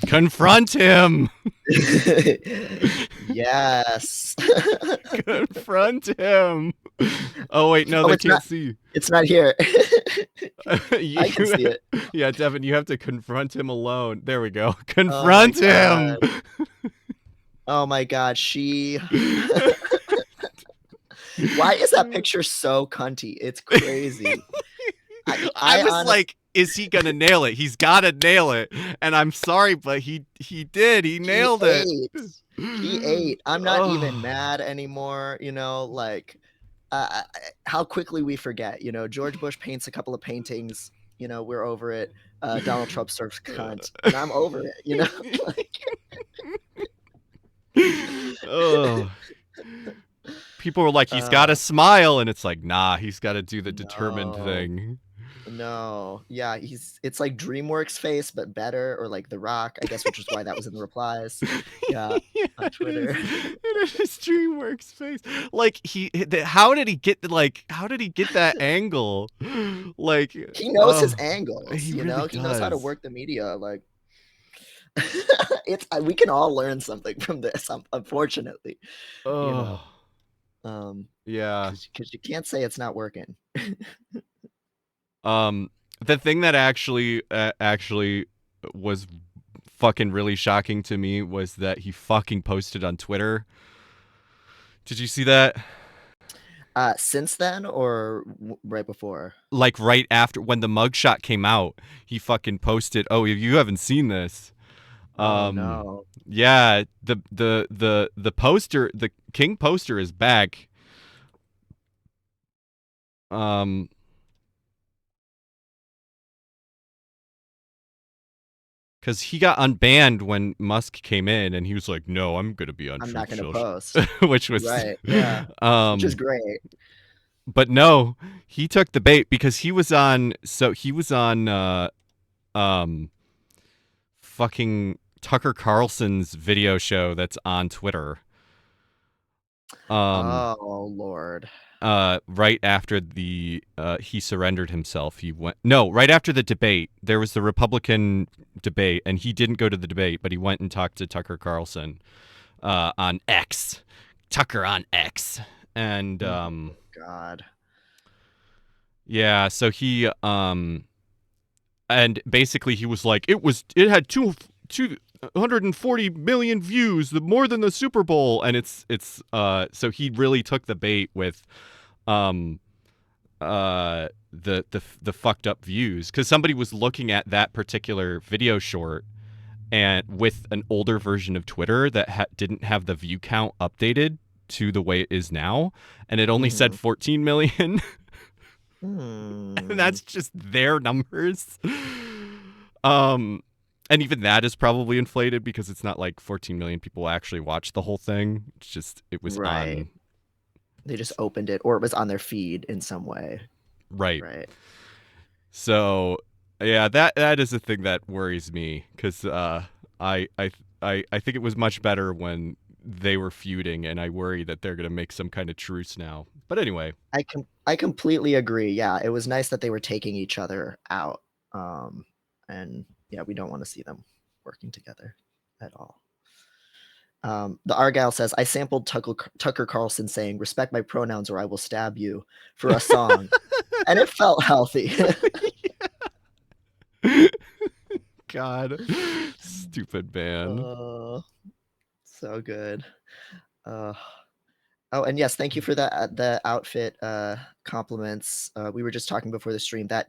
Confront him. Yes. Confront him. Oh wait, no, Oh, they can't see. it's not here. You, I can see it. yeah, Devin, you have to confront him alone. There we go. Oh my Confront him. god. Oh my god, she. Why is that picture so cunty? It's crazy. I was like, is he gonna nail it? He's gotta nail it. And I'm sorry, but he did. He nailed it. He ate. I'm not even mad anymore. Like how quickly we forget. George Bush paints a couple of paintings. We're over it. Donald Trump serves cunt, and I'm over it. Oh. People were like, he's got to smile, and it's like, nah, he's got to do the determined thing. No, yeah, it's like DreamWorks face, but better, or like The Rock, I guess, which is why that was in the replies. Yeah, on Twitter. It is DreamWorks face. Like how did he get that angle? Like he knows his angles. He really he knows how to work the media. Like we can all learn something from this. Unfortunately, yeah, because you can't say it's not working. The thing that actually was fucking really shocking to me was that he fucking posted on Twitter. Did you see that? Since then or right before? Like right after, when the mugshot came out, he fucking posted, "Oh, you haven't seen this." Oh no. Yeah, the poster, the King poster is back. Because he got unbanned when Musk came in, and he was like, "No, I'm gonna be on. I'm not gonna post," which was right. Yeah, which is great. But no, he took the bait because he was on. So he was on, fucking Tucker Carlson's video show that's on Twitter. Oh Lord. Right after he surrendered himself, right after the debate. There was the Republican debate, and he didn't go to the debate, but he went and talked to Tucker Carlson on X. Tucker on X. And God. Yeah, so he and basically he was like, it had 240 million views, more than the Super Bowl, and it's so he really took the bait with the fucked up views, because somebody was looking at that particular video short and with an older version of Twitter that didn't have the view count updated to the way it is now, and it only said 14 million. And that's just their numbers. And even that is probably inflated, because it's not like 14 million people actually watched the whole thing. It's just, it was right. on. They just opened it, or it was on their feed in some way. Right. So yeah, that is a thing that worries me, because I think it was much better when they were feuding, and I worry that they're gonna make some kind of truce now. But anyway, I completely agree. Yeah, it was nice that they were taking each other out, and yeah, we don't want to see them working together at all. The Argyle says, I sampled Tucker Carlson saying, "Respect my pronouns or I will stab you," for a song, and it felt healthy. God, stupid man. So good. Oh, and yes, thank you for the outfit compliments. We were just talking before the stream, that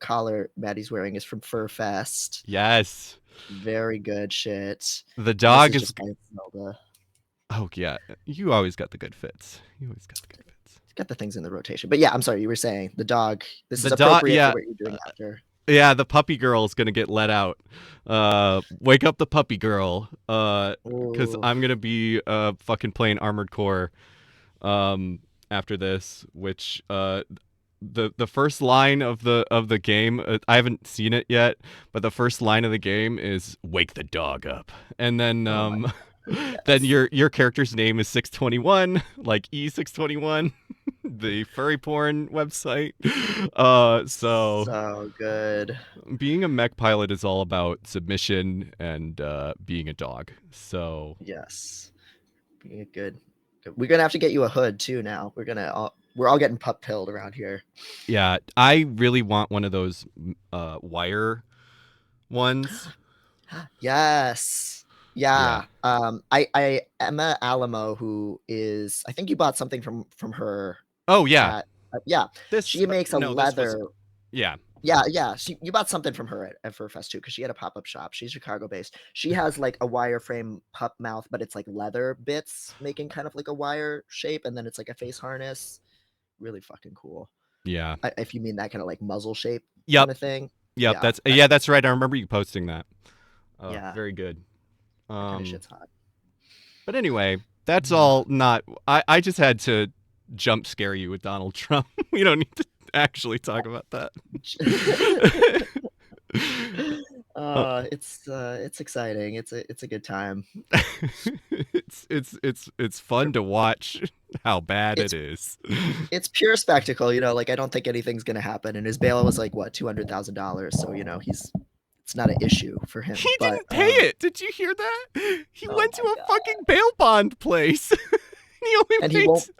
collar Maddie's wearing is from Fur Fest. Yes. Very good shit. The dog is Zelda. Oh yeah, you always got the good fits. Got the things in the rotation. But yeah, I'm sorry, you were saying the dog. This is appropriate for what you're doing after. Yeah, the puppy girl is gonna get let out. Wake up the puppy girl. Because I'm gonna be fucking playing Armored Core after this, which the first line of the game, I haven't seen it yet, but the first line of the game is "Wake the dog up," and then Then Yes. your character's name is 621, like E621, the furry porn website. So So good. being a mech pilot is all about submission and being a dog. So Yes. Being a good. We're gonna have to get you a hood too now. We're all getting pup pilled around here. yeah, I really want one of those wire ones. Yes. Yeah. Yeah. I Emma Alamo, who is, I think you bought something from her Oh yeah. at yeah. This She makes a no, this was leather. yeah. Yeah. You bought something from her at Furfest too, because she had a pop-up shop. She's Chicago based. She has like a wireframe pup mouth, but it's like leather bits making kind of like a wire shape, and then it's like a face harness. Really fucking cool. Yeah. If you mean that kind of like muzzle shape Yep. kind of thing. Yep. Yeah, That's that yeah, shit's that's right. I remember you posting that. yeah, Very good. that kind of shit's hot. But anyway, that's all not I just had to jump scare you with Donald Trump. We don't need to actually talk about that. It's exciting. It's a good time. it's fun to watch how bad it It's is. it's pure spectacle, like I don't think anything's gonna happen. And his bail was like what, $200,000. So it's not an issue for him. He But didn't pay it. Did you hear that? He oh went to my a god, fucking bail bond place. He only and he paid. won't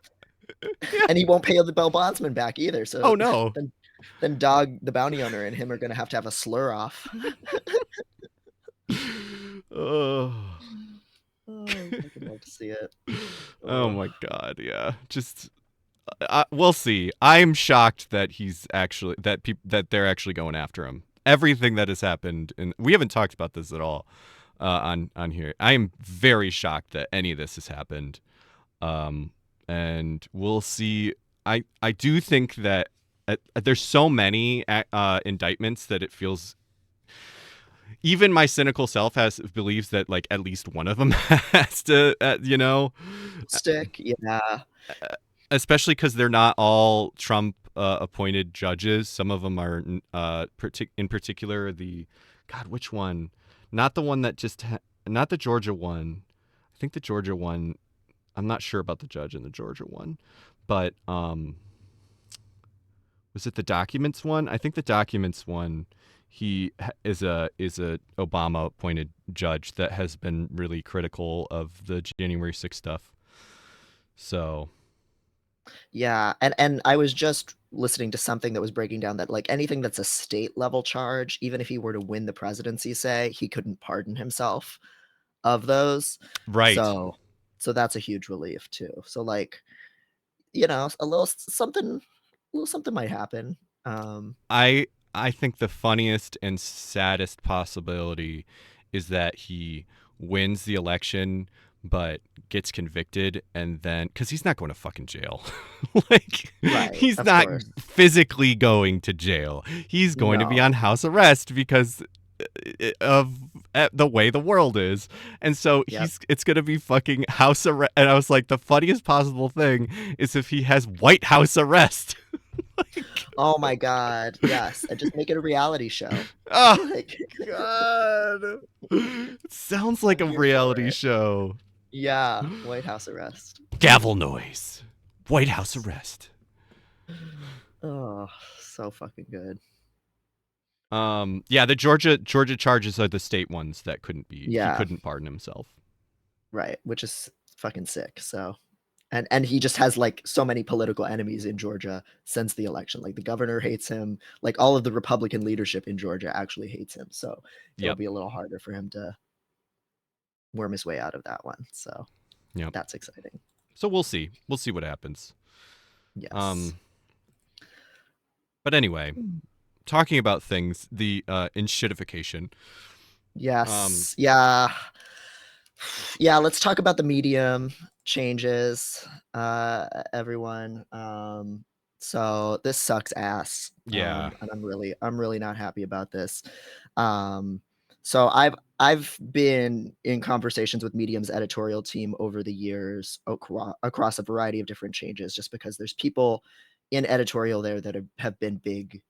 Yeah. and he won't pay the bail bondsman back either. Oh So no. then Dog, the bounty owner, and him are gonna have a slur off. Oh. Oh, I fucking love to see it. Oh Oh, my god. Yeah. Just we'll see. I'm shocked that he's actually that they're actually going after him. Everything that has happened, and we haven't talked about this at all on here. I am very shocked that any of this has happened, and we'll see. I do think that there's so many indictments that it feels. Even my cynical self believes that like at least one of them has to, stick, yeah. especially because they're not all Trump appointed judges. Some of them are, in particular, which one? Not the one that not the Georgia one. I think the Georgia one. I'm not sure about the judge in the Georgia one, but was it the documents one? I think the documents one. He is a Obama appointed judge that has been really critical of the January 6th stuff. So Yeah, and I was just listening to something that was breaking down that like anything that's a state level charge, even if he were to win the presidency, say, he couldn't pardon himself of those. right. So that's a huge relief too. So like, a little something might happen. I I think the funniest and saddest possibility is that he wins the election but gets convicted and then cuz he's not going to fucking jail. Like Right, he's of not course. physically going to jail. He's going to be on No. house arrest because of the way the world is. And so Yep. it's going to be fucking house arrest and I was like the funniest possible thing is if he has White House arrest. Like Oh my god. Yes. And just make it a reality show. oh Like God. It sounds like I'm a here for reality it. show. Yeah, White House arrest. Gavel noise. White House arrest. Oh, so fucking good. Yeah, the Georgia charges are the state ones that he Yeah, couldn't pardon himself. right, which is fucking sick. So, and he just has like so many political enemies in Georgia since the election. Like the governor hates him. Like all of the Republican leadership in Georgia actually hates him. So it'll Yep. be a little harder for him to worm his way out of that one. So Yep. that's exciting. So we'll see. We'll see what happens. Yes. Um but anyway, talking about things, the inshitification. Um Yes. Yeah. Yeah, let's talk about the medium changes, everyone. So this sucks ass, yeah. and I'm really not happy about this. Um, so I've been in conversations with Medium's editorial team over the years across a variety of different changes, just because there's people in editorial there that have been big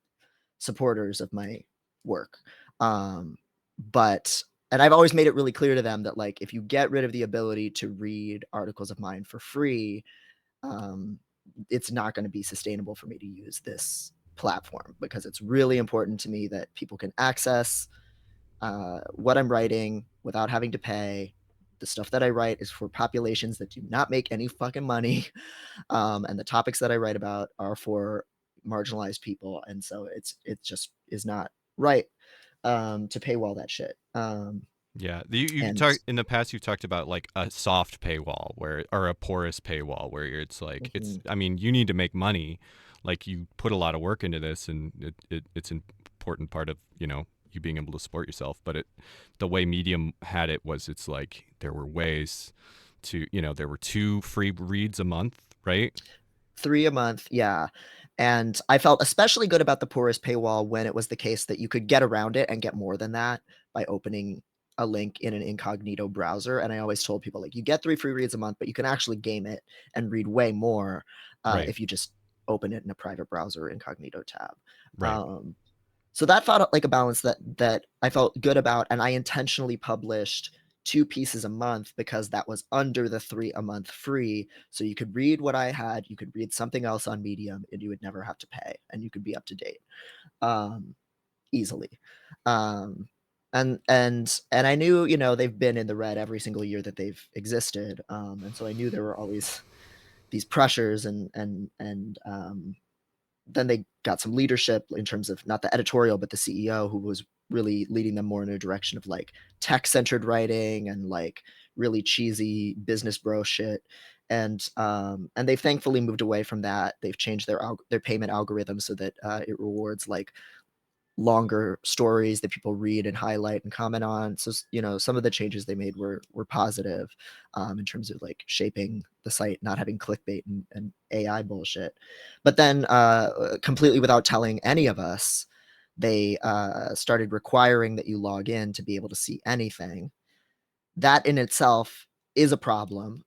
supporters of my work. But and I've always made it really clear to them that like if you get rid of the ability to read articles of mine for free, um, it's not going to be sustainable for me to use this platform, because it's really important to me that people can access what I'm writing without having to pay. The stuff that I write is for populations that do not make any fucking money. And the topics that I write about are for marginalized people. And so it just is not right to paywall that shit. Yeah, you've And talked in the past. You've talked about like a soft paywall, where or a porous paywall, where it's like it's. mhm. I mean, you need to make money. Like you put a lot of work into this, and it's an important part of you being able to support yourself. But the way Medium had it was, it's like there were ways to there were 2 free reads a month, right? 3 a month, yeah. And I felt especially good about the porous paywall when it was the case that you could get around it and get more than that by opening a link in an incognito browser. And I always told people, like, you get 3 free reads a month, but you can actually game it and read way more Right, if you just open it in a private browser incognito tab. right. Um, so that felt like a balance that I felt good about, and I intentionally published 2 pieces a month because that was under the 3 a month free. So you could read what I had, you could read something else on Medium, and you would never have to pay, and you could be up to date um, easily. Um, and I knew, they've been in the red every single year that they've existed, and so I knew there were always these pressures, and then they got some leadership in terms of not the editorial, but the CEO, who was really leading them more in a direction of like tech-centered writing and like really cheesy business bro shit. And they've thankfully moved away from that. They've changed their payment algorithm so that it rewards like longer stories that people read and highlight and comment on. So some of the changes they made were positive in terms of like shaping the site, not having clickbait and AI bullshit. But then completely without telling any of us, they started requiring that you log in to be able to see anything. That in itself is a problem.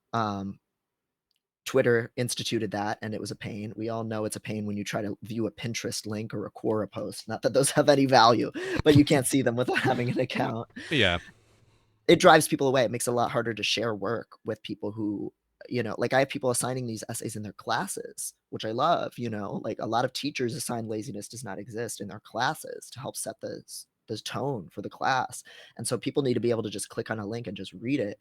Twitter instituted that, and it was a pain. We all know it's a pain when you try to view a Pinterest link or a Quora post. Not that those have any value, but you can't see them without having an account. Yeah, It drives people away. It makes it a lot harder to share work with people who, like I have people assigning these essays in their classes, which I love. Like a lot of teachers assign laziness does not exist in their classes to help set the tone for the class. And so people need to be able to just click on a link and just read it.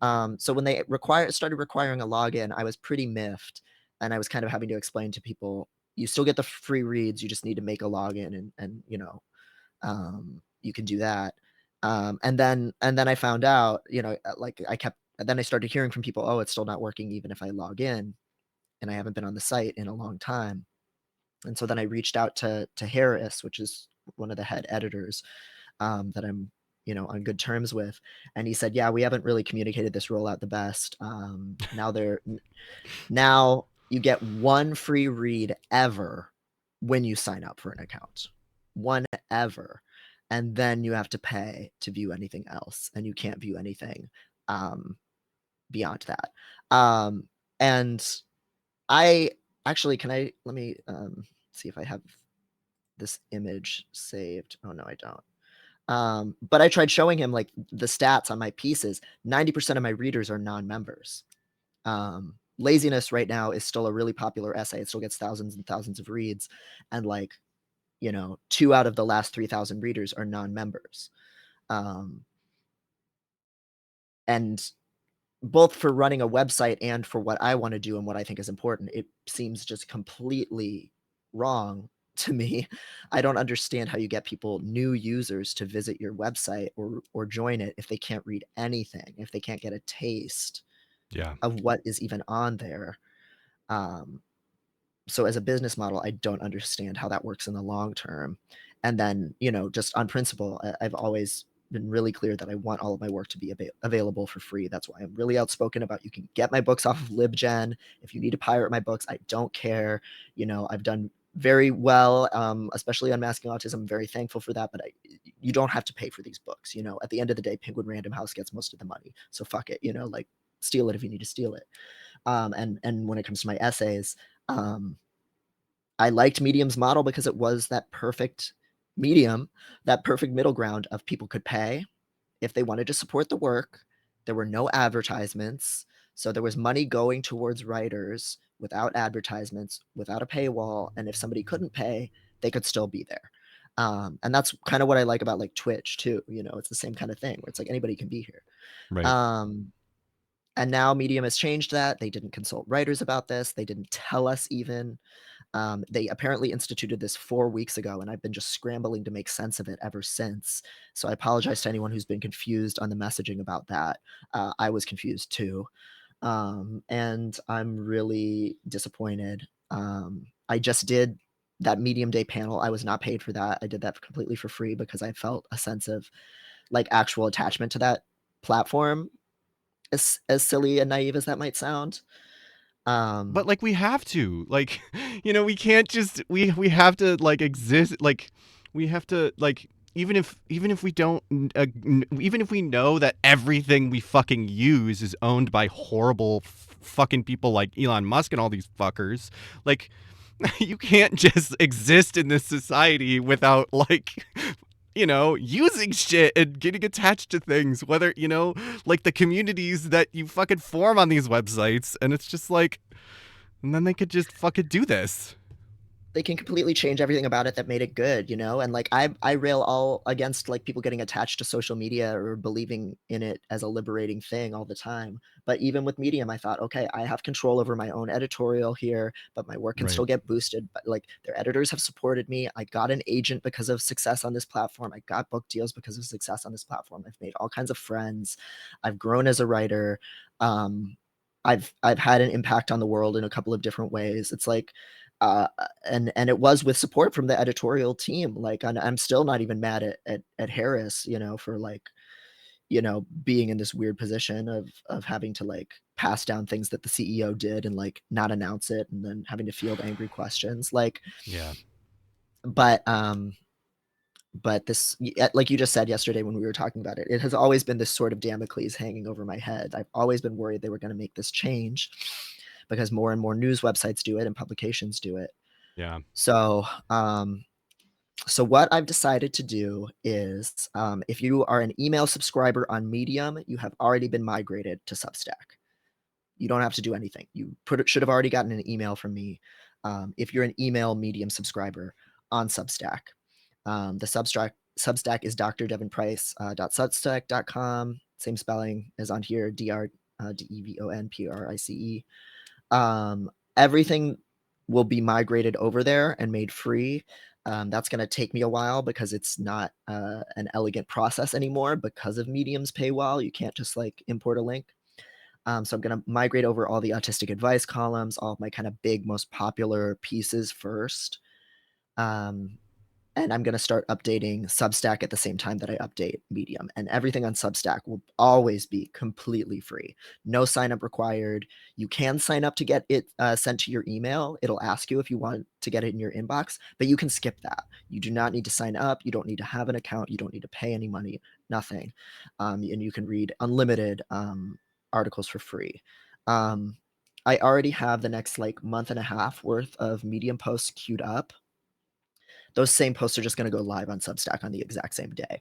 So when they started requiring a login, I was pretty miffed, and I was kind of having to explain to people, you still get the free reads, you just need to make a login, and you can do that. And then I found out, like then I started hearing from people, oh, it's still not working even if I log in, and I haven't been on the site in a long time. And so then I reached out to Harris, which is one of the head editors that I'm on good terms with, and he said, yeah, we haven't really communicated this rollout the best. Now you get 1 free read ever when you sign up for an account, one ever, and then you have to pay to view anything else, and you can't view anything um, beyond that. And I actually, let me see if I have this image saved. Oh no, I don't. But I tried showing him like the stats on my pieces. 90% of my readers are non-members. Laziness right now is still a really popular essay. It still gets thousands and thousands of reads, and like 2 out of the last 3,000 readers are non-members. Um, and both for running a website and for what I want to do and what I think is important, it seems just completely wrong to me. I don't understand how you get people, new users, to visit your website or join it if they can't read anything, if they can't get a taste yeah, of what is even on there. Um, so as a business model, I don't understand how that works in the long term. And then, just on principle, I've always been really clear that I want all of my work to be available for free. That's why I'm really outspoken about, you can get my books off of LibGen. If you need to pirate my books, I don't care. I've done very well, especially on Masking Autism. I'm very thankful for that, but you don't have to pay for these books. At the end of the day, Penguin Random House gets most of the money. So fuck it, like steal it if you need to steal it. And when it comes to my essays, um, I liked Medium's model because it was that perfect medium, that perfect middle ground of people could pay if they wanted to support the work, there were no advertisements. So there was money going towards writers without advertisements, without a paywall. And if somebody couldn't pay, they could still be there. And that's kind of what I like about like Twitch too. You know, it's the same kind of thing where it's like anybody can be here. Right. Um, and now Medium has changed that. They didn't consult writers about this. They didn't tell us even. They apparently instituted this 4 weeks ago, and I've been just scrambling to make sense of it ever since. So I apologize to anyone who's been confused on the messaging about that. I was confused too. And I'm really disappointed. I just did that Medium Day panel. I was not paid for that. I did that completely for free because I felt a sense of like actual attachment to that platform, as silly and naive as that might sound. But Um, like we have to, like, we can't just we have to like exist, like we have to like even if we don't even if we know that everything we fucking use is owned by horrible fucking people like Elon Musk and all these fuckers, like you can't just exist in this society without like using shit and getting attached to things, whether, like the communities that you fucking form on these websites. And it's just like, and then they could just fucking do this. they can completely change everything about it that made it good, you know? And like I rail all against like people getting attached to social media or believing in it as a liberating thing all the time. But even with Medium, I thought, okay, I have control over my own editorial here, but my work can Right. still get boosted. But like their editors have supported me. I got an agent because of success on this platform. I got book deals because of success on this platform. I've made all kinds of friends. I've grown as a writer. Um, I've had an impact on the world in a couple of different ways. It's like uh, and it was with support from the editorial team. Like I'm still not even mad at Harris, you know, for like, you know, being in this weird position of having to like pass down things that the CEO did and like not announce it and then having to field angry questions. Like, Yeah. but this, like you just said yesterday when we were talking about it, it has always been this sort of Damocles hanging over my head. I've always been worried they were going to make this change because more and more news websites do it and publications do it. Yeah. So, so what I've decided to do is, if you are an email subscriber on Medium, you have already been migrated to Substack. You don't have to do anything. You should have already gotten an email from me. If you're an email Medium subscriber on Substack, the Substack is drdevonprice.substack.com. Same spelling as on here, DEVONPRICE. Everything will be migrated over there and made free. That's going to take me a while because it's not an elegant process anymore because of Medium's paywall. You can't just like import a link. So I'm going to migrate over all the autistic advice columns, all of my kind of big, most popular pieces first. Um, and I'm going to start updating Substack at the same time that I update Medium. And everything on Substack will always be completely free. No sign up required. You can sign up to get it sent to your email. It'll ask you if you want to get it in your inbox, but you can skip that. You do not need to sign up. You don't need to have an account. You don't need to pay any money, nothing. And you can read unlimited articles for free. I already have the next like month and a half worth of Medium posts queued up. Those same posts are just going to go live on Substack on the exact same day.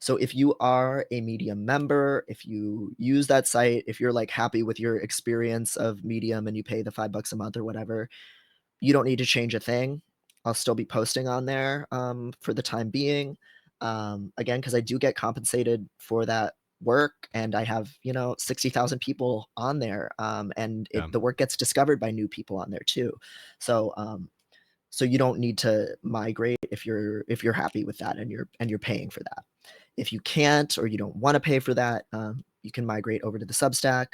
So if you are a Medium member, if you use that site, if you're like happy with your experience of Medium and you pay the $5 a month or whatever, you don't need to change a thing. I'll still be posting on there for the time being. Again, because I do get compensated for that work and I have, 60,000 people on there. And Yeah. the work gets discovered by new people on there too. So so you don't need to migrate if you're happy with that and you're paying for that. If you can't or you don't want to pay for that, you can migrate over to the Substack.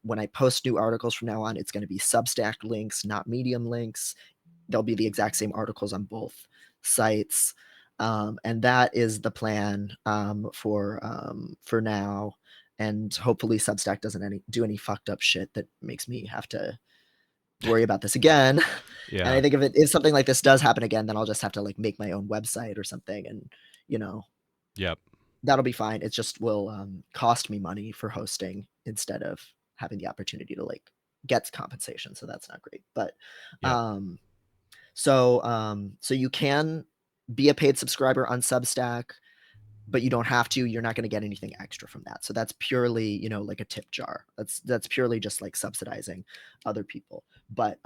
When I post new articles from now on, it's going to be Substack links, not Medium links. They'll be the exact same articles on both sites. And that is the plan for now. And hopefully Substack doesn't do any fucked up shit that makes me have to worry about this again. And I Yeah. think if something like this does happen again, then I'll just have to like make my own website or something, and you know Yep. that'll be fine. It just will cost me money for hosting instead of having the opportunity to like get compensation. So that's not great. But Yep. so you can be a paid subscriber on Substack. but you don't have to. You're not going to get anything extra from that. So that's purely, you know, like a tip jar. That's purely just like subsidizing other people. But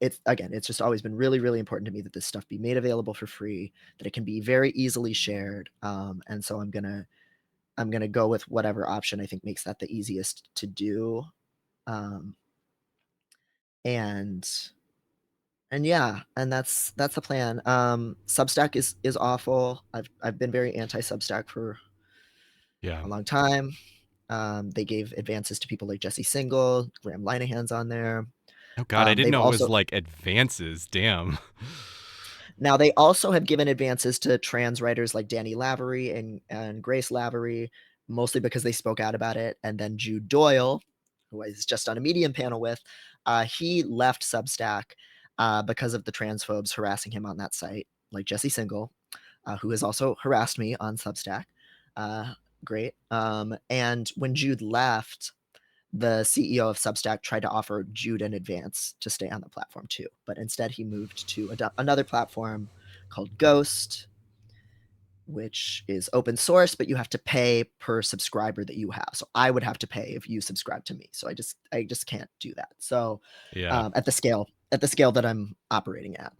it's, again, it's just always been really, really important to me that this stuff be made available for free, that it can be very easily shared. And so I'm gonna go with whatever option I think makes that the easiest to do. Um, and yeah, and that's the plan. Substack is awful. I've been very anti Substack for Yeah. a long time. They gave advances to people like Jesse Singal, Graham Linehan's on there. Oh God, I didn't They've know it was also like advances. Damn. Now they also have given advances to trans writers like Danny Lavery and Grace Lavery, mostly because they spoke out about it. And then Jude Doyle, who I was just on a Medium panel with, he left Substack because of the transphobes harassing him on that site, like Jesse Singal, who has also harassed me on Substack. Great. And when Jude left, the CEO of Substack tried to offer Jude an advance to stay on the platform too, but instead he moved to another platform called Ghost, which is open source, but you have to pay per subscriber that you have. So I would have to pay if you subscribe to me. So I just can't do that. So Yeah. at the scale that I'm operating at.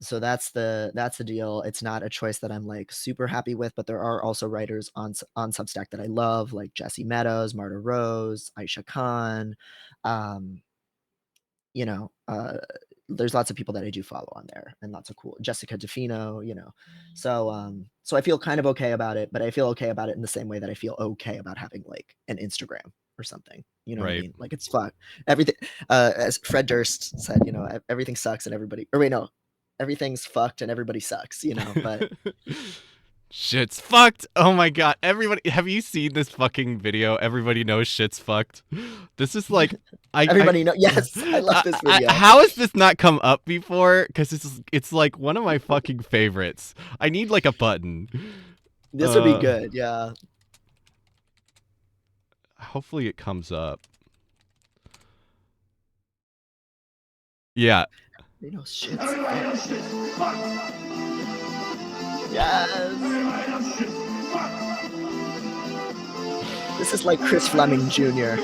So that's the deal. It's not a choice that I'm like super happy with, but there are also writers on Substack that I love, like Jesse Meadows, Marta Rose, Aisha Khan. Um, you know, there's lots of people that I do follow on there, and lots of cool Jessica DeFino. You know, so I feel kind of okay about it, but I feel okay about it in the same way that I feel okay about having like an Instagram or something. You know what I Right. mean? Like it's fun. Everything, as Fred Durst said, you know, everything sucks and everybody. Or wait, no, everything's fucked and everybody sucks. You know, but Shit's fucked. Oh my God. Everybody, have you seen this fucking video? Everybody knows shit's fucked. This is like, I, everybody know. Yes, I love this video. how has this not come up before? Because it's like one of my fucking favorites. I need like a button. This would be Uh, good. Yeah. hopefully it comes up. Yeah. You know, shit's yes. This is like Chris Fleming Jr.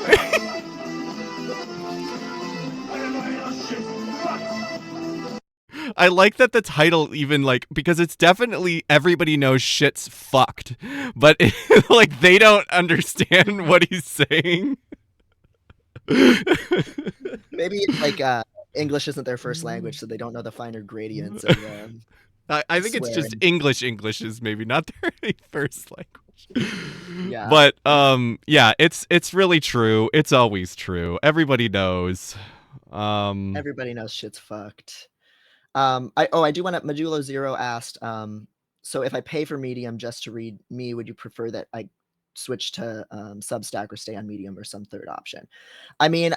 I like that the title even like because it's definitely everybody knows shit's fucked, but like they don't understand what he's saying. Maybe it's like English isn't their first language, so they don't know the finer gradients of I think it's just swearing. English is maybe not their first language. Yeah. But yeah, it's really true. It's always true. Everybody knows. Um Everybody knows shit's fucked. I do want to. Modulo Zero asked, so if I pay for Medium just to read me, would you prefer that I switch to Substack or stay on Medium or some third option? I mean,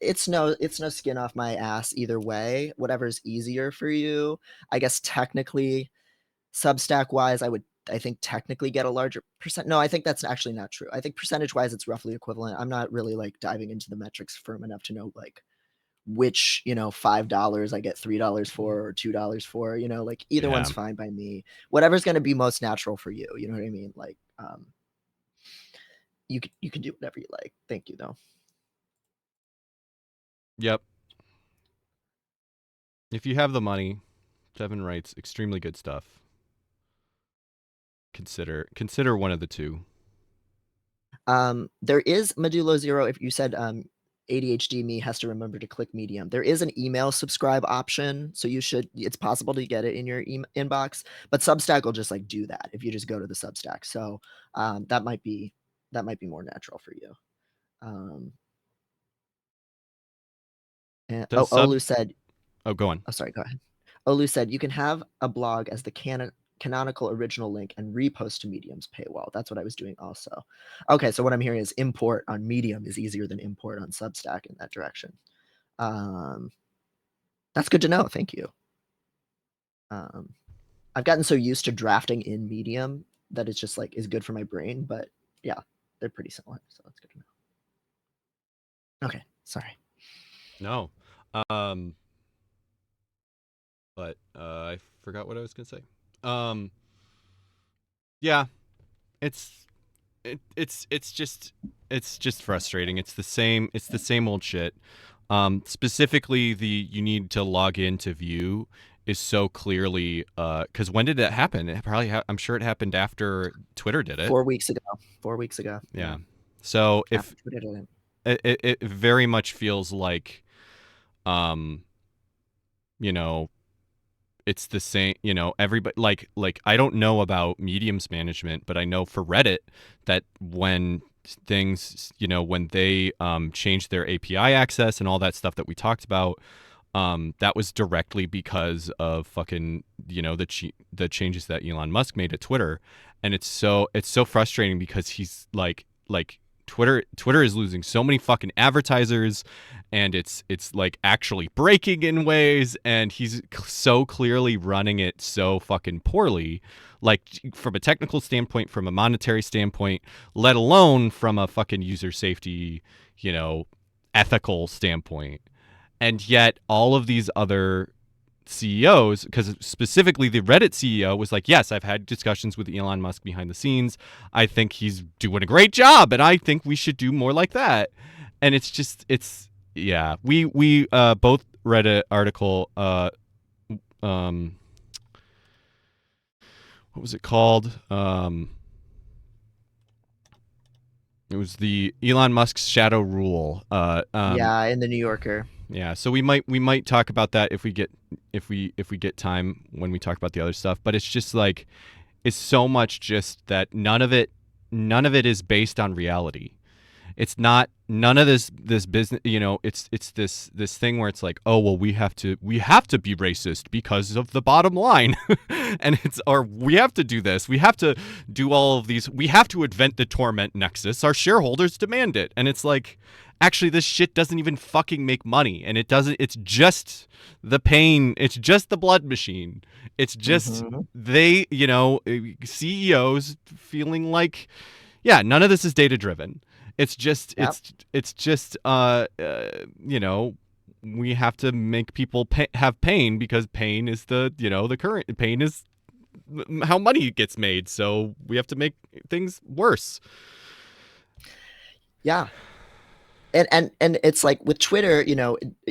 it's no skin off my ass either way. Whatever's easier for you. I guess technically, Substack wise, I think technically get a larger percent. No, I think that's actually not true. I think percentage wise, it's roughly equivalent. I'm not really like diving into the metrics firm enough to know like which, you know, $5 I get $3 for or $2 for, you know, like either yeah. one's fine by me. Whatever's going to be most natural for you. You know what I mean? Like, you can do whatever you like. Thank you though. Yep. If you have the money, Devin writes extremely good stuff. Consider one of the two. There is Modulo Zero. If you said ADHD me has to remember to click Medium. There is an email subscribe option, so it's possible to get it in your inbox, but Substack will just like do that if you just go to the Substack. So that might be more natural for you. And Does sub Olu said, Oh, go on. oh sorry, go ahead. Olu said you can have a blog as the canonical original link and repost to Medium's paywall. That's what I was doing also. Okay, so what I'm hearing is import on Medium is easier than import on Substack in that direction. That's good to know. Thank you. I've gotten so used to drafting in Medium that it's just like is good for my brain, but yeah, they're pretty similar, so that's good to know. Okay, sorry. No. Um but I forgot what I was going to say. Um Yeah, it's it's just frustrating. It's the same old shit. Specifically, the you need to log in to view is so clearly because when did that happen? It probably I'm sure it happened after Twitter did it. 4 weeks ago. 4 weeks ago. Yeah. Yeah. So After if Twitter did it. it very much feels like um you know it's the same, everybody like I don't know about mediums management, but I know for Reddit that when things, when they changed their API access and all that stuff that we talked about, that was directly because of fucking, the changes that Elon Musk made at Twitter. And it's so frustrating because he's like Twitter is losing so many fucking advertisers, and it's like actually breaking in ways, and he's so clearly running it so fucking poorly, like from a technical standpoint, from a monetary standpoint, let alone from a fucking user safety, you know ethical standpoint. And yet all of these other CEOs, because specifically the Reddit CEO was like, yes, I've had discussions with Elon Musk behind the scenes. I think he's doing a great job, and I think we should do more like that. And yeah. We both read an article. Um, what was it called? It was the Elon Musk's shadow rule. Yeah, in the New Yorker. Yeah, so we might talk about that if we get time when we talk about the other stuff. But it's just like it's so much just that none of it is based on reality. It's not none of this business. It's this thing where it's like, oh well, we have to be racist because of the bottom line, and or we have to do this. We have to do all of these. We have to invent the torment nexus. Our shareholders demand it, and it's like, actually, this shit doesn't even fucking make money, and it doesn't. It's just the pain. It's just the blood machine. It's just Mm-hmm. they, CEOs feeling like, yeah, none of this is data driven. It's just Yep. it's just we have to make people have pain, because pain is the current pain is how money gets made. So we have to make things worse. Yeah. And it's like with Twitter,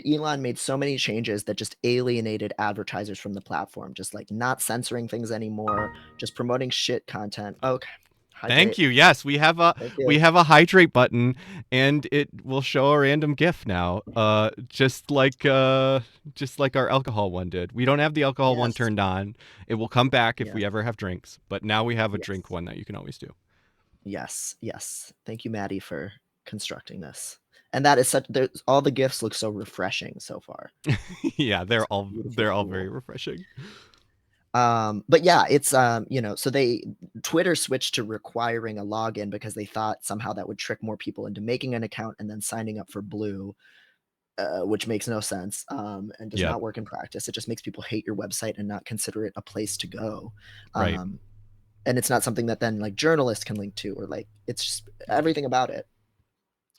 Elon made so many changes that just alienated advertisers from the platform, just like not censoring things anymore, just promoting shit content. Okay. Thank Hydrate. you. Yes, we have a Thank we you. have a hydrate button, and it will show a random GIF now. Just like our alcohol one did. We don't have the alcohol one Yes. turned on. It will come back if Yes. we ever have drinks. But now we have a drink Yes. one that you can always do. Yes. Yes. Thank you, Maddie, for constructing this. And that is such all the gifts look so refreshing so far. Yeah, they're It's a all beautiful they're all very tool. refreshing. But yeah, it's so Twitter switched to requiring a login because they thought somehow that would trick more people into making an account and then signing up for Blue, which makes no sense, and does Yep. not work in practice. It just makes people hate your website and not consider it a place to go. Right. Um, and it's not something that then like journalists can link to, or like it's just everything about it.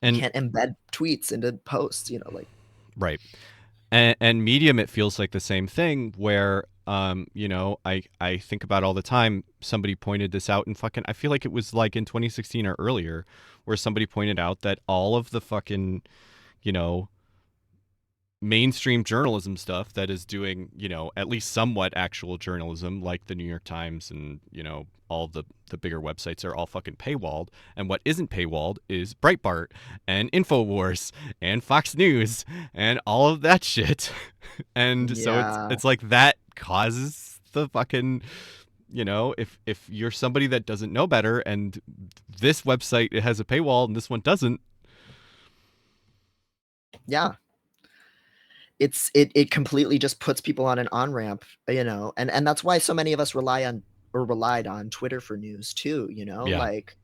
You And can't embed tweets into posts, like right. And Medium, it feels like the same thing where I think about all the time. Somebody pointed this out, and fucking I feel like it was like in 2016 or earlier, where somebody pointed out that all of the fucking you know mainstream journalism stuff that is doing, at least somewhat actual journalism, like the New York Times and, all the bigger websites, are all fucking paywalled. And what isn't paywalled is Breitbart and InfoWars and Fox News and all of that shit. And so it's yeah, it's like that causes the fucking, if you're somebody that doesn't know better, and this website, it has a paywall and this one doesn't. yeah. It completely just puts people on an on ramp, and that's why so many of us relied on Twitter for news too, Yeah. like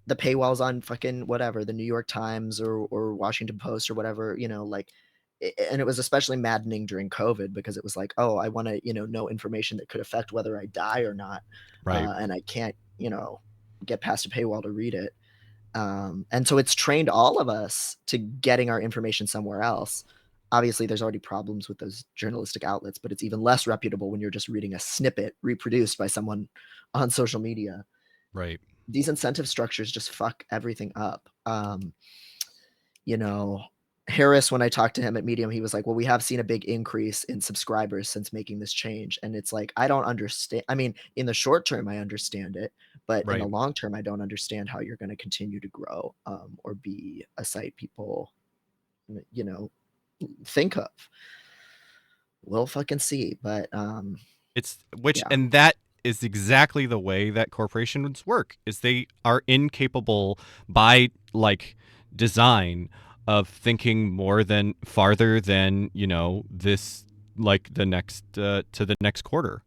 the paywalls on fucking whatever, the New York Times or Washington Post or whatever, like and it was especially maddening during COVID because it was like, oh, I want to, know information that could affect whether I die or not. Right. And I can't, get past a paywall to read it. And so it's trained all of us to getting our information somewhere else. obviously there's already problems with those journalistic outlets, but it's even less reputable when you're just reading a snippet reproduced by someone on social media. Right. These incentive structures just fuck everything up. You know, Harris, when I talked to him at Medium, he was like, well, we have seen a big increase in subscribers since making this change. And it's like, I don't understand. I mean, in the short term, I understand it, but in the Right. long term, I don't understand how you're going to continue to grow or be a site people, you know, think of. We'll fucking see. But It's which, yeah. and that is exactly the way that corporations work, is they are incapable by like design of thinking more than farther than, you know, this, like the next to the next quarter.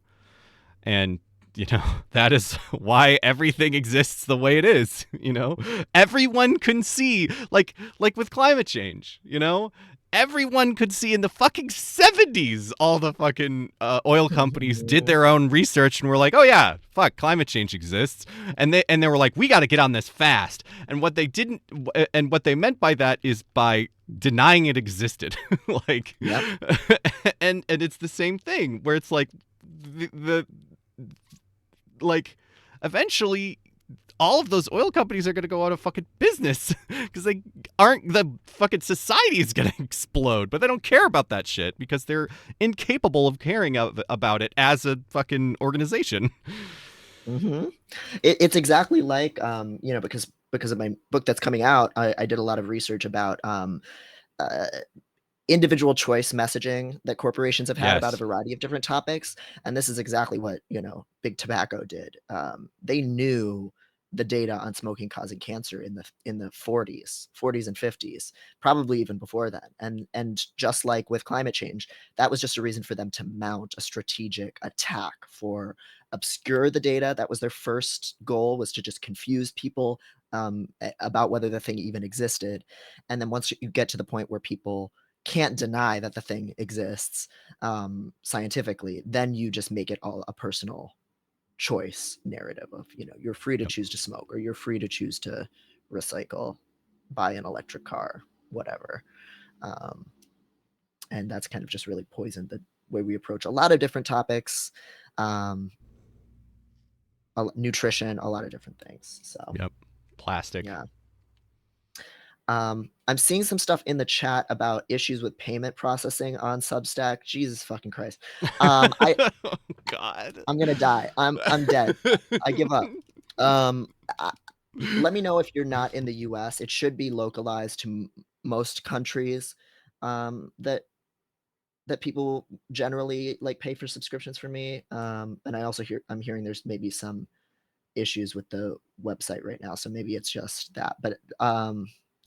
And you know, that is why everything exists the way it is. You know, everyone can see, like with climate change, you know, everyone could see in the fucking 70s all the fucking oil companies did their own research and were like, oh yeah, fuck, climate change exists. And they were like, we got to get on this fast. And what they didn't, and what they meant by that is by denying it existed. Like, Yep. and it's the same thing where it's like the like eventually all of those oil companies are going to go out of fucking business because they aren't, the fucking society is going to explode, but they don't care about that shit because they're incapable of caring about it as a fucking organization. Mm-hmm. It's exactly like, you know, because of my book that's coming out, I did a lot of research about uh, individual choice messaging that corporations have had about a Yes. variety of different topics. And this is exactly what, you know, big tobacco did. They knew the data on smoking causing cancer in the 40s and 50s, probably even before then. And just like with climate change, that was just a reason for them to mount a strategic attack, for obscure the data. That was their first goal, was to just confuse people about whether the thing even existed. And then once you get to the point where people can't deny that the thing exists scientifically, then you just make it all a personal choice narrative of, you know, you're free to Yep. choose to smoke, or you're free to choose to recycle, buy an electric car, whatever. Um, and that's kind of just really poisoned the way we approach a lot of different topics, um, nutrition, a lot of different things. So Yep. Plastic. yeah. I'm seeing some stuff in the chat about issues with payment processing on Substack. Jesus fucking Christ. I Oh God. I'm gonna die. I'm dead. I give up. Um, I, Let me know if you're not in the U.S. It should be localized to most countries that people generally like pay for subscriptions for me. And I'm hearing there's maybe some issues with the website right now, so maybe it's just that. But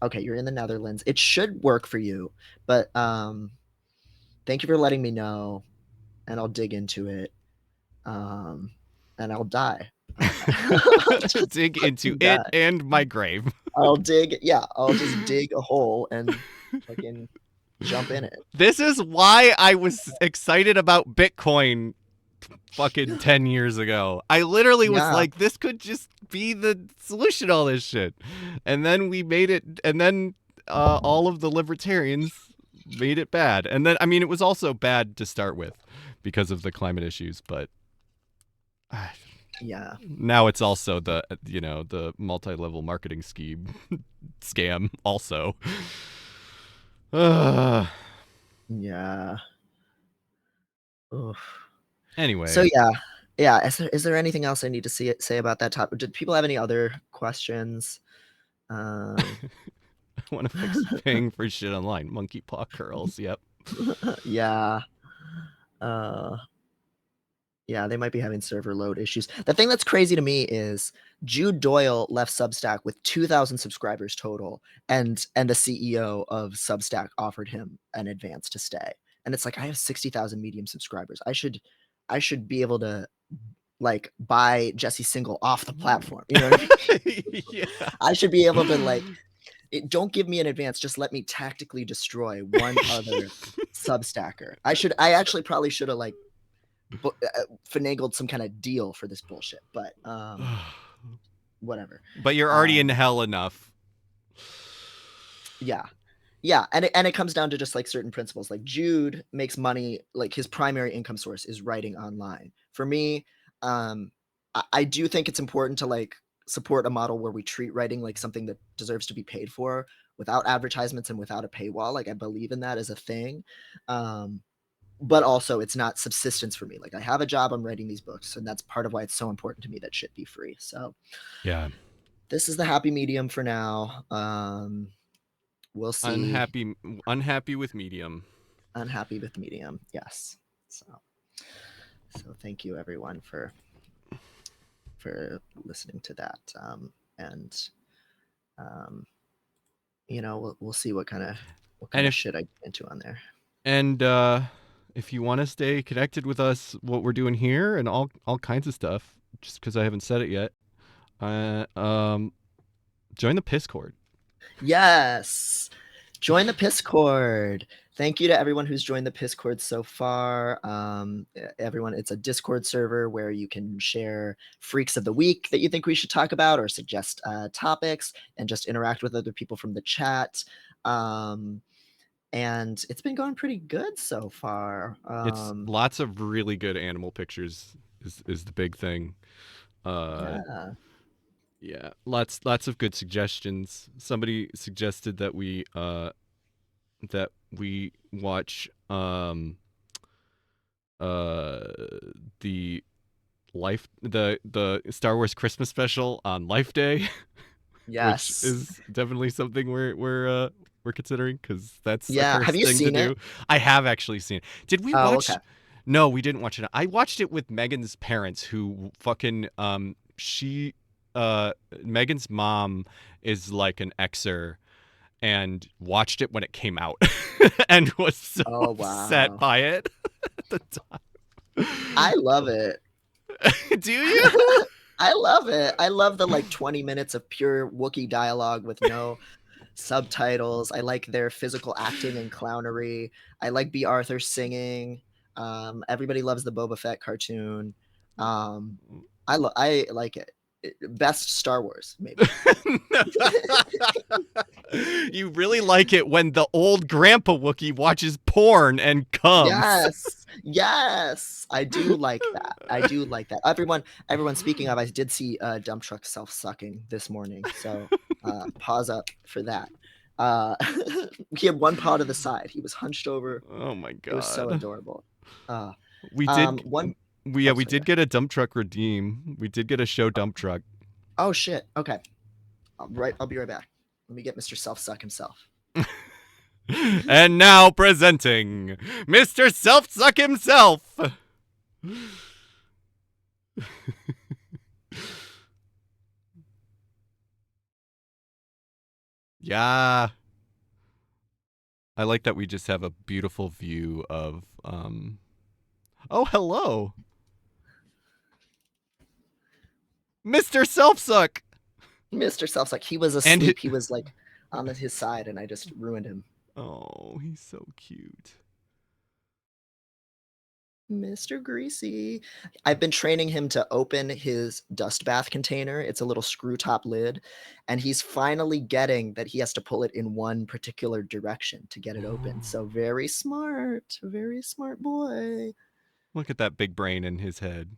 okay, you're in the Netherlands. It should work for you. But thank you for letting me know, and I'll dig into it. Um, and I'll die. I'll just Dig into fucking it die. and my grave. I'll just dig a hole and fucking jump in it. This is why I was excited about Bitcoin fucking 10 years ago. I literally was Yeah. like, this could just be the solution to all this shit. And then we made it, and then all of the libertarians made it bad. And then, I mean, it was also bad to start with because of the climate issues, but Yeah. now it's also the, you know, the multi-level marketing scheme scam also. Yeah. Oof. So Anyway, yeah. Yeah. Is there anything else I need to say about that topic? Did people have any other questions? Um, I want to fix paying for shit online. Monkey paw curls. Yep. yeah. Uh, yeah, they might be having server load issues. The thing that's crazy to me is Jude Doyle left Substack with 2,000 subscribers total, and the CEO of Substack offered him an advance to stay. And it's like, I have 60,000 Medium subscribers. I should be able to like buy Jesse Single off the platform. You know what I mean? Yeah. I should be able to like don't give me an advance. Just let me tactically destroy one other Substacker. I actually probably should have like finagled some kind of deal for this bullshit, but whatever. But you're already in Um, hell enough. yeah, Yeah, and it comes down to just like certain principles. Like Jude makes money, like his primary income source is writing online. For me, I do think it's important to like support a model where we treat writing like something that deserves to be paid for without advertisements and without a paywall. Like I believe in that as a thing. But also it's not subsistence for me. Like I have a job, I'm writing these books, and that's part of why it's so important to me that shit be free. So Yeah. this is the happy medium for now. We'll see. Unhappy with Medium. Unhappy with medium, yes. So thank you everyone for listening to that. And you know, we'll see what kind of And shit I get into on there. and if you want to stay connected with us, what we're doing here and all kinds of stuff, just because I haven't said it yet, join the Piscord. Yes. Join the Piscord. Thank you to everyone who's joined the Piscord so far. Everyone, it's a Discord server where you can share freaks of the week that you think we should talk about, or suggest topics, and just interact with other people from the chat. And it's been going pretty good so far. It's lots of really good animal pictures is the big thing. Yeah. Yeah, lots of good suggestions. Somebody suggested that we watch the the Star Wars Christmas special on Life Day, which Yes. is definitely something we're considering, because that's a Yeah. Have cursed you thing to seen it? do. I have actually seen it. Did we Oh, okay. watch? No, we didn't watch it. I watched it with Megan's parents, who fucking she Megan's mom is like an Xer and watched it when it came out and was so Oh, upset wow. by it at the I time. love it. Do you? I love it. I love the like 20 minutes of pure Wookiee dialogue with no subtitles. I like their physical acting and clownery. I like B. Arthur singing. Everybody loves the Boba Fett cartoon. I like it. Best Star Wars, maybe. You really like it when the old grandpa Wookiee watches porn and comes. Yes, yes, I do like that. I do like that. Everyone. Speaking of, I did see dump truck self sucking this morning, so pause up for that. Uh, he had one paw to the side. He was hunched over. Oh my It was so god. adorable. Uh, We did one. we yeah, Oh, we sorry. Go did ahead. get a dump truck redeem. We did get a show dump truck. Oh shit. Okay. I'll be right back. Let me get Mr. Self Suck himself. And now presenting Mr. Self Suck himself. Yeah. I like that we just have a beautiful view of oh, hello. Mr. Self Suck. Mr. Self Suck. He was And asleep. He was like on his side, and I just ruined him. oh, he's so cute. Mr. Greasy. I've been training him to open his dust bath container. It's a little screw top lid, and he's finally getting that he has to pull it in one particular direction to get it open. So very smart boy. Look at that big brain in his head.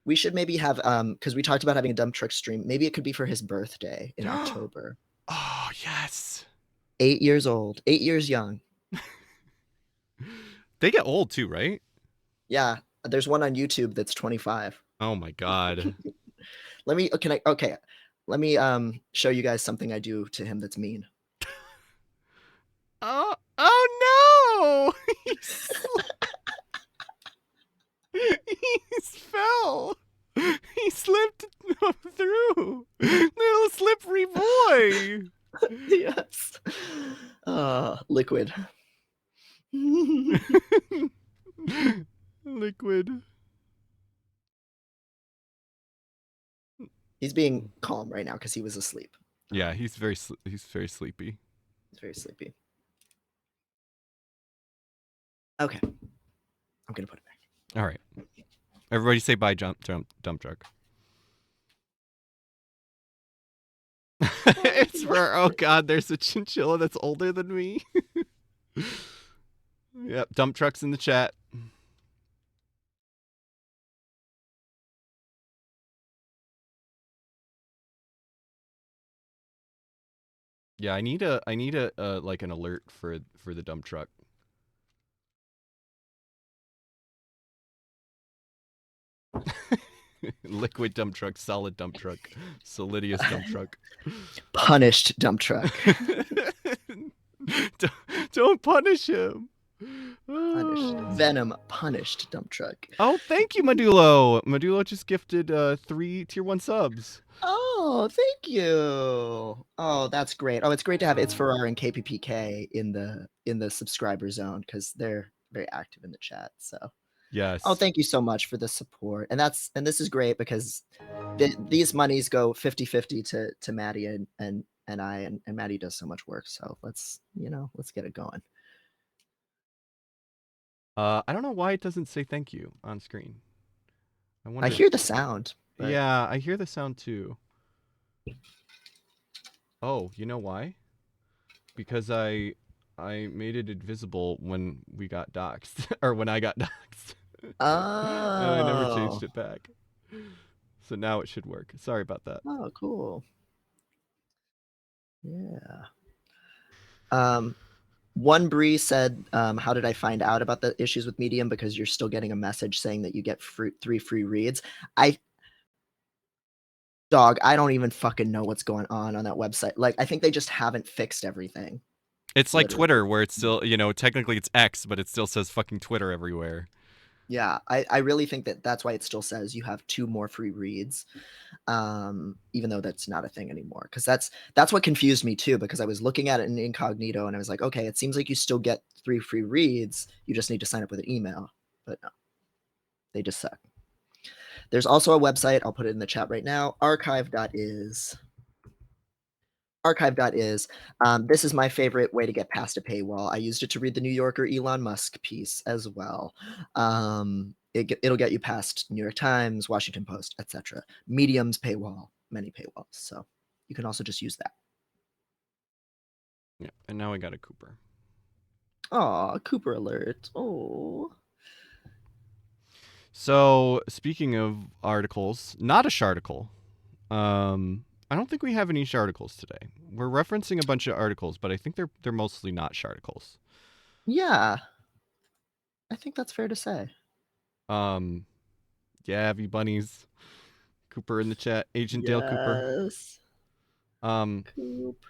We should maybe have because we talked about having a dump truck stream. Maybe it could be for his birthday in October. Oh, yes. 8 years old, 8 years young. They get old too, right? Yeah, there's one on YouTube that's 25. Oh my god. Let me okay. Let me show you guys something I do to him that's mean. Oh no! He fell. He slipped through. Little slippery boy. Yes. Liquid. Liquid. He's being calm right now because he was asleep. Yeah, he's very sleepy. He's very sleepy. Okay. I'm gonna put it back. All right. Everybody say bye, dump truck. It's for, oh god, there's a chinchilla that's older than me. Yep, dump trucks in the chat. Yeah, I need a like an alert for the dump truck. Liquid dump truck, solid dump truck, solidious dump truck. Punished dump truck. Don't punish him. Punished. Venom punished dump truck. Oh, thank you, Medulo. Medulo just gifted 3 tier 1 subs. Oh, thank you. Oh, that's great. Oh, it's great to have It's Ferrari and KPPK in the subscriber zone because they're very active in the chat. So Yes. oh, thank you so much for the support. And this is great because these monies go 50-50 to Maddie and I, and Maddie does so much work. So let's get it going. I don't know why it doesn't say thank you on screen. I wonder. I hear the sound. But... Yeah, I hear the sound too. Oh, you know why? Because I made it invisible when we got doxxed, or when I got doxxed. Oh. And I never changed it back. So now it should work. Sorry about that. Oh, cool. Yeah. One Bree said, how did I find out about the issues with Medium? Because you're still getting a message saying that you get 3 free reads. Dog, I don't even fucking know what's going on that website. Like, I think they just haven't fixed everything. It's like literally. Twitter, where it's still, technically it's X, but it still says fucking Twitter everywhere. Yeah, I really think that's why it still says you have 2 more free reads, even though that's not a thing anymore. Because that's what confused me too, because I was looking at it in incognito and I was like, okay, it seems like you still get 3 free reads. You just need to sign up with an email. But no, they just suck. There's also a website. I'll put it in the chat right now. Archive.is. Archive.is. This is my favorite way to get past a paywall. I used it to read the New Yorker Elon Musk piece as well. It'll get you past New York Times, Washington Post, etc. Medium's paywall, many paywalls. So you can also just use that. Yeah, and now I got a Cooper. Aw, Cooper alert. Oh. So speaking of articles, not a sharticle. I don't think we have any sharticles today. We're referencing a bunch of articles, but I think they're mostly not sharticles. Yeah, I think that's fair to say. Yeah, V Bunnies, Cooper in the chat, Agent yes. Dale Cooper. Coop.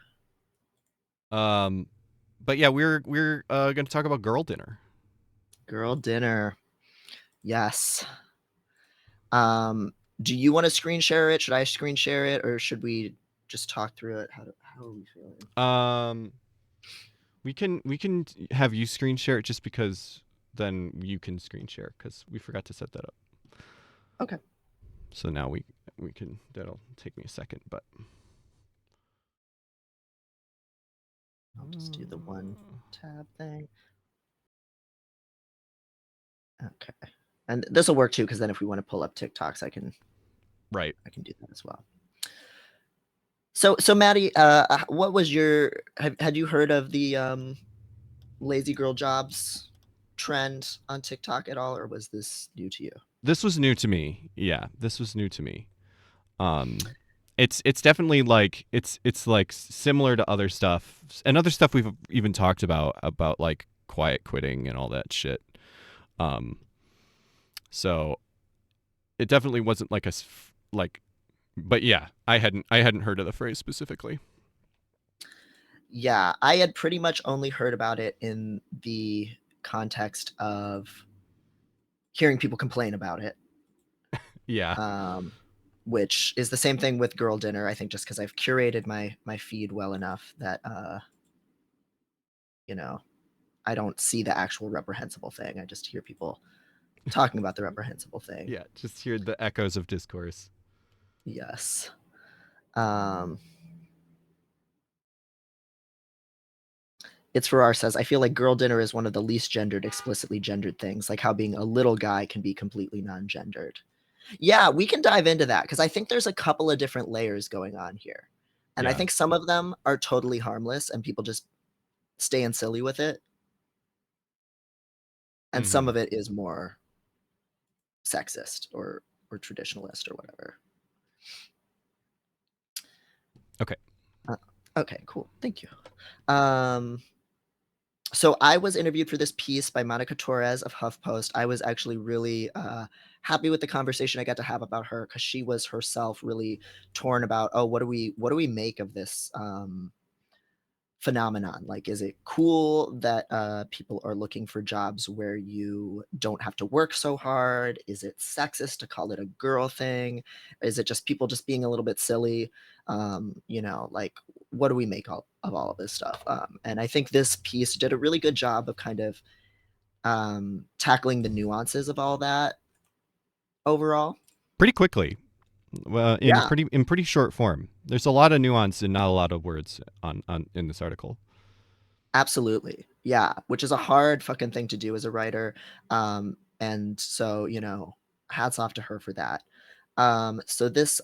But yeah, we're going to talk about girl dinner. Girl dinner, yes. Do you want to screen share it? Should I screen share it, or should we just talk through it? How are we feeling? We can have you screen share it just because then you can screen share because we forgot to set that up. Okay. So now we can. That'll take me a second, but I'll just do the one tab thing. Okay. And this will work too, because then if we want to pull up TikToks, I can do that as well. So Maddie, what was had you heard of the lazy girl jobs trend on TikTok at all, or was this new to you? This was new to me. Yeah, this was new to me. It's definitely like it's like similar to other stuff, and other stuff we've even talked about like quiet quitting and all that shit. So it definitely wasn't like but yeah, I hadn't heard of the phrase specifically. Yeah, I had pretty much only heard about it in the context of hearing people complain about it. Yeah. Which is the same thing with girl dinner, I think, just because I've curated my feed well enough that I don't see the actual reprehensible thing. I just hear people talking about the reprehensible thing. Yeah, just hear the echoes of discourse. Yes. It's Farrar says, I feel like girl dinner is one of the least gendered, explicitly gendered things, like how being a little guy can be completely non-gendered. Yeah, we can dive into that because I think there's a couple of different layers going on here. And I Yeah. think some of them are totally harmless and people just staying silly with it. And some Hmm. of it is more sexist or traditionalist or whatever. Okay. Okay, cool. Thank you. So I was interviewed for this piece by Monica Torres of HuffPost. I was actually really happy with the conversation I got to have about her because she was herself really torn about, oh, what do we make of this phenomenon? Like, is it cool that people are looking for jobs where you don't have to work so hard? Is it sexist to call it a girl thing? Is it just people just being a little bit silly? Like, what do we make of all of this stuff? And I think this piece did a really good job of kind of tackling the nuances of all that overall. Pretty quickly. Yeah, In pretty short form. There's a lot of nuance and not a lot of words on in this article. absolutely. Yeah, which is a hard fucking thing to do as a writer. And so, hats off to her for that. So this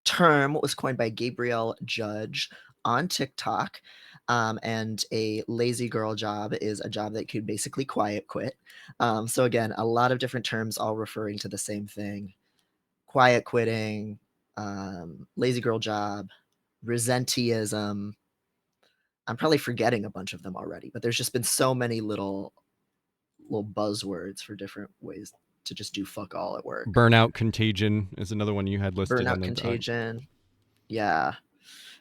term was coined by Gabrielle Judge on TikTok. And a lazy girl job is a job that could basically quiet quit. So again, a lot of different terms all referring to the same thing: quiet quitting, lazy girl job, resenteeism. I'm probably forgetting a bunch of them already, but there's just been so many little buzzwords for different ways to just do fuck all at work. Burnout contagion is another one you had listed on Burnout the doc. contagion. Yeah.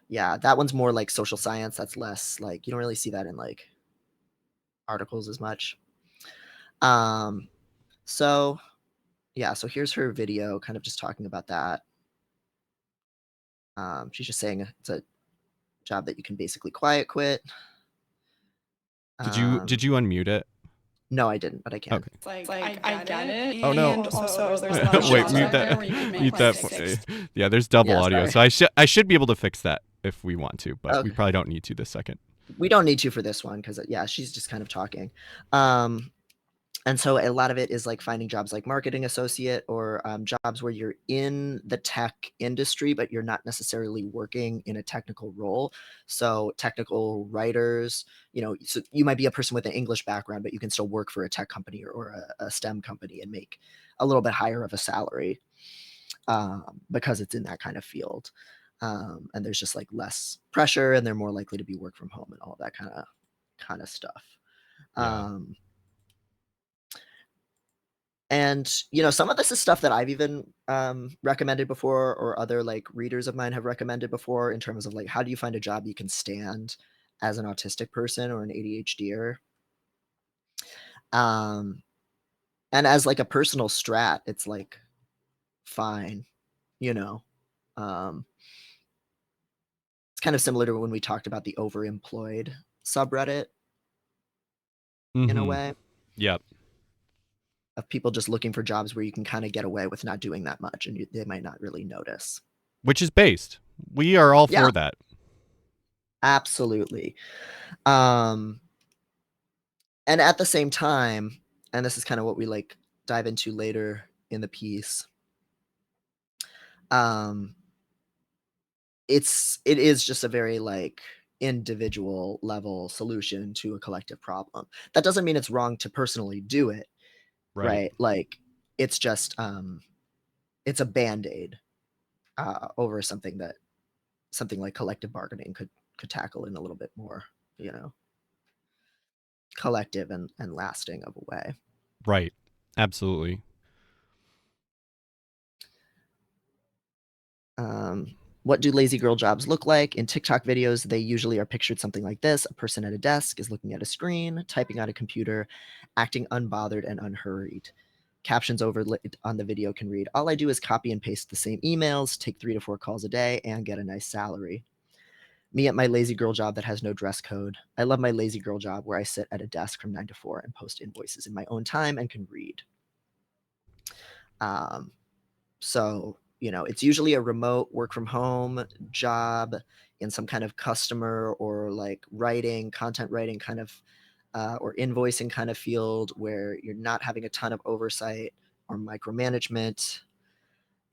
Yeah, that one's more like social science. That's less like, you don't really see that in like articles as much. Um so yeah, so here's her video kind of just talking about that. She's just saying it's a job that you can basically quiet quit. Did Um you unmute it? no, I didn't, but I can. It's like I get it. Oh no. And also there's a lot of Wait, jobs mute out there that. where you can make Mute like that. Yeah, there's double Yeah, audio, sorry. so I should be able to fix that if we want to, but we Okay. probably don't need to this second. We don't need to for this one because yeah, she's just kind of talking. And so a lot of it is like finding jobs like marketing associate or jobs where you're in the tech industry, but you're not necessarily working in a technical role. So technical writers, so you might be a person with an English background, but you can still work for a tech company or a STEM company and make a little bit higher of a salary because it's in that kind of field. And there's just like less pressure and they're more likely to be work from home and all that kind of stuff. Yeah. Um, And some of this is stuff that I've even recommended before, or other like readers of mine have recommended before, in terms of like, how do you find a job you can stand as an autistic person or an ADHDer? Um, and as like a personal strat, it's like fine, you know. Um, it's kind of similar to when we talked about the overemployed subreddit in a Mm-hmm. way, Yep. of people just looking for jobs where you can kind of get away with not doing that much, and they might not really notice. Which is based. We are all Yeah, for that. absolutely. Um, and at the same time, and this is kind of what we like dive into later in the piece, um, it is just a very like individual level solution to a collective problem. That doesn't mean it's wrong to personally do it, Right. right? Like it's just it's a band-aid over something like collective bargaining could tackle in a little bit more, you know, collective and lasting of a way. Right. Absolutely. What do lazy girl jobs look like? In TikTok videos, they usually are pictured something like this: a person at a desk is looking at a screen, typing on a computer, acting unbothered and unhurried. Captions over on the video can read, all I do is copy and paste the same emails, take 3 to 4 calls a day, and get a nice salary. Me at my lazy girl job that has no dress code. I love my lazy girl job where I sit at a desk from 9 to 4 and post invoices in my own time and can read. Um, So, it's usually a remote work from home job in some kind of customer or like content writing kind of, or invoicing kind of field where you're not having a ton of oversight or micromanagement.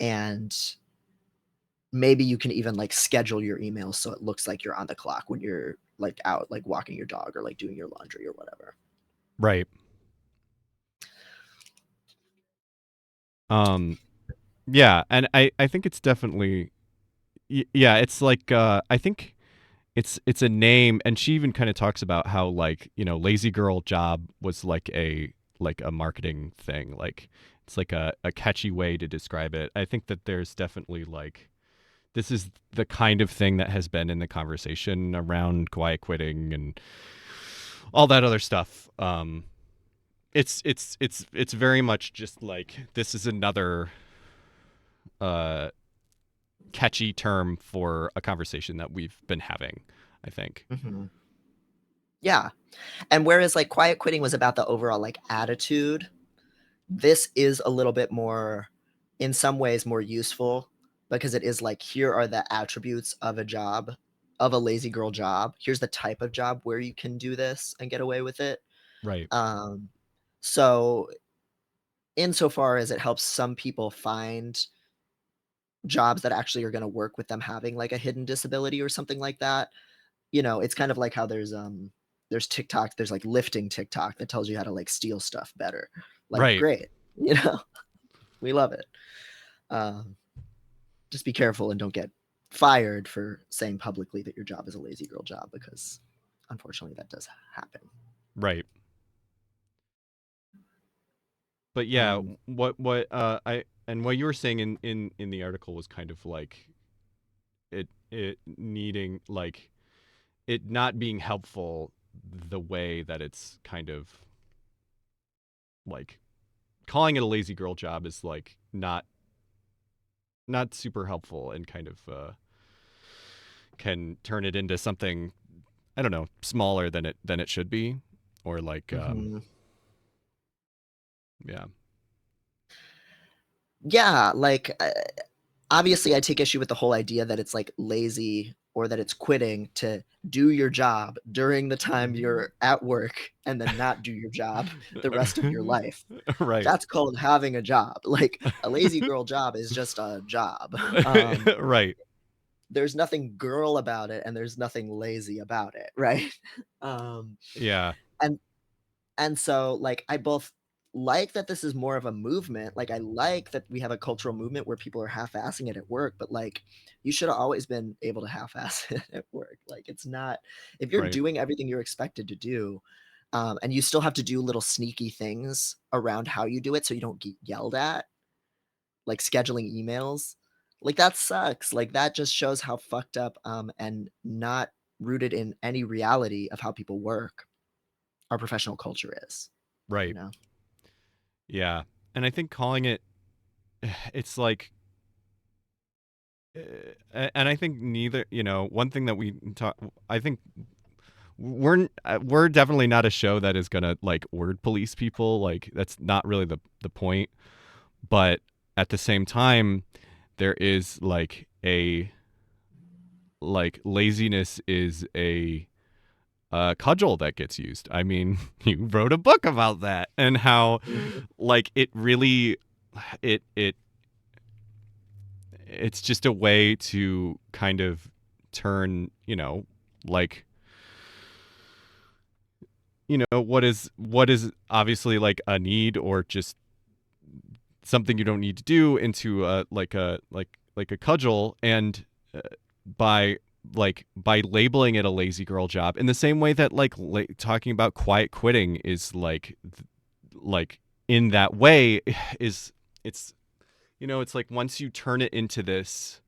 And maybe you can even like schedule your emails so it looks like you're on the clock when you're like out like walking your dog or like doing your laundry or whatever. Right. Yeah, and I think it's definitely yeah, it's like I think it's a name, and she even kind of talks about how, like, you know, lazy girl job was like a marketing thing. Like, it's like a catchy way to describe it. I think that there's definitely like, this is the kind of thing that has been in the conversation around quiet quitting and all that other stuff. It's very much just like, this is another uh catchy term for a conversation that we've been having, I think. Mm-hmm. Yeah. And whereas like quiet quitting was about the overall like attitude, this is a little bit more, in some ways, more useful, because it is like, here are the attributes of a job, of a lazy girl job. Here's the type of job where you can do this and get away with it. Right. So insofar as it helps some people find jobs that actually are going to work with them having like a hidden disability or something like that, you know, it's kind of like how there's TikTok, there's like lifting TikTok that tells you how to like steal stuff better. Like, Right. great, you know, we love it. Just be careful and don't get fired for saying publicly that your job is a lazy girl job, because unfortunately that does happen. Right. But yeah, what I and what you were saying in the article was kind of like it needing, like, it not being helpful, the way that it's kind of like, calling it a lazy girl job is like not super helpful, and kind of can turn it into something, I don't know, smaller than it should be, or like yeah. Yeah, like obviously I take issue with the whole idea that it's like lazy or that it's quitting to do your job during the time you're at work and then not do your job the rest of your life. Right. That's called having a job. Like, a lazy girl job is just a job. Right. There's nothing girl about it and there's nothing lazy about it, right? Yeah. And so like, I both like that this is more of a movement. Like, I like that we have a cultural movement where people are half-assing it at work, but like, you should have always been able to half-ass it at work. Like, it's not, if you're Right. doing everything you're expected to do, and you still have to do little sneaky things around how you do it so you don't get yelled at, like scheduling emails, like, that sucks. Like, that just shows how fucked up and not rooted in any reality of how people work our professional culture is, you Right. know? Yeah. And I think calling it, it's like, and I think neither, you know, one thing that we talk, I think we're definitely not a show that is gonna like word police people. Like, that's not really the point. But at the same time, there is like a, like, laziness is a cudgel that gets used. I mean, you wrote a book about that, and how Mhm. like it really, it's just a way to kind of turn, you know, like, you know, what is obviously like a need, or just something you don't need to do, into a like a like a cudgel. And uh, by by labeling it a lazy girl job, in the same way that like talking about quiet quitting is like in that way, is, it's, you know, it's like, once you turn it into this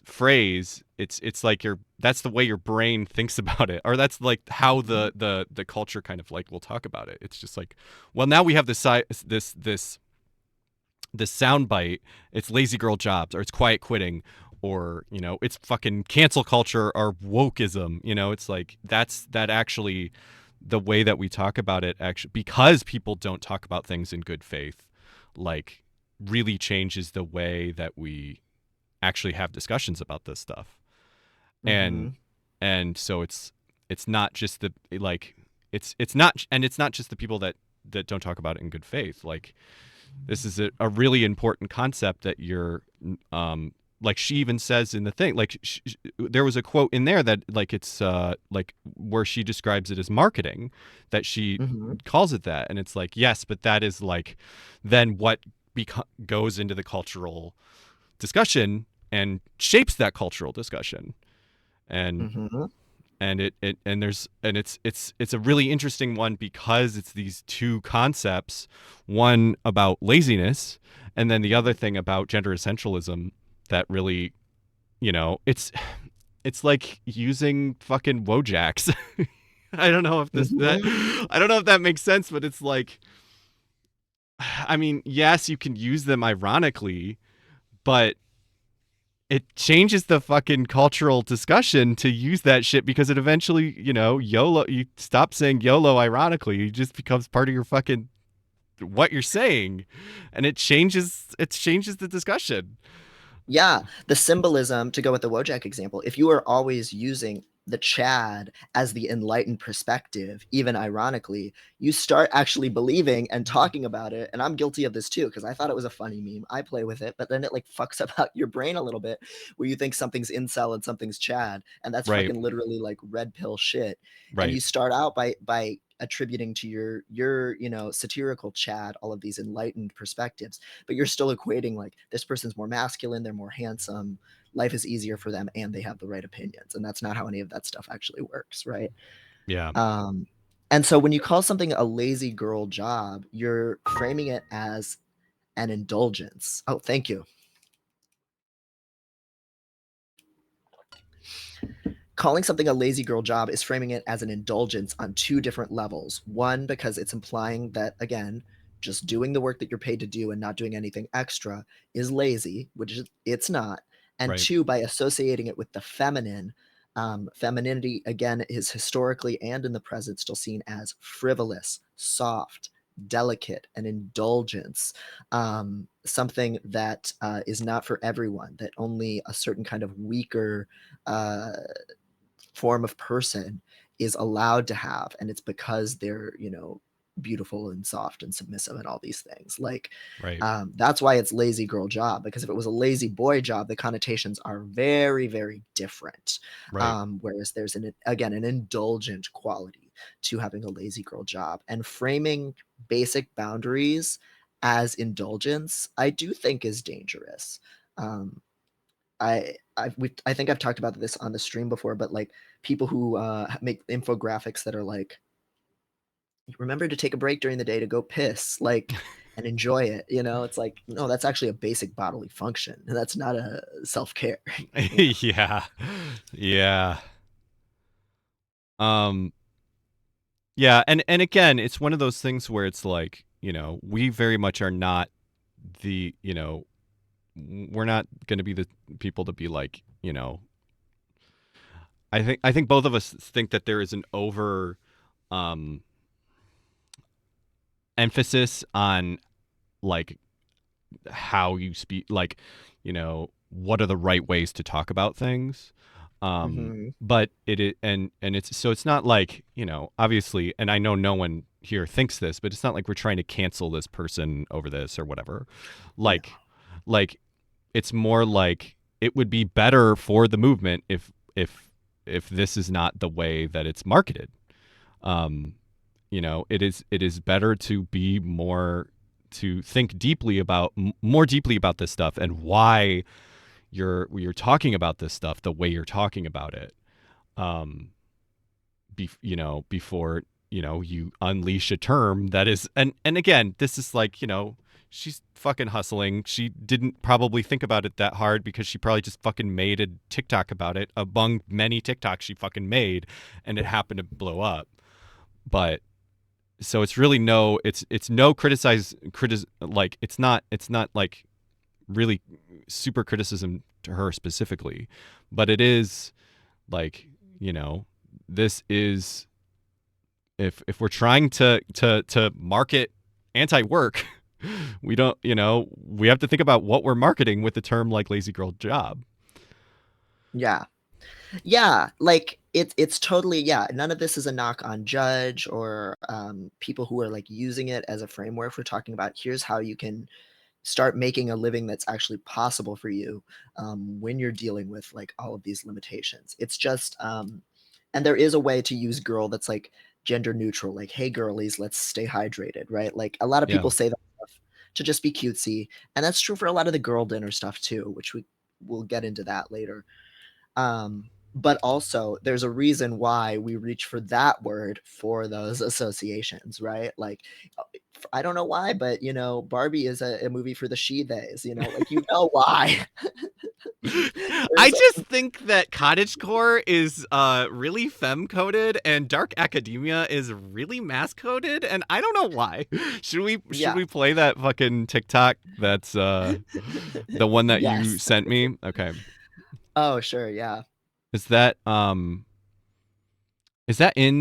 phrase, it's like that's the way your brain thinks about it, or that's like how the culture kind of like will talk about it. It's just like, well, now we have this sound bite. It's lazy girl jobs, or it's quiet quitting, or, you know, it's fucking cancel culture or wokeism. You know, it's like, that actually, the way that we talk about it, actually, because people don't talk about things in good faith, like, really changes the way that we actually have discussions about this stuff. and Mhm. and so it's not just the, like, it's not, and it's not just the people that don't talk about it in good faith. Like, this is a really important concept that you're like she even says in the thing, like there was a quote in there that like it's like where she describes it as marketing, that she Mm-hmm. calls it that, and it's like, yes, but that is like then what goes into the cultural discussion and shapes that cultural discussion. And Mm-hmm. it's a really interesting one because it's these two concepts, one about laziness and then the other thing about gender essentialism, that really, it's like using fucking Wojaks. I don't know if Mm-hmm. I don't know if that makes sense, but it's like, I mean, yes, you can use them ironically, but it changes the fucking cultural discussion to use that shit, because it eventually, YOLO, you stop saying YOLO ironically, it just becomes part of your fucking what you're saying, and it changes the discussion. Yeah, the symbolism, to go with the Wojak example, if you are always using the Chad as the enlightened perspective, even ironically, you start actually believing and talking about it. And I'm guilty of this too, because I thought it was a funny meme. I play with it, but then it like fucks up your brain a little bit, where you think something's incel and something's Chad, and that's Right, fucking literally like red pill shit. And right. you start out by attributing to your satirical Chad all of these enlightened perspectives, but you're still equating like this person's more masculine, they're more handsome, life is easier for them, and they have the right opinions. And that's not how any of that stuff actually works, right? Yeah. Um, and so when you call something a lazy girl job, you're framing it as an indulgence. Oh, thank you. Calling something a lazy girl job is framing it as an indulgence on two different levels. One, because it's implying that, again, just doing the work that you're paid to do and not doing anything extra is lazy, which it's not. And Right. two, by associating it with the feminine. Femininity, again, is historically and in the present still seen as frivolous, soft, delicate, and indulgence. Something that is not for everyone, that only a certain kind of weaker uh, form of person is allowed to have, and it's because they're beautiful and soft and submissive and all these things. Like, Right. that's why it's lazy girl job, because if it was a lazy boy job, the connotations are very, very different. Right. Whereas there's an indulgent quality to having a lazy girl job, and framing basic boundaries as indulgence, I do think is dangerous. um, I think I've talked about this on the stream before, but like people who make infographics that are like, remember to take a break during the day to go piss, like, and enjoy it. It's like, no, that's actually a basic bodily function. That's not a self care. Yeah. Yeah. Um yeah, and again, it's one of those things where it's like, we very much are not the, we're not going to be the people to be like, I think both of us think that there is an over um emphasis on like how you speak, like, what are the right ways to talk about things. Mm-hmm. But and it's, so it's not like, obviously, and I know no one here thinks this, but it's not like we're trying to cancel this person over this or whatever. No. Like it's more like it would be better for the movement if this is not the way that it's marketed. um it is better to be more, to think deeply about, more deeply about this stuff, and why you're talking about this stuff the way you're talking about it. um Before you unleash a term that is, and again, this is like, she's fucking hustling. She didn't probably think about it that hard, because she probably just fucking made a TikTok about it among many TikToks she fucking made, and it happened to blow up. But so it's really no, it's no like it's not like really super criticism to her specifically, but it is like, you know this is, if we're trying to market anti-work, we don't, we have to think about what we're marketing with the term like lazy girl job. Yeah. Yeah, like it's totally, yeah. None of this is a knock on Judge or people who are like using it as a framework for talking about here's how you can start making a living that's actually possible for you when you're dealing with like all of these limitations. It's just and there is a way to use girl that's like gender neutral, like, hey girlies, let's stay hydrated, right? Like a lot of Yeah. people say that stuff to just be cutesy, and that's true for a lot of the girl dinner stuff too, which we'll get into that later. But also there's a reason why we reach for that word for those associations, right? Like, I don't know why, but you know, Barbie is a movie for the she theys, you know, like, you know why. I There's just think that cottagecore is really femme coded and dark academia is really mass coded, and I don't know why. Should Yeah. we play that fucking TikTok that's the one that you Yes. sent me? Okay. Oh, sure, yeah. Is that in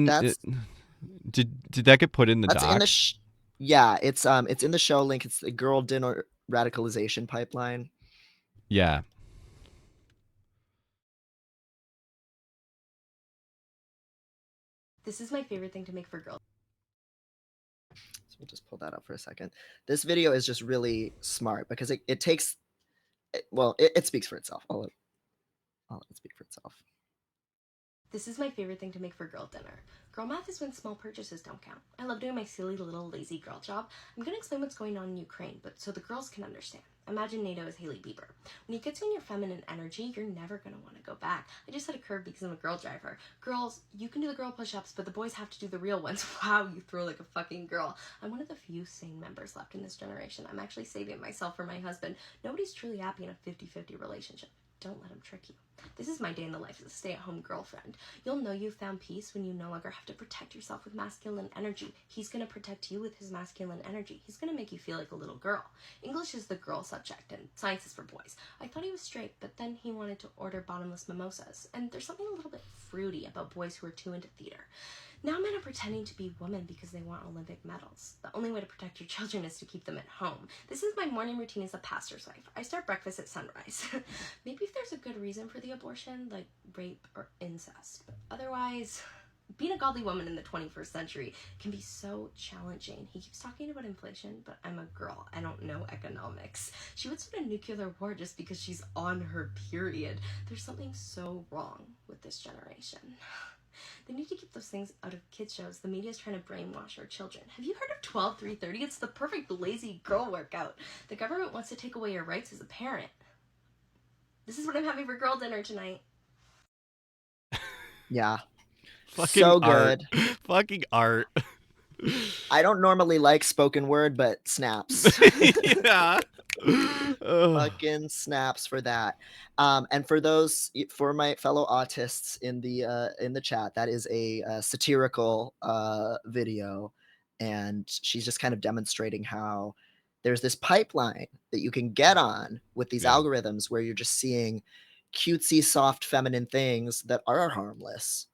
That's did that get put in the that's in doc? the yeah, it's in the show link. It's the girl dinner radicalization pipeline. Yeah. This is my favorite thing to make for girls. So we'll just pull that up for a second. This video is just really smart because it takes, well, it speaks for itself. I'll let it speak for itself. This is my favorite thing to make for girl dinner. Girl math is when small purchases don't count. I love doing my silly little lazy girl job. I'm gonna explain what's going on in Ukraine, but so the girls can understand. Imagine NATO as Haley Bieber. When you get to in your feminine energy, you're never gonna want to go back. I just had a curve because I'm a girl driver. Girls, you can do the girl push-ups, but the boys have to do the real ones. Wow, you throw like a fucking girl. I'm one of the few sane members left in this generation. I'm actually saving myself for my husband. Nobody's truly happy in a 50-50 relationship. Don't let him trick you. This is my day in the life as a stay-at-home girlfriend. You'll know you've found peace when you no longer have to protect yourself with masculine energy. He's going to protect you with his masculine energy. He's going to make you feel like a little girl. English is the girl subject and science is for boys. I thought he was straight, but then he wanted to order bottomless mimosas. And there's something a little bit fruity about boys who are too into theater. Now men are pretending to be women because they want Olympic medals. The only way to protect your children is to keep them at home. This is my morning routine as a pastor's wife. I start breakfast at sunrise. Maybe if there's a good reason for the abortion, like rape or incest. But otherwise, being a godly woman in the 21st century can be so challenging. He keeps talking about inflation, but I'm a girl. I don't know economics. She would start a nuclear war just because she's on her period. There's something so wrong with this generation. They need to keep those things out of kids' shows. The media's trying to brainwash our children. Have you heard of 12-3-30? It's the perfect lazy girl workout. The government wants to take away your rights as a parent. This is what I'm having for girl dinner tonight. Yeah. Fucking so art. good. Fucking art. I don't normally like spoken word, but snaps. Yeah. Fucking snaps for that. And for my fellow autists in the chat, that is a satirical video, and she's just kind of demonstrating how there's this pipeline that you can get on with these algorithms where you're just seeing cutesy, soft, feminine things that are harmless.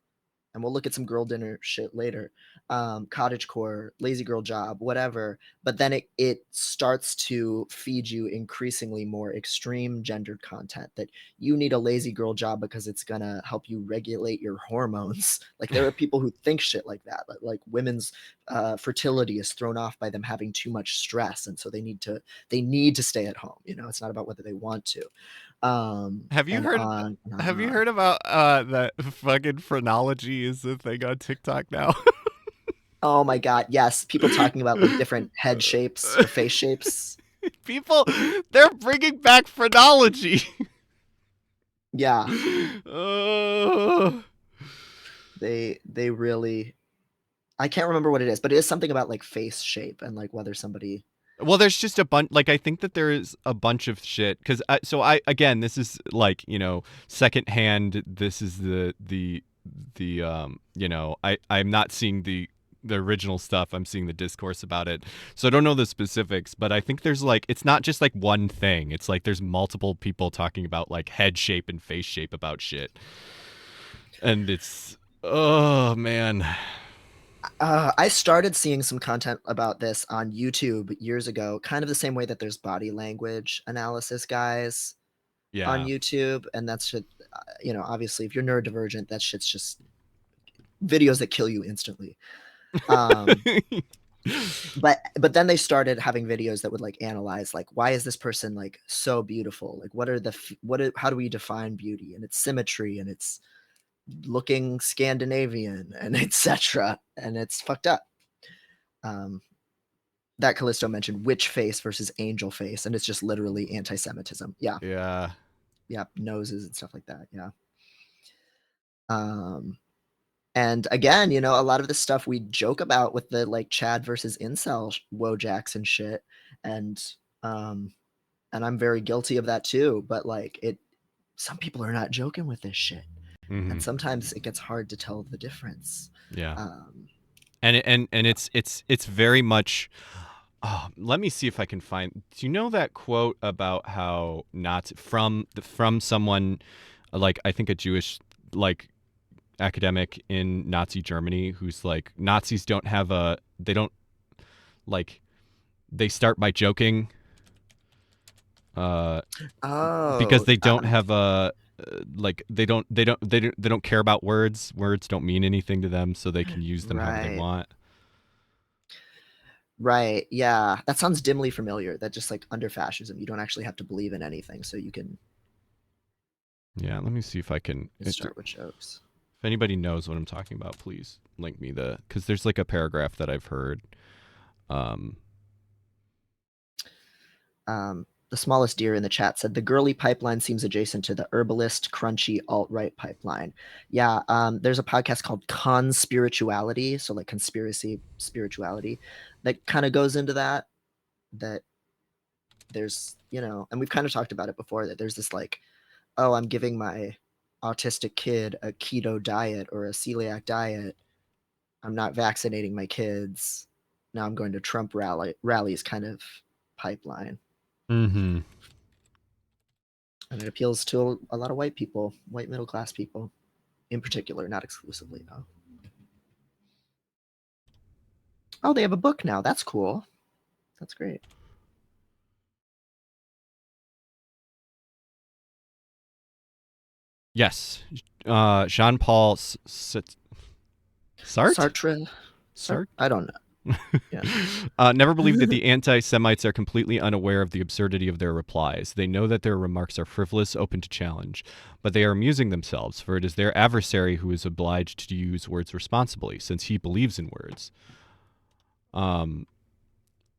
And we'll look at some girl dinner shit later. Cottagecore, lazy girl job, whatever. But then it starts to feed you increasingly more extreme gendered content that you need a lazy girl job because it's gonna help you regulate your hormones. Like, there are people who think shit like that. Like women's fertility is thrown off by them having too much stress, and so they need to stay at home. You know, it's not about whether they want to. Have you heard? Have you heard about that fucking phrenology is the thing on TikTok now? Oh my god, yes. People talking about like different head shapes or face shapes. People, they're bringing back phrenology. Yeah. They really, I can't remember what it is, but it is something about like face shape and like whether somebody. Well, there's just a bunch. Like, I think that there is a bunch of shit because I again, this is like, you know, secondhand. This is the you know, I'm not seeing the original stuff. I'm seeing the discourse about it, so I don't know the specifics. But I think there's like, it's not just like one thing. It's like there's multiple people talking about like head shape and face shape about shit, and it's, oh man. I started seeing some content about this on YouTube years ago, kind of the same way that there's body language analysis guys on YouTube, and that's shit. You know, obviously, if you're neurodivergent, that shit's just videos that kill you instantly. But then they started having videos that would like analyze like, why is this person like so beautiful? Like how do we define beauty? And it's symmetry, and it's looking Scandinavian, and etc. And it's fucked up. That Callisto mentioned witch face versus angel face, and it's just literally anti-Semitism. Yeah. Yeah. Noses and stuff like that. Yeah. And again, a lot of the stuff we joke about with the like Chad versus incel Wojaks and shit, and I'm very guilty of that too. But like some people are not joking with this shit, Mm-hmm. and sometimes it gets hard to tell the difference. Yeah. And it's very much. Oh, let me see if I can find. Do you know that quote about how not from someone, like I think a Jewish like academic in Nazi Germany who's like Nazis don't have they don't like they start by joking because they don't have like they don't care about words. Words don't mean anything to them, so they can use them however they want. Right. Yeah. That sounds dimly familiar. That just like under fascism, you don't actually have to believe in anything, so you can. Yeah. Let me see if I can start with jokes. If anybody knows what I'm talking about, please link me because there's like a paragraph that I've heard. The smallest deer in the chat said the girly pipeline seems adjacent to the herbalist crunchy alt-right pipeline. Yeah, there's a podcast called Conspirituality, so like conspiracy spirituality, that kind of goes into that there's, and we've kind of talked about it before, that there's this like, oh, I'm giving my autistic kid a keto diet or a celiac diet. I'm not vaccinating my kids. Now I'm going to Trump rallies kind of pipeline. Mm-hmm. And it appeals to a lot of white people, white middle class people in particular, not exclusively though. Oh, they have a book now. That's cool. That's great. Yes. Jean-Paul Sartre? Sartre? I don't know. Yeah. Never believe that the anti-Semites are completely unaware of the absurdity of their replies. They know that their remarks are frivolous, open to challenge, but they are amusing themselves, for it is their adversary who is obliged to use words responsibly, since he believes in words.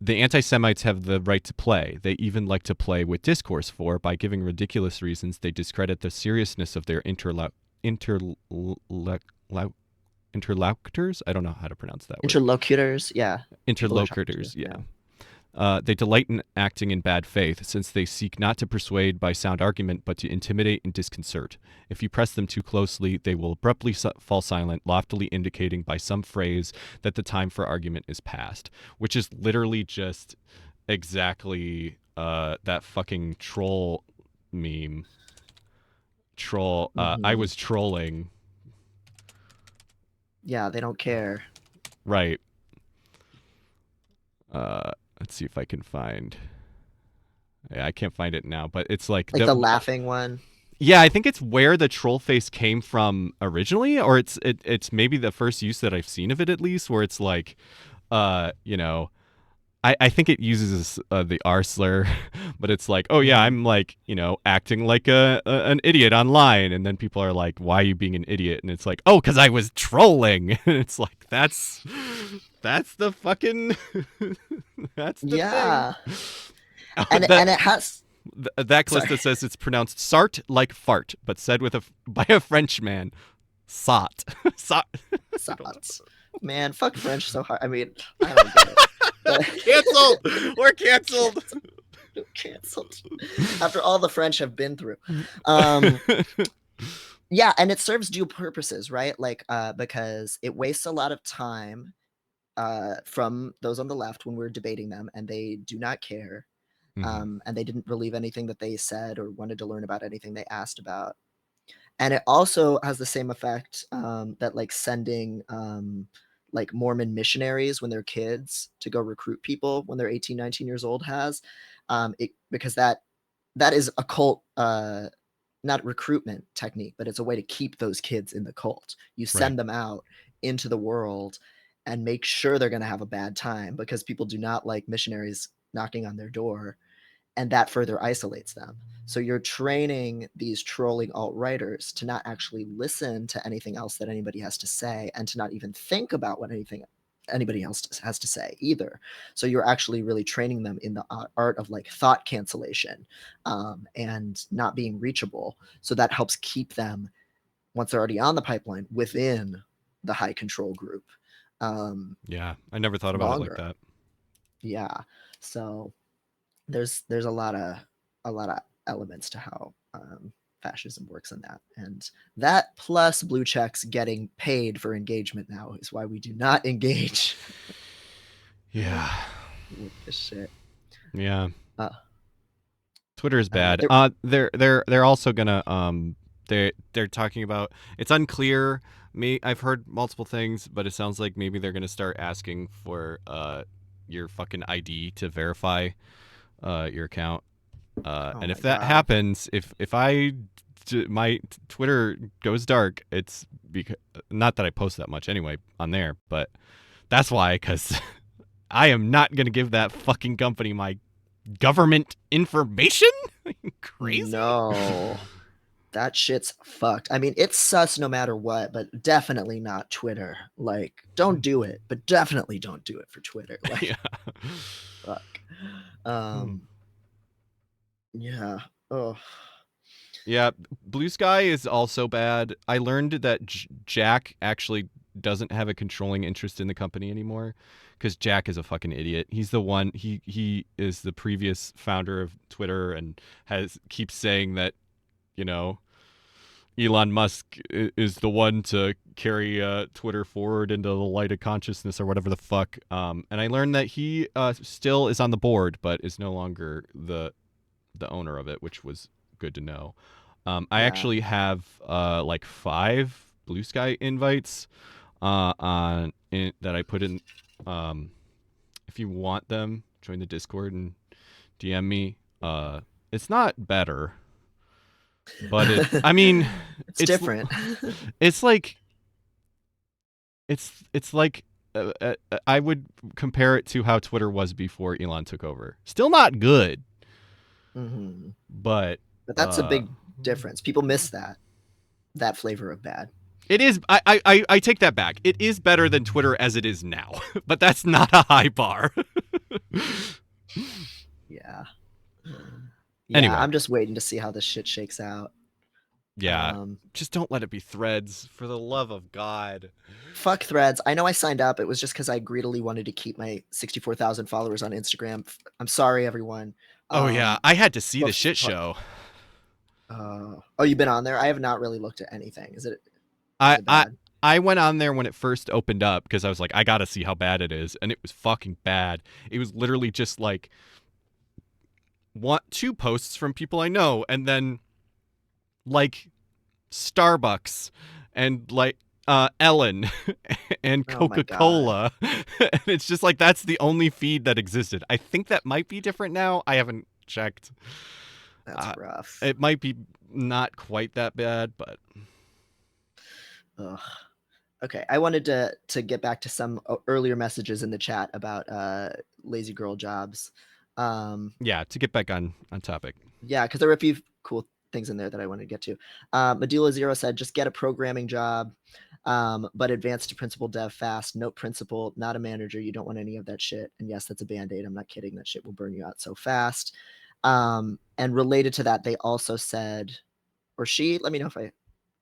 The anti-Semites have the right to play. They even like to play with discourse, for by giving ridiculous reasons, they discredit the seriousness of their interlocutors. I don't know how to pronounce that word. Interlocutors, yeah. Interlocutors, yeah. They delight in acting in bad faith, since they seek not to persuade by sound argument, but to intimidate and disconcert. If you press them too closely, they will abruptly fall silent, loftily indicating by some phrase that the time for argument is past, which is literally just exactly that fucking troll meme. Troll. I was trolling. Yeah, they don't care. Right. Let's see if I can find. Yeah, I can't find it now, but it's like the laughing one. Yeah, I think it's where the troll face came from originally, or it's maybe the first use that I've seen of it at least, where it's like, I think it uses the R slur, but it's like, oh yeah, I'm like, acting like an idiot online, and then people are like, why are you being an idiot? And it's like, oh, because I was trolling. And it's like that's the fucking that's the thing. And it has that Calista says it's pronounced Sart like fart, but said by a Frenchman. Sot. Sot. Man, fuck French so hard. I mean, I don't get it. Canceled. We're canceled. Canceled. After all the French have been through. Yeah, and it serves dual purposes, right? Like, because it wastes a lot of time from those on the left when we're debating them, and they do not care. And they didn't believe anything that they said or wanted to learn about anything they asked about. And it also has the same effect that like sending like Mormon missionaries when they're kids to go recruit people when they're 18, 19 years old has, because that is a cult, not recruitment technique, but it's a way to keep those kids in the cult. You send them out into the world, and make sure they're going to have a bad time, because people do not like missionaries knocking on their door, and that further isolates them. So you're training these trolling alt-righters to not actually listen to anything else that anybody has to say, and to not even think about what anybody else has to say either. So you're actually really training them in the art of like thought cancellation, and not being reachable. So that helps keep them, once they're already on the pipeline, within the high control group. Yeah, I never thought about it like Longer. that. Yeah. So there's a lot of elements to how fascism works in that, and that plus blue checks getting paid for engagement now is why we do not engage Yeah. with this shit. Yeah. Uh, Twitter is bad. there- They're also gonna they're talking about, it's unclear. I've heard multiple things, but it sounds like maybe they're gonna start asking for your fucking ID to verify your account. oh And my if that God. happens, if my Twitter goes dark, it's because, not that I post that much anyway on there, but that's why, because I am not gonna give that fucking company my government information. Crazy. No, that shit's fucked. I mean, it's sus no matter what, but definitely not Twitter. Like, don't do it, but definitely don't do it for Twitter. Like, Yeah. fuck. Yeah. Oh. Yeah, Blue Sky is also bad. I learned that Jack actually doesn't have a controlling interest in the company anymore, because Jack is a fucking idiot. He's the one, he is the previous founder of Twitter, and keeps saying that, you know, Elon Musk is the one to carry Twitter forward into the light of consciousness, or whatever the fuck. And I learned that he still is on the board, but is no longer the owner of it, which was good to know. I Yeah. actually have like 5 Blue Sky invites that I put in. If you want them, join the Discord and DM me. It's not better, but I mean, it's different. It's like it's like I would compare it to how Twitter was before Elon took over. Still not good, Mm-hmm. but that's a big difference. People miss that flavor of bad. It is. I take that back. It is better than Twitter as it is now, but that's not a high bar. Yeah. Anyway. I'm just waiting to see how this shit shakes out. Yeah. Just don't let it be Threads, for the love of God. Fuck Threads. I know I signed up. It was just because I greedily wanted to keep my 64,000 followers on Instagram. I'm sorry, everyone. Oh yeah, I had to see the shit show. Oh, you've been on there? I have not really looked at anything. Is it bad? I went on there when it first opened up, because I was like, I gotta see how bad it is, and it was fucking bad. It was literally just like 2 posts from people I know, and then like Starbucks and like Ellen and Coca-Cola. And it's just like, that's the only feed that existed. I think that might be different now. I haven't checked. That's rough. It might be not quite that bad, but ugh. Okay, I wanted to get back to some earlier messages in the chat about lazy girl jobs. Yeah, to get back on topic. Yeah, because there were a few cool things in there that I wanted to get to. Medulla Zero said, just get a programming job, but advance to principal dev fast. Note principal, not a manager. You don't want any of that shit. And yes, that's a Band-Aid. I'm not kidding. That shit will burn you out so fast. And related to that, they also said, or she, let me know if I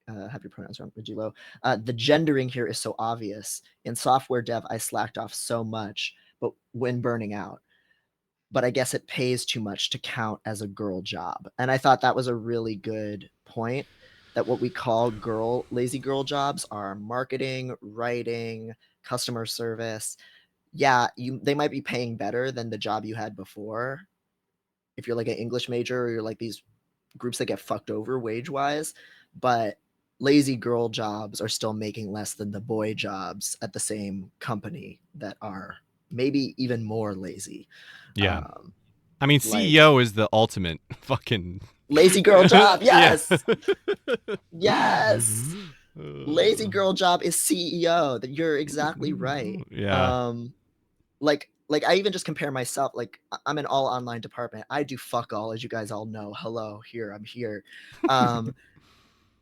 have your pronouns wrong, Medulla. The gendering here is so obvious. In software dev, I slacked off so much, but when burning out. But I guess it pays too much to count as a girl job. And I thought that was a really good point, that what we call lazy girl jobs are marketing, writing, customer service. Yeah, they might be paying better than the job you had before. If you're like an English major, or you're like these groups that get fucked over wage-wise, but lazy girl jobs are still making less than the boy jobs at the same company that are maybe even more lazy. Yeah. I mean, CEO is the ultimate fucking lazy girl job. Yes. Yes. Lazy girl job is CEO. That you're exactly right. Yeah. Like I even just compare myself. Like I'm an all online department. I do fuck all, as you guys all know. Hello, I'm here. Um,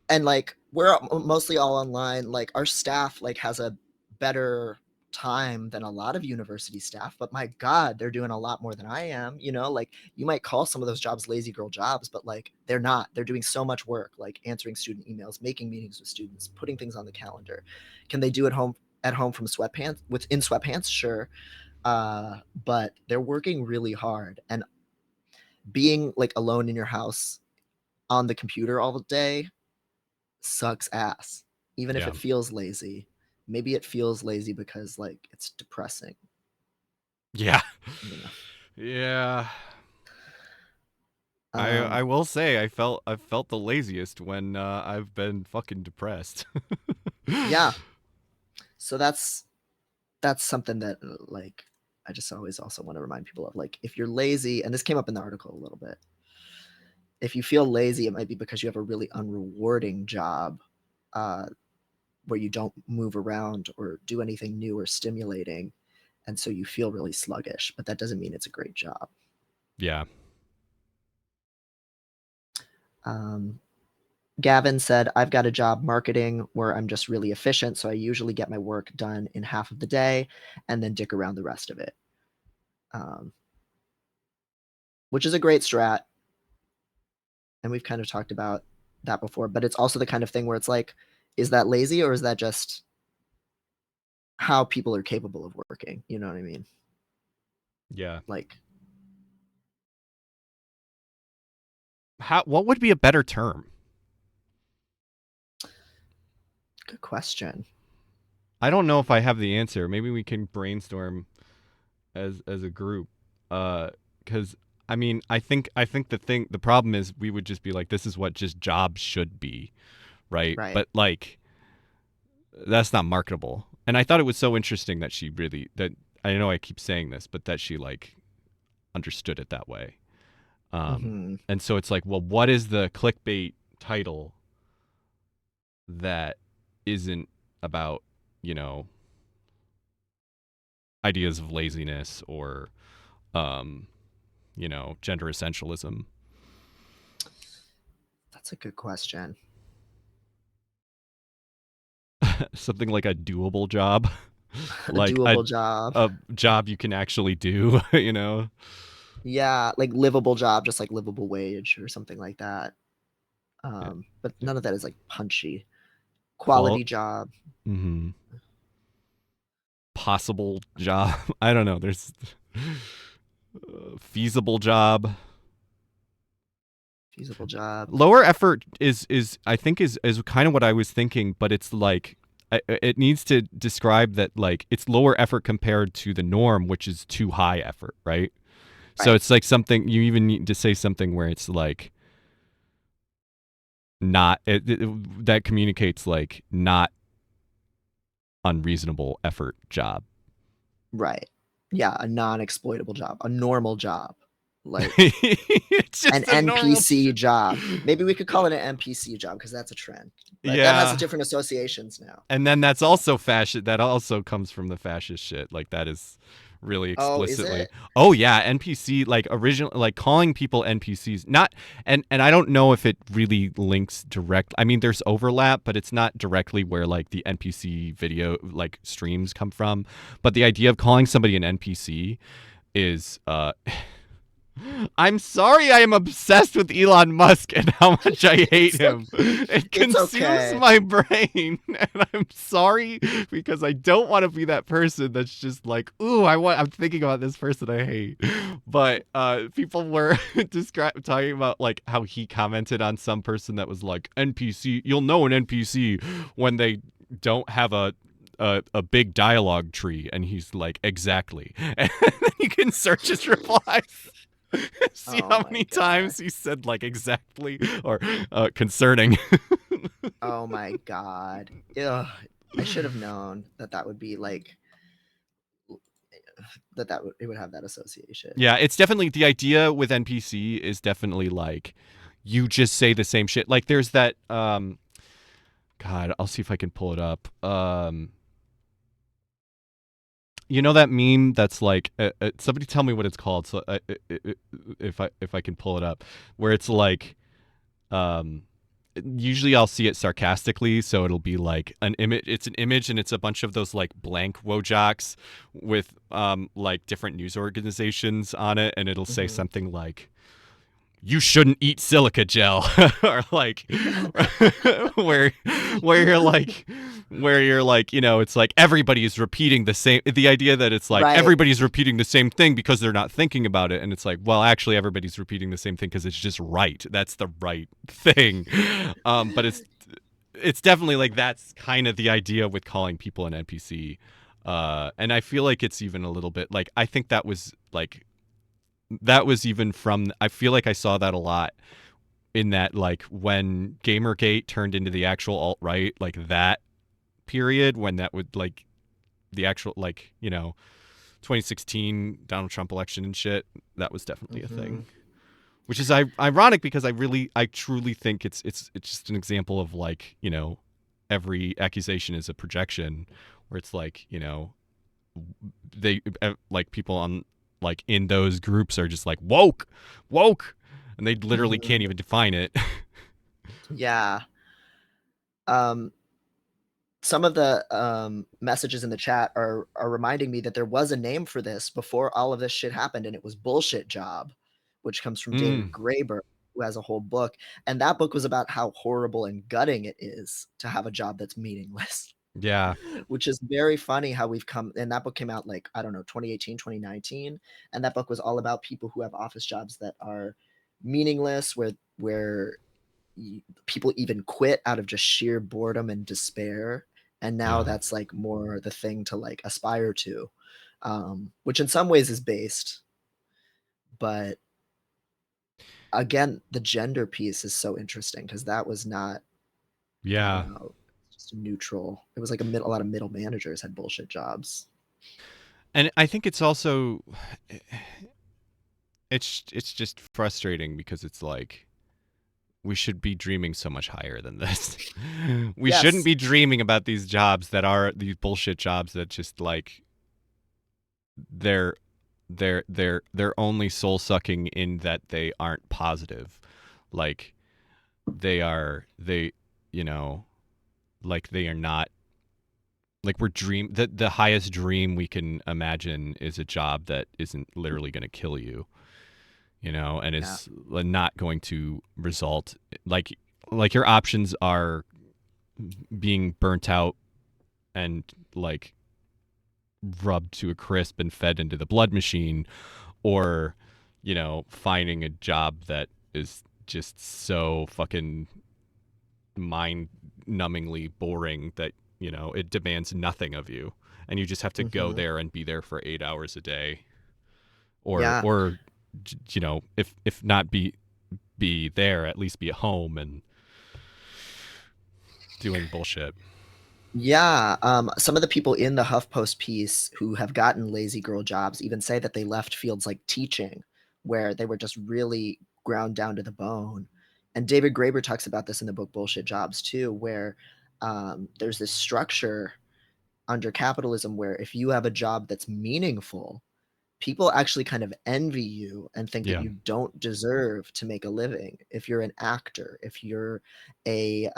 and like we're mostly all online. Like our staff like has a better time than a lot of university staff, but my god, they're doing a lot more than I am. Like you might call some of those jobs lazy girl jobs, but like they're not. They're doing so much work, like answering student emails, making meetings with students, putting things on the calendar. Can they do it at home from sweatpants within sweatpants? Sure. But they're working really hard, and being like alone in your house on the computer all day sucks ass. Even if Yeah. it feels lazy, maybe it feels lazy because like it's depressing. Yeah. You know? Yeah. I Um, will say I've felt the laziest when I've been fucking depressed. yeah. So that's something that like I just always also want to remind people of. Like if you're lazy, and this came up in the article a little bit, if you feel lazy, it might be because you have a really unrewarding job, uh, where you don't move around or do anything new or stimulating, and so you feel really sluggish. But that doesn't mean it's a great job. Yeah. Um, Gavin said, I've got a job marketing where I'm just really efficient. So I usually get my work done in half of the day and then dick around the rest of it, um, which is a great strat. And we've kind of talked about that before, but it's also the kind of thing where it's like, is that lazy or is that just how people are capable of working? You know what I mean? Yeah. Like, What would be a better term? good question. I don't know if I have the answer. Maybe we can brainstorm as a group. Cuz I mean, I think the problem is we would just be like, this is what just jobs should be, right? Right. But like that's not marketable. And I thought it was so interesting that that I know I keep saying this, but that she like understood it that way. Mm-hmm. And so it's like, well, what is the clickbait title that isn't about, you know, ideas of laziness or, um, gender essentialism? That's a good question. Something like a doable job, A like doable job. a job you can actually do, you know? Yeah, like livable job, just like livable wage or something like that. Yeah. But Yeah. none of that is like punchy. Qual Quality job. mhm. Possible job. I don't know. There's feasible job. Feasible job. Lower effort is I think is kind of what I was thinking, but it's like it needs to describe that like it's lower effort compared to the norm, which is too high effort, right? So Right. it's like something you even need to say something where it's like not that communicates like not unreasonable effort job. Right. Yeah, a non-exploitable job, a normal job, like It's an just a normal. NPC job. Maybe we could call it an NPC job because that's a trend. But that has Yeah. different associations now. And then that's So, also fascist. That also comes from the fascist shit. Like that is really oh, is explicitly. it? Oh yeah, NPC like original like calling people NPCs. Not and I don't know if it really links direct. I mean, there's overlap, but it's not directly where like the NPC video like streams come from. But the idea of calling somebody an NPC is I'm sorry I am obsessed with Elon Musk and how much I hate him. It It's consumes okay. my brain. And I'm sorry because I don't want to be that person that's just like, ooh, I'm thinking about this person I hate. But people were talking about like how he commented on some person that was like NPC, you'll know an NPC when they don't have a big dialogue tree, and he's like, exactly. And then you can search his replies. See Oh how my many god. times he said like exactly or concerning. Oh my god. Ugh. I should have known that that would be like it would have that association. Yeah, it's definitely the idea with NPC is definitely like you just say the same shit. Like there's that God, I'll see if I can pull it up. You know that meme that's like, somebody tell me what it's called. So if I can pull it up, where it's like, um, usually I'll see it sarcastically, so it'll be like an image. It's an image, and it's a bunch of those like blank Wojaks with like different news organizations on it, and it'll say Mhm. something like, "You shouldn't eat silica gel," or like, where where you're like, you know, it's like everybody's repeating the same. The idea that it's like Right. everybody's repeating the same thing because they're not thinking about it, and it's like, well, actually, everybody's repeating the same thing because it's just right. That's the right thing. But it's definitely like that's kind of the idea with calling people an NPC. And I feel like it's even a little bit like I think that was even from I feel like I saw that a lot in that like when Gamergate turned into the actual alt-right, like that period when that would like the actual like, you know, 2016 Donald Trump election and shit, that was definitely a Hmm. thing. Which is ironic because I truly think it's just an example of like, you know, every accusation is a projection where it's like, you know, they like people on like in those groups are just like woke, and they literally can't even define it. Yeah. Um, some of the messages in the chat are reminding me that there was a name for this before all of this shit happened, and it was bullshit job, which comes from David Mm, Graeber, who has a whole book, and that book was about how horrible and gutting it is to have a job that's meaningless. yeah, Which is very funny how we've come, and that book came out like, I don't know, 2018, 2019, and that book was all about people who have office jobs that are meaningless, where people even quit out of just sheer boredom and despair, and now yeah, that's like more the thing to like aspire to, which in some ways is based, but again, the gender piece is so interesting because that was not, I yeah. don't know, just neutral. It was like a lot of middle managers had bullshit jobs. And I think it's also it's just frustrating because it's like we should be dreaming so much higher than this. We shouldn't Yes. be dreaming about these jobs that are these bullshit jobs that just like they're they're only soul sucking in that they aren't positive. Like they you know, like they are not like we're dream the highest dream we can imagine is a job that isn't literally going to kill you, you know, and Yeah. is not going to result like your options are being burnt out and like rubbed to a crisp and fed into the blood machine, or you know, finding a job that is just so fucking mind numbingly boring that, you know, it demands nothing of you and you just have to go Hmm. there and be there for 8 hours a day, Yeah. or you know, if not be there, at least be at home and doing bullshit. Yeah, some of the people in the HuffPost piece who have gotten lazy girl jobs even say that they left fields like teaching, where they were just really ground down to the bone. And David Graeber talks about this in the book Bullshit Jobs too, where there's this structure under capitalism where if you have a job that's meaningful, people actually kind of envy you and think that Yeah. you don't deserve to make a living. If you're an actor, if you're a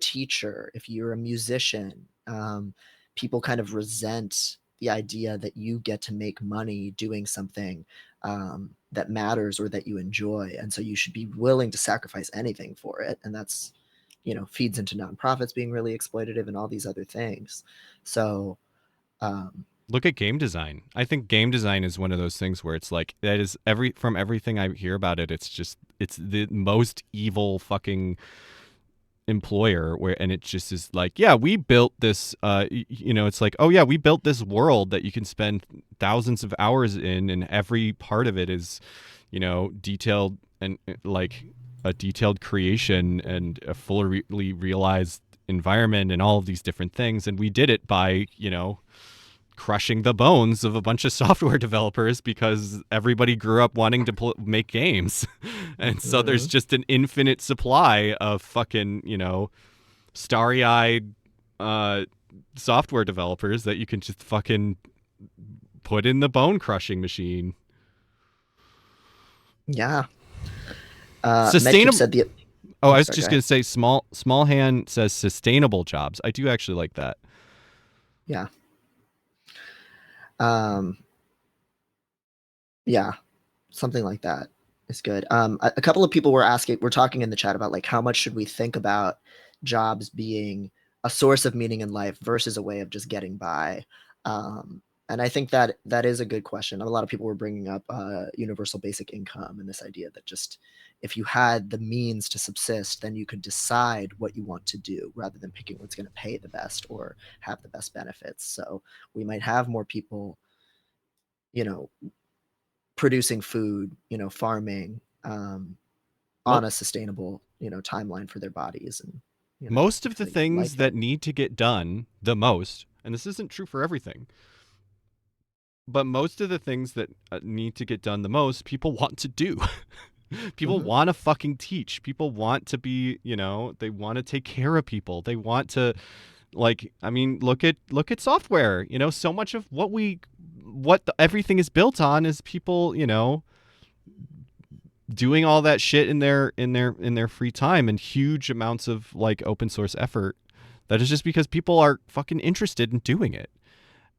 teacher, if you're a musician, people kind of resent the idea that you get to make money doing something that matters or that you enjoy, and so you should be willing to sacrifice anything for it. And that's, feeds into nonprofits being really exploitative and all these other things. So um, Look at game design. I think game design is one of those things where it's like that is from everything I hear about it, it's just it's the most evil fucking employer where, and it just is like, yeah, we built this you know, it's like, oh yeah, we built this world that you can spend thousands of hours in, and every part of it is, you know, detailed and like a detailed creation and a fully realized environment and all of these different things, and we did it by, you know, crushing the bones of a bunch of software developers because everybody grew up wanting to make games. And so there's mhm. just an infinite supply of fucking, you know, starry-eyed software developers that you can just fucking put in the bone crushing machine. Yeah. Medkit Sustainable. said the. Oh, Oh, I was sorry, go just gonna ahead. say small hand says sustainable jobs. I do actually like that. Yeah. Um, yeah, something like that is good. A couple of people were talking in the chat about like how much should we think about jobs being a source of meaning in life versus a way of just getting by. And I think that is a good question. A lot of people were bringing up universal basic income and this idea that just if you had the means to subsist, then you could decide what you want to do rather than picking what's going to pay the best or have the best benefits. So we might have more people, you know, producing food, farming on Mo- a sustainable, timeline for their bodies and, Most of the for the life things that. that need to get done the most, and this isn't true for everything, but most of the things that need to get done the most, people want to do. People Mhm. want to fucking teach. People want to be, they want to take care of people. They want to, like, I mean, look at software. So much of everything is built on is people, doing all that shit in their free time and huge amounts of like open source effort. That is just because people are fucking interested in doing it.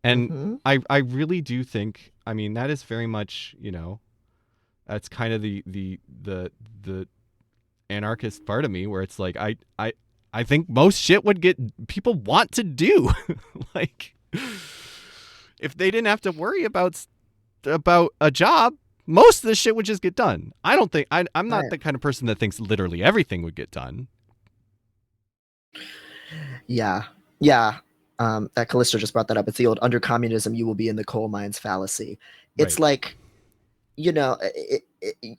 And Mhm. I really do think, I mean, that is very much, that's kind of the anarchist part of me where it's like I think most shit would get people want to do. Like if they didn't have to worry about a job, most of the shit would just get done. I don't think I'm not Right. the kind of person that thinks literally everything would get done. Yeah. Yeah. That Callisto just brought that up. It's the old under communism, you will be in the coal mines fallacy. It's Right. like,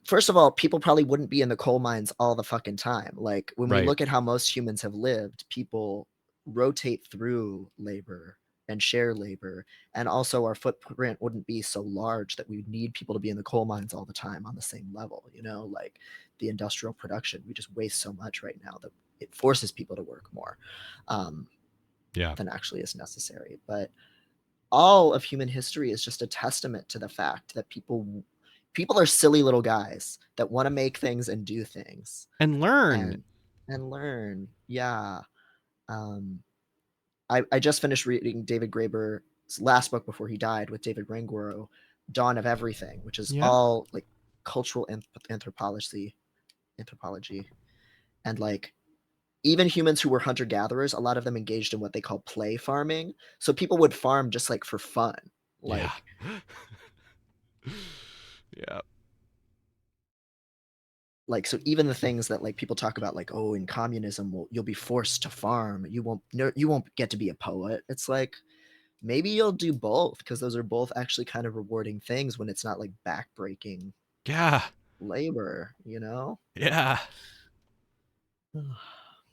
first of all, people probably wouldn't be in the coal mines all the fucking time. Like when we Right. look at how most humans have lived, people rotate through labor and share labor. And also our footprint wouldn't be so large that we would need people to be in the coal mines all the time on the same level, like the industrial production. We just waste so much right now that it forces people to work more Yeah. than actually is necessary. But all of human history is just a testament to the fact that people are silly little guys that want to make things and do things And learn. and learn. Yeah. um I just finished reading David Graeber's last book before he died with David Ranguro, Dawn of Everything, which is Yeah. all like cultural anthropology, and like even humans who were hunter gatherers, a lot of them engaged in what they call play farming. So people would farm just like for fun, Yeah. like Yeah. so even the things that like people talk about, like, oh, in communism, you'll be forced to farm, you won't get to be a poet. It's like maybe you'll do both, because those are both actually kind of rewarding things when it's not like backbreaking Yeah. labor. Yeah.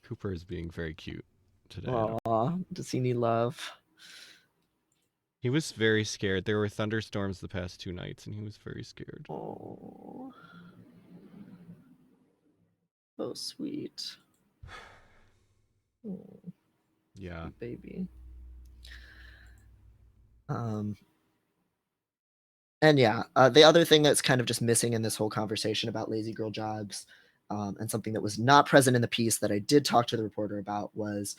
Cooper is being very cute today. Aw, does he need love? He was very scared. There were thunderstorms the past 2 nights, and he was very scared. Oh, so sweet. Oh, Yeah. sweet baby. um And yeah, the other thing that's kind of just missing in this whole conversation about lazy girl jobs, and something that was not present in the piece that I did talk to the reporter about, was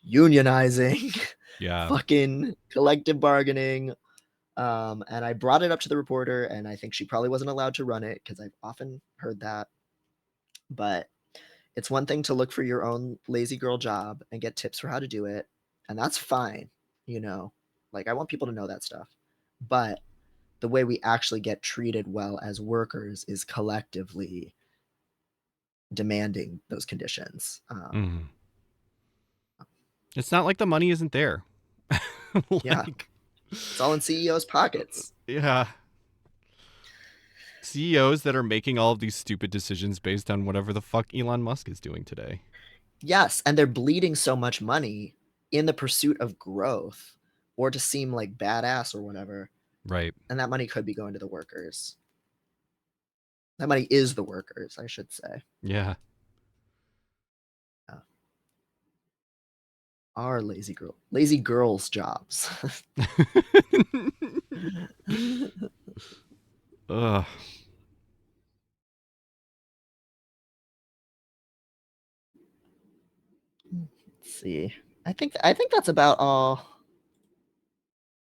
unionizing, Yeah. fucking collective bargaining. And I brought it up to the reporter, and I think she probably wasn't allowed to run it because I've often heard that. But it's one thing to look for your own lazy girl job and get tips for how to do it, and that's fine, you know. Like I want people to know that stuff, but the way we actually get treated well as workers is collectively demanding those conditions. Mm. It's not like the money isn't there. Yeah, Like, it's all in CEOs' pockets. yeah. CEOs that are making all of these stupid decisions based on whatever the fuck Elon Musk is doing today. Yes, and they're bleeding so much money in the pursuit of growth or to seem like badass or whatever. Right. And that money could be going to the workers. That money is the workers, I should say. Yeah. Yeah. are lazy girls jobs. Ugh. Let's see. I think that's about all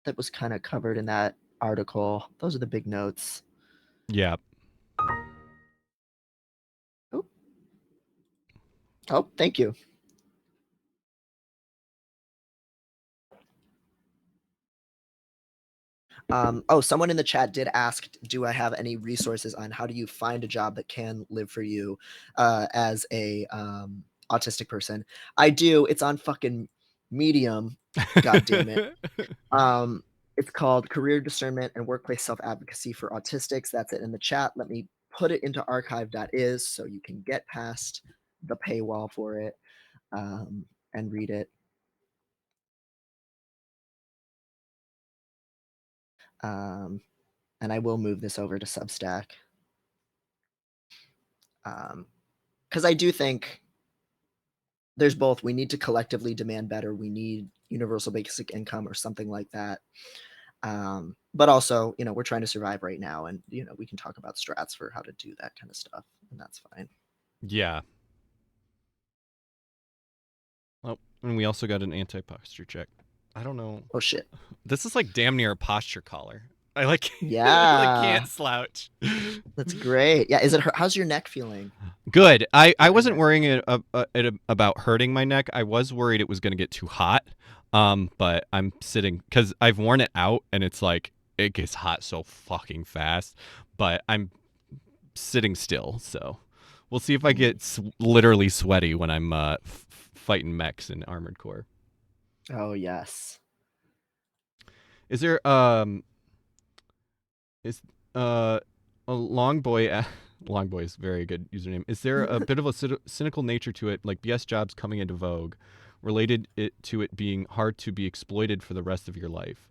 that was kind of covered in that article. Those are the big notes. Yeah. Oh, thank you. Someone in the chat did ask, do I have any resources on how do you find a job that can live for you as a autistic person? I do. It's on fucking Medium. God damn it. It's called Career Discernment and Workplace Self-Advocacy for Autistics. That's it in the chat. Let me put it into archive.is so you can get past the paywall for it and read it. And I will move this over to Substack. Because I do think there's both. We need to collectively demand better. We need universal basic income or something like that. But also, we're trying to survive right now, and we can talk about strats for how to do that kind of stuff, and that's fine. Yeah. Oh, and we also got an anti-posture check. I don't know. Oh shit. This is like damn near a posture collar. I like. Yeah. I like can't slouch. That's great. Yeah. Is it? How's your neck feeling? Good. I wasn't worrying about hurting my neck. I was worried it was going to get too hot. But I'm sitting because I've worn it out and it's like it gets hot so fucking fast. But I'm sitting still, so we'll see if I get literally sweaty when I'm fighting mechs in Armored Core. Oh yes. Is there a long boy? Long boy is a very good username. Is there a bit of a cynical nature to it, like BS jobs coming into vogue, related to it being hard to be exploited for the rest of your life?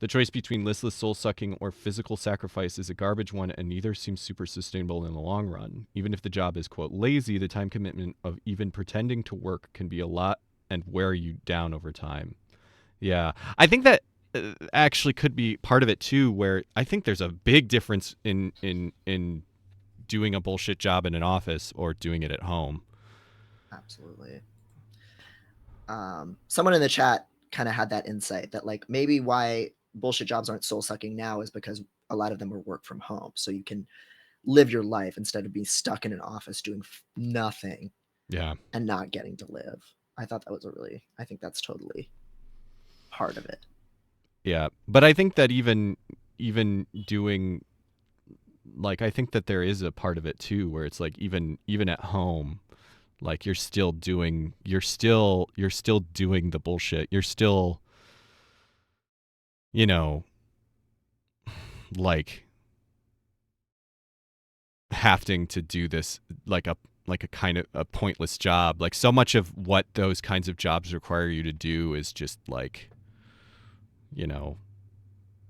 The choice between listless soul-sucking or physical sacrifice is a garbage one, and neither seems super sustainable in the long run. Even if the job is, quote, lazy, the time commitment of even pretending to work can be a lot and wear you down over time. Yeah. I think that actually could be part of it, too, where I think there's a big difference in doing a bullshit job in an office or doing it at home. Absolutely. Someone in the chat kind of had that insight that like maybe why bullshit jobs aren't soul sucking now is because a lot of them are work from home, so you can live your life instead of being stuck in an office doing nothing. Yeah. And not getting to live. I thought that was I think that's totally part of it. Yeah, but I think that even doing, like, I think that there is a part of it too where it's like even at home, like you're still doing the bullshit. You're still, like having to do this like a kind of a pointless job. Like so much of what those kinds of jobs require you to do is just like,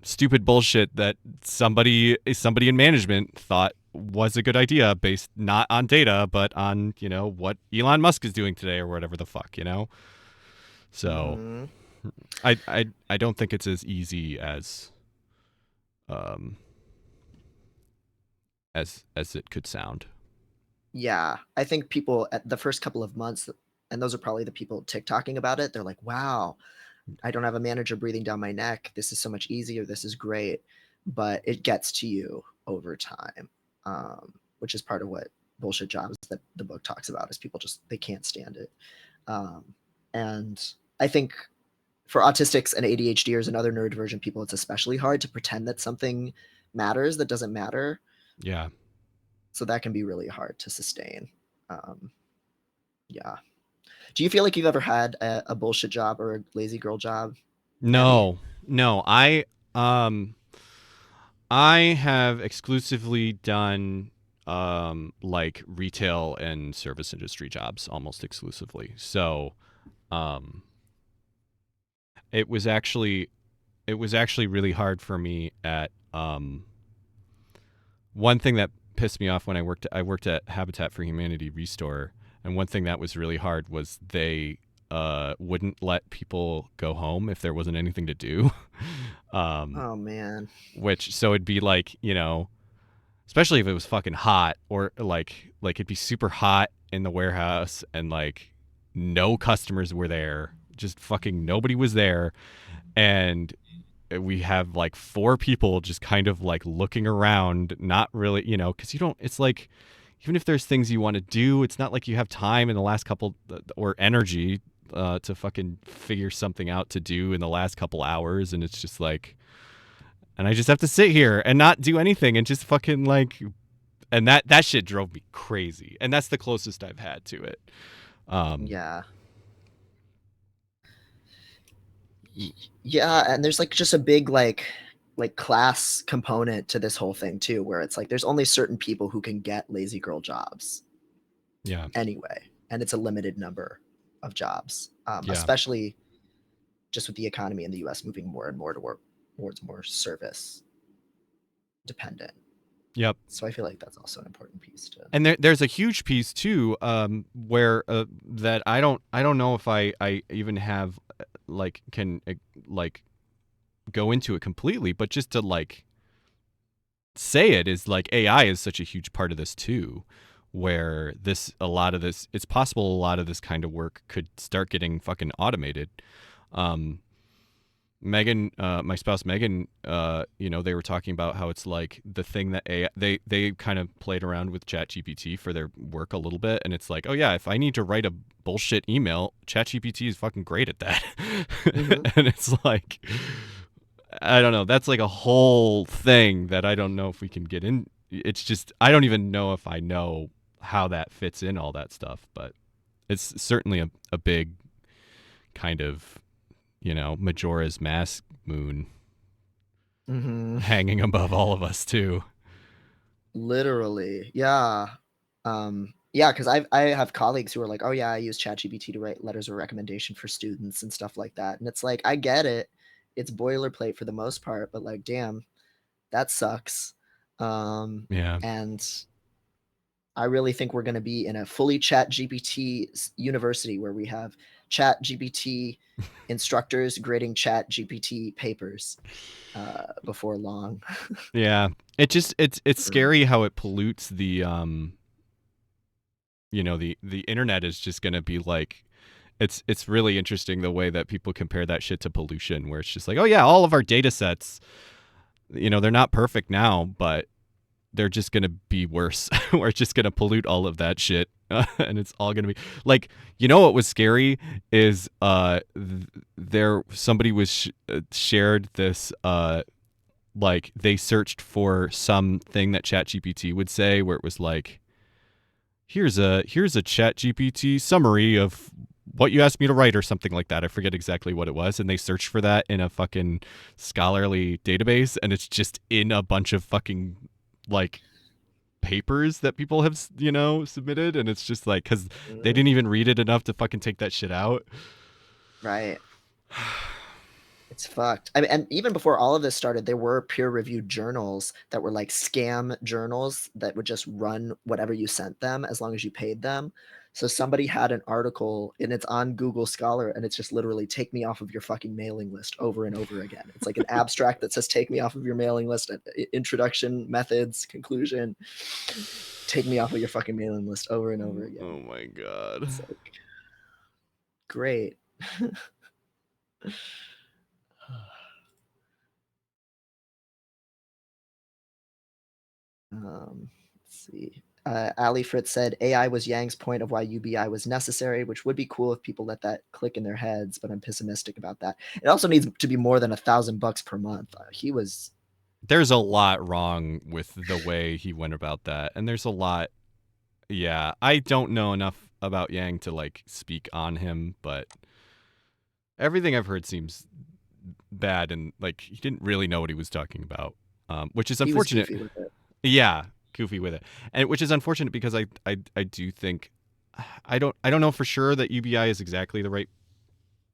stupid bullshit that somebody in management thought was a good idea based not on data but on what Elon Musk is doing today or whatever the fuck. So I don't think it's as easy as it could sound. Yeah, I think people at the first couple of months, and those are probably the people TikToking about it, they're like, wow, I don't have a manager breathing down my neck. This is so much easier. This is great. But it gets to you over time, which is part of what bullshit jobs that the book talks about is people just, they can't stand it. And I think for autistics and ADHDers and other neurodivergent people, it's especially hard to pretend that something matters that doesn't matter. Yeah. So that can be really hard to sustain. Yeah. Do you feel like you've ever had a bullshit job or a lazy girl job? No. I have exclusively done like retail and service industry jobs almost exclusively. So it was actually really hard for me at one thing that pissed me off when I worked at Habitat for Humanity Restore, and one thing that was really hard was they wouldn't let people go home if there wasn't anything to do. Oh man. Which so it'd be like, especially if it was fucking hot, or like it'd be super hot in the warehouse and like no customers were there, just fucking nobody was there, and we have like four people just kind of like looking around, not really, because you don't, it's like, even if there's things you want to do, it's not like you have time in the last couple, or energy to fucking figure something out to do in the last couple hours. And it's just like, and I just have to sit here and not do anything and just fucking like, and that shit drove me crazy. And that's the closest I've had to it. Yeah. Yeah, and there's like just a big like class component to this whole thing too, where it's like there's only certain people who can get lazy girl jobs. Yeah. Anyway, and it's a limited number of jobs, Yeah. especially just with the economy in the U.S. moving more and more towards more service dependent. Yep. So I feel like that's also an important piece to. And there's a huge piece too, where that I don't know if I even have like can like go into it completely, but just to like say it is like AI is such a huge part of this too, where it's possible a lot of this kind of work could start getting fucking automated. Megan, my spouse Megan, they were talking about how it's like the thing that they kind of played around with ChatGPT for their work a little bit, and it's like, oh yeah, if I need to write a bullshit email, ChatGPT is fucking great at that. Mhm. And it's like, I don't know, that's like a whole thing that I don't know if we can get in. It's just I don't even know if I know how that fits in all that stuff, but it's certainly a big kind of Majora's Mask moon hanging above all of us too. Literally, yeah. Yeah, because I have colleagues who are like, oh yeah, I use ChatGPT to write letters of recommendation for students and stuff like that. And it's like, I get it. It's boilerplate for the most part, but like, damn, that sucks. Yeah. And I really think we're going to be in a fully ChatGPT university where we have ChatGPT instructors grading ChatGPT papers before long. Yeah. It's scary how it pollutes the the internet is just going to be like, it's really interesting the way that people compare that shit to pollution, where it's just like, oh yeah, all of our data sets, they're not perfect now, but they're just going to be worse. We're just going to pollute all of that shit. And it's all going to be like, what was scary is somebody was shared this like they searched for something that ChatGPT would say, where it was like, here's a ChatGPT summary of what you asked me to write, or something like that. I forget exactly what it was. And they searched for that in a fucking scholarly database, and it's just in a bunch of fucking like papers that people have submitted, and it's just like, because they didn't even read it enough to fucking take that shit out. Right. It's fucked. I mean, and even before all of this started, there were peer-reviewed journals that were like scam journals that would just run whatever you sent them as long as you paid them. So somebody had an article and it's on Google Scholar, and it's just literally take me off of your fucking mailing list over and over again. It's like an abstract that says take me off of your mailing list, introduction, methods, conclusion. Take me off of your fucking mailing list over and over again. Oh my God. It's like, great. Let's see. Ali Fritz said AI was Yang's point of why UBI was necessary, which would be cool if people let that click in their heads, but I'm pessimistic about that. It also needs to be more than $1,000 per month. There's a lot wrong with the way he went about that, and there's a lot. Yeah, I don't know enough about Yang to like speak on him, but everything I've heard seems bad, and like he didn't really know what he was talking about, which is unfortunate. He was goofy with it. Yeah, goofy with it, and which is unfortunate because I do think I don't know for sure that UBI is exactly the right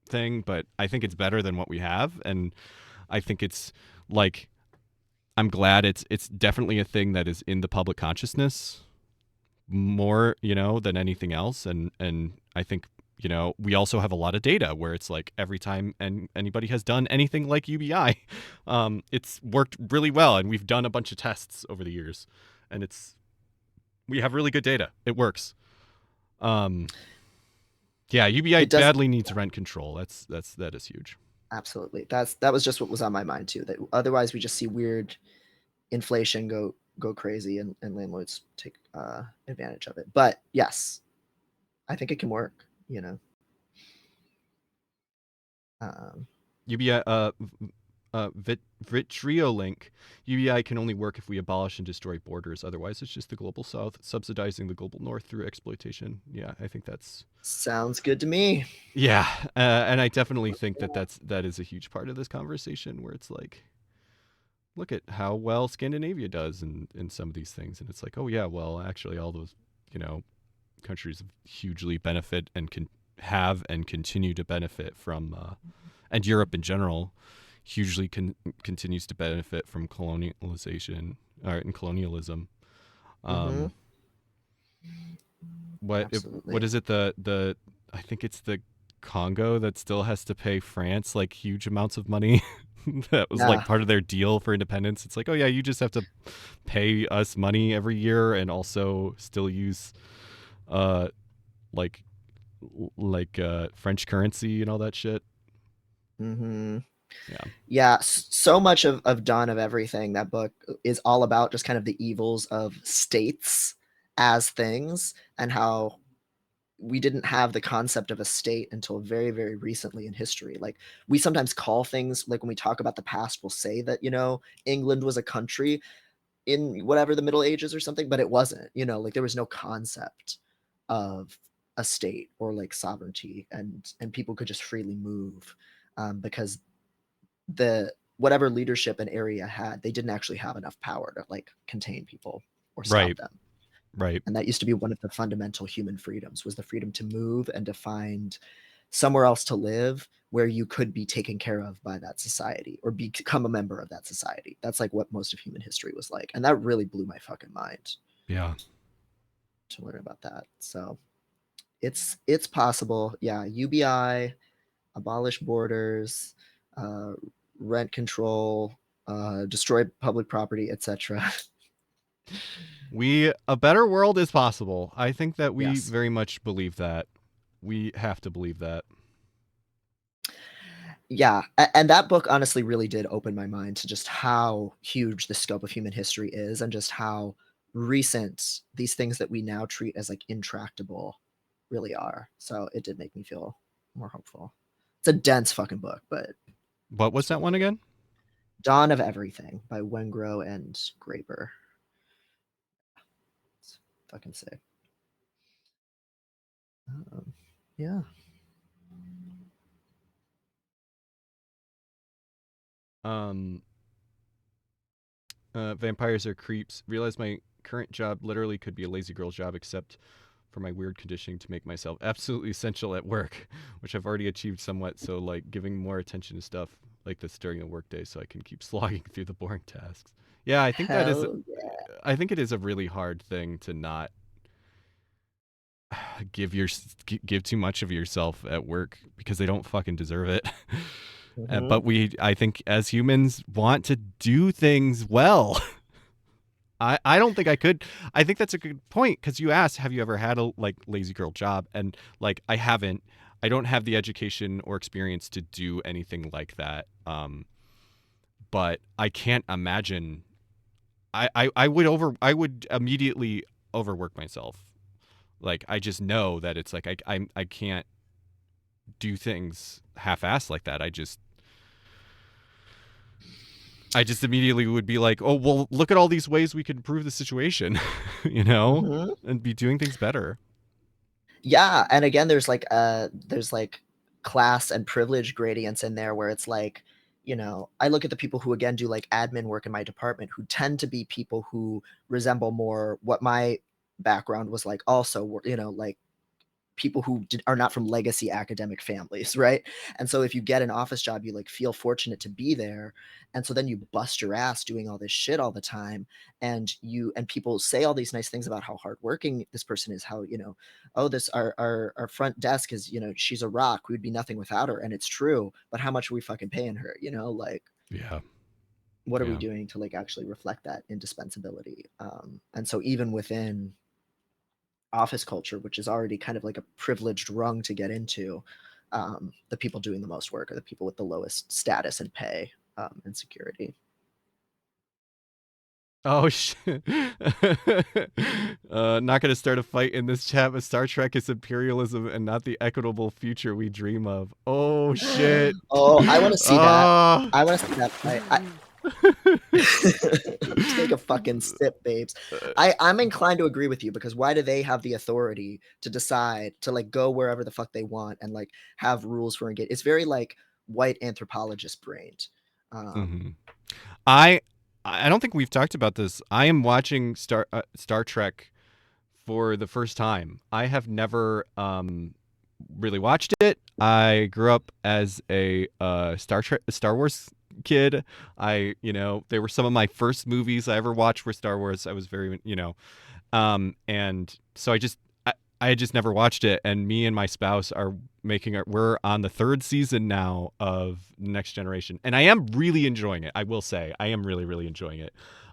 thing, but I think it's better than what we have, and I think it's like, I'm glad it's definitely a thing that is in the public consciousness more, than anything else, and I think you know, we also have a lot of data where it's like every time anybody has done anything like UBI, it's worked really well, and we've done a bunch of tests over the years, and we have really good data. It works. Yeah, UBI It does. badly needs rent control. That is huge. Absolutely. That was just what was on my mind too. That otherwise we just see weird inflation go crazy, and landlords take advantage of it. But yes, I think it can work. You know. UBI, Vitriolink, UBI can only work if we abolish and destroy borders. Otherwise, it's just the global south subsidizing the global north through exploitation. Yeah, I think that's sounds good to me. Yeah, and I definitely think that is a huge part of this conversation, where it's like, look at how well Scandinavia does in some of these things, and it's like, oh yeah, well actually all those, you know, countries hugely benefit and can have and continue to benefit from, and Europe in general hugely continues to benefit from colonialization and colonialism. Mm-hmm. What Absolutely. is it, the I think it's the Congo that still has to pay France like huge amounts of money. That was like part of their deal for independence. It's like, oh yeah, you just have to pay us money every year and also still use like French currency and all that shit. Mm-hmm. Yeah. Yeah, so much of Dawn of Everything, that book, is all about just kind of the evils of states as things, and how we didn't have the concept of a state until very, very recently in history. Like, we sometimes call things, like when we talk about the past, we'll say that, you know, England was a country in whatever the Middle Ages or something, but it wasn't, you know, like there was no concept of a state or like sovereignty, and people could just freely move, because the whatever leadership an area had, they didn't actually have enough power to like contain people or stop Right. them. Right. And that used to be one of the fundamental human freedoms, was the freedom to move and to find somewhere else to live where you could be taken care of by that society or become a member of that society. That's like what most of human history was like. And that really blew my fucking mind. Yeah. To learn about that. So it's possible. Yeah, UBI, abolish borders, rent control, destroy public property, etc. A better world is possible. I think that we Yes. very much believe that. We have to believe that. Yeah, and that book honestly really did open my mind to just how huge the scope of human history is, and just how recent these things that we now treat as like intractable really are. So it did make me feel more hopeful. It's a dense fucking book, but What was that one again? Dawn of Everything by Wengrow and Graeber. It's fucking sick. Yeah. Vampires are creeps. Realize my current job literally could be a lazy girl job, except for my weird conditioning to make myself absolutely essential at work, which I've already achieved somewhat. So, like, giving more attention to stuff like this during the workday so I can keep slogging through the boring tasks. Yeah, I think Hell yeah. I think it is a really hard thing to not give too much of yourself at work, because they don't fucking deserve it. Mm-hmm. But I think as humans want to do things well. I don't think I could. I think that's a good point, because you asked, have you ever had a like lazy girl job? And like, I haven't. I don't have the education or experience to do anything like that. But I can't imagine. I would immediately overwork myself. Like, I just know that it's like I can't do things half-assed like that. I just immediately would be like, oh, well, look at all these ways we could improve the situation, you know, Mm-hmm. and be doing things better. Yeah, and again, there's like class and privilege gradients in there, where it's like, you know, I look at the people who again do like admin work in my department, who tend to be people who resemble more what my background was like, also, you know, like people who are not from legacy academic families, right? And so if you get an office job, you like feel fortunate to be there, and so then you bust your ass doing all this shit all the time, and people say all these nice things about how hardworking this person is, how, you know, oh, this our front desk is, you know, she's a rock, we'd be nothing without her, and it's true, but how much are we fucking paying her, you know, like, Yeah. what are we Yeah. doing to like actually reflect that indispensability? And so even within office culture, which is already kind of like a privileged rung to get into, the people doing the most work are the people with the lowest status and pay, and security. Oh shit. Not gonna start a fight in this chat, but Star Trek is imperialism and not the equitable future we dream of. Oh shit. Oh, I want to see that. Oh. I want to see that fight. Take a fucking sip, babes. I'm inclined to agree with you, because why do they have the authority to decide to like go wherever the fuck they want and like have rules for engagement? It's very like white anthropologist brained. I don't think we've talked about this. I am watching Star Trek for the first time. I have never really watched it. I grew up as a Star Wars kid. They were some of my first movies I ever watched were Star Wars. I was very, and so I had just never watched it, and me and my spouse are we're on the 3rd season now of Next Generation, and I am really enjoying it. I will say I am really, really enjoying it.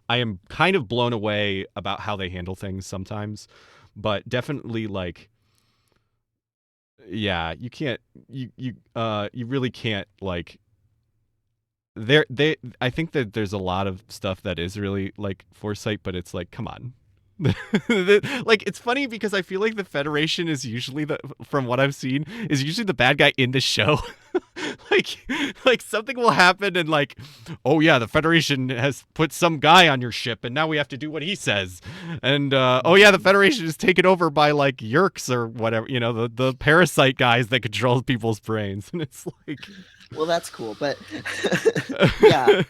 I am kind of blown away about how they handle things sometimes, but definitely like, yeah, you can't, you really can't like, I think that there's a lot of stuff that is really like foresight, but it's like, come on. Like, it's funny because I feel like the Federation is usually from what I've seen, is usually the bad guy in the show. like something will happen and like, oh yeah, the Federation has put some guy on your ship and now we have to do what he says. And oh yeah, the Federation is taken over by like Yerks or whatever, you know, the parasite guys that control people's brains. And it's like, well, that's cool, but yeah.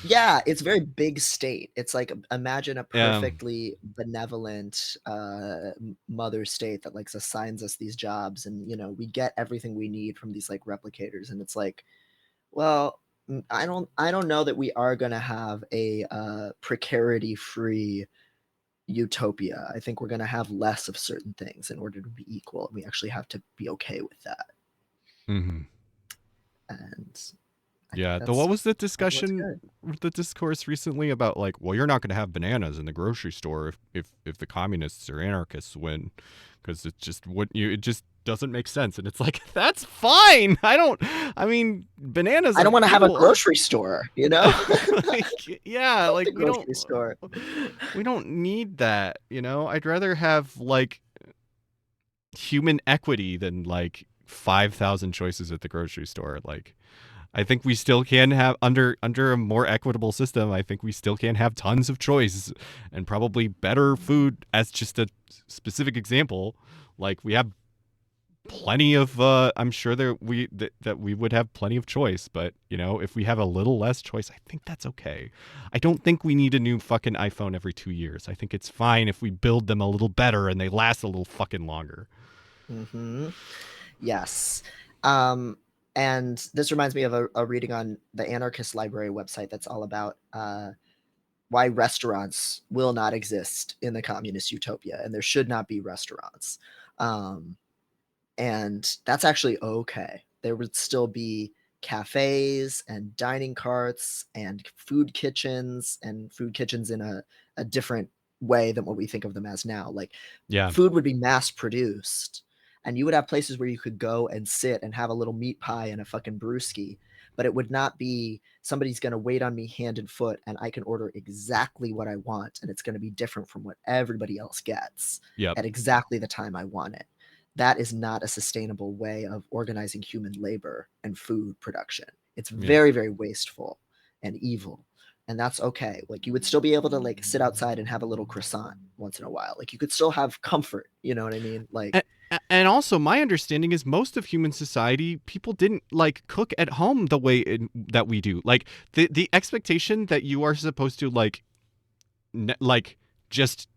Yeah, it's very big state. It's like, imagine a perfectly benevolent mother state that like assigns us these jobs, and you know, we get everything we need from these like replicators, and it's like, well, I don't know that we are going to have a precarity free utopia. I think we're going to have less of certain things in order to be equal, and we actually have to be okay with that. Mm-hmm. And yeah, what was the discussion, the discourse recently about like, well, you're not going to have bananas in the grocery store if the communists or anarchists win, because it just doesn't make sense. And it's like, that's fine. I mean, bananas. I don't want to have a grocery store, you know? Like, yeah, like we don't need that, you know? I'd rather have like human equity than like 5,000 choices at the grocery store. Like, I think we still can have, under a more equitable system, I think we still can have tons of choice and probably better food. As just a specific example, like we have plenty of I'm sure that we would have plenty of choice, but you know, if we have a little less choice, I think that's okay. I don't think we need a new fucking iPhone every 2 years. I think it's fine if we build them a little better and they last a little fucking longer. Yes. And this reminds me of a reading on the Anarchist Library website that's all about why restaurants will not exist in the communist utopia, and there should not be restaurants. And that's actually okay. There would still be cafes and dining carts and food kitchens in a different way than what we think of them as now. Like, food would be mass produced, and you would have places where you could go and sit and have a little meat pie and a fucking brewski, but it would not be somebody's going to wait on me hand and foot and I can order exactly what I want, and it's going to be different from what everybody else gets at exactly the time I want it. That is not a sustainable way of organizing human labor and food production. It's very, very wasteful and evil. And that's okay. Like, you would still be able to like sit outside and have a little croissant once in a while. Like, you could still have comfort, you know what I mean? Like, and also my understanding is most of human society, people didn't like cook at home the way that we do. Like, the expectation that you are supposed to like just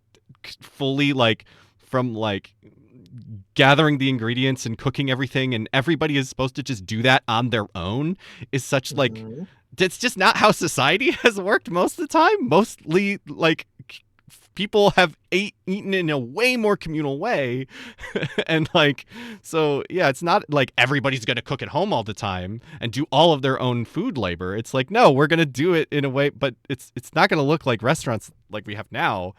fully like from like gathering the ingredients and cooking everything, and everybody is supposed to just do that on their own, is such like, Mhm. that's just not how society has worked most of the time. Mostly, like, people have eaten in a way more communal way. And like, so yeah, it's not like everybody's going to cook at home all the time and do all of their own food labor. It's like, no, we're going to do it in a way, but it's not going to look like restaurants like we have now.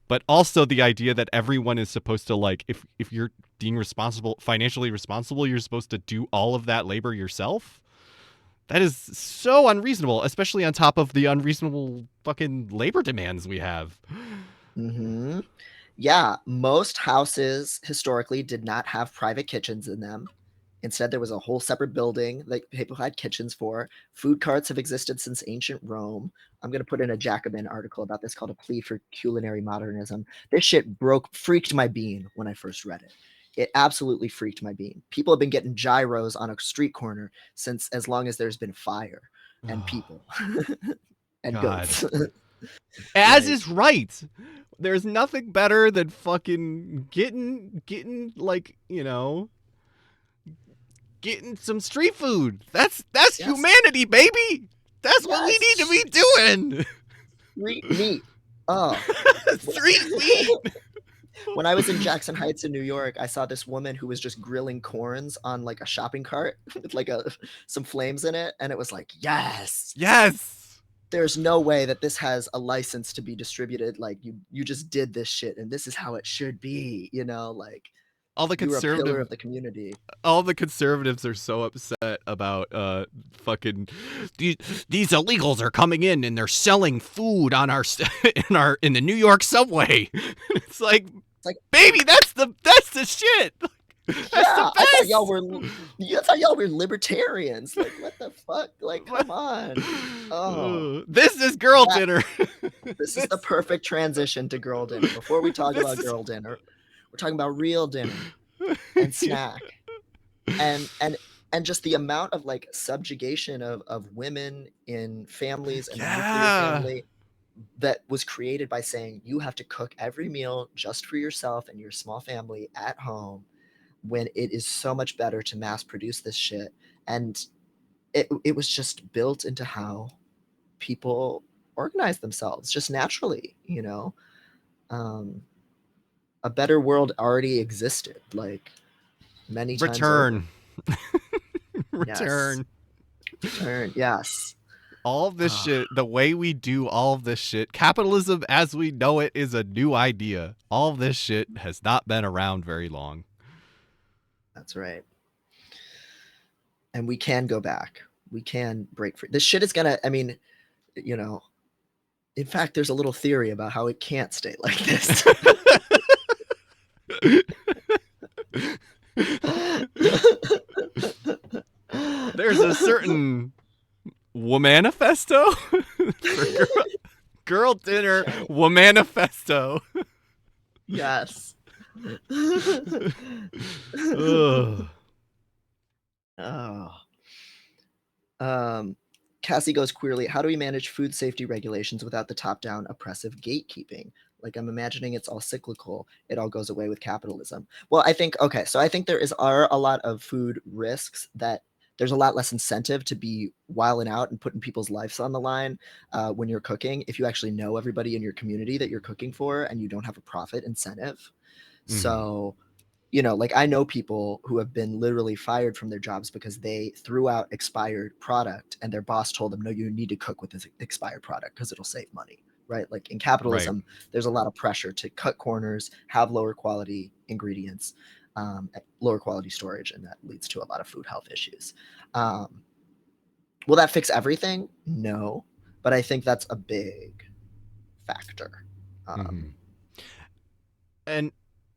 But also the idea that everyone is supposed to, like, if you're being responsible, financially responsible, you're supposed to do all of that labor yourself. That is so unreasonable, especially on top of the unreasonable fucking labor demands we have. Mm-hmm. Yeah, most houses historically did not have private kitchens in them. Instead, there was a whole separate building that people had kitchens for. Food carts have existed since ancient Rome. I'm going to put in a Jacobin article about this called A Plea for Culinary Modernism. This shit freaked my bean when I first read it. It absolutely freaked my bean. People have been getting gyros on a street corner since as long as there's been fire and people and God. goats. As Like, is right. There's nothing better than fucking getting like, you know, getting some street food. That's yes. humanity, baby. That's what we need to be doing. Street meat. Oh. Street meat. When I was in Jackson Heights in New York, I saw this woman who was just grilling corns on like a shopping cart with like some flames in it, and it was like, yes. There's no way that this has a license to be distributed. Like you just did this shit, and this is how it should be. You know, like all the you're a pillar of the community. All the conservatives are so upset about fucking these illegals are coming in and they're selling food on our in the New York subway. It's like, baby, that's the shit. That's the best. I thought y'all were libertarians. Like, what the fuck? Like, come on. Oh, this is girl dinner. This is the perfect transition to girl dinner. Before we talk about girl dinner, we're talking about real dinner and snack, and just the amount of like subjugation of women in families and nuclear family that was created by saying you have to cook every meal just for yourself and your small family at home, when it is so much better to mass produce this shit. And it was just built into how people organize themselves just naturally, you know. A better world already existed, like many times Return. Return. Yes. All of this shit, the way we do all of this shit, capitalism as we know it is a new idea. All of this shit has not been around very long. That's right. And we can go back. We can break free. This shit is gonna, I mean, you know, in fact, there's a little theory about how it can't stay like this. There's a certain womanifesto for girl dinner womanifesto. Yes. Cassie goes queerly, how do we manage food safety regulations without the top-down oppressive gatekeeping? Like, I'm imagining it's all cyclical. It all goes away with capitalism. Well, I think, okay, so I think are a lot of food risks that there's a lot less incentive to be wilding out and putting people's lives on the line when you're cooking, if you actually know everybody in your community that you're cooking for and you don't have a profit incentive. Mm-hmm. So, you know, like I know people who have been literally fired from their jobs because they threw out expired product and their boss told them, no, you need to cook with this expired product because it'll save money, right? Like in capitalism, there's a lot of pressure to cut corners, have lower quality ingredients, lower quality storage, and that leads to a lot of food health issues. Will that fix everything? No, but I think that's a big factor.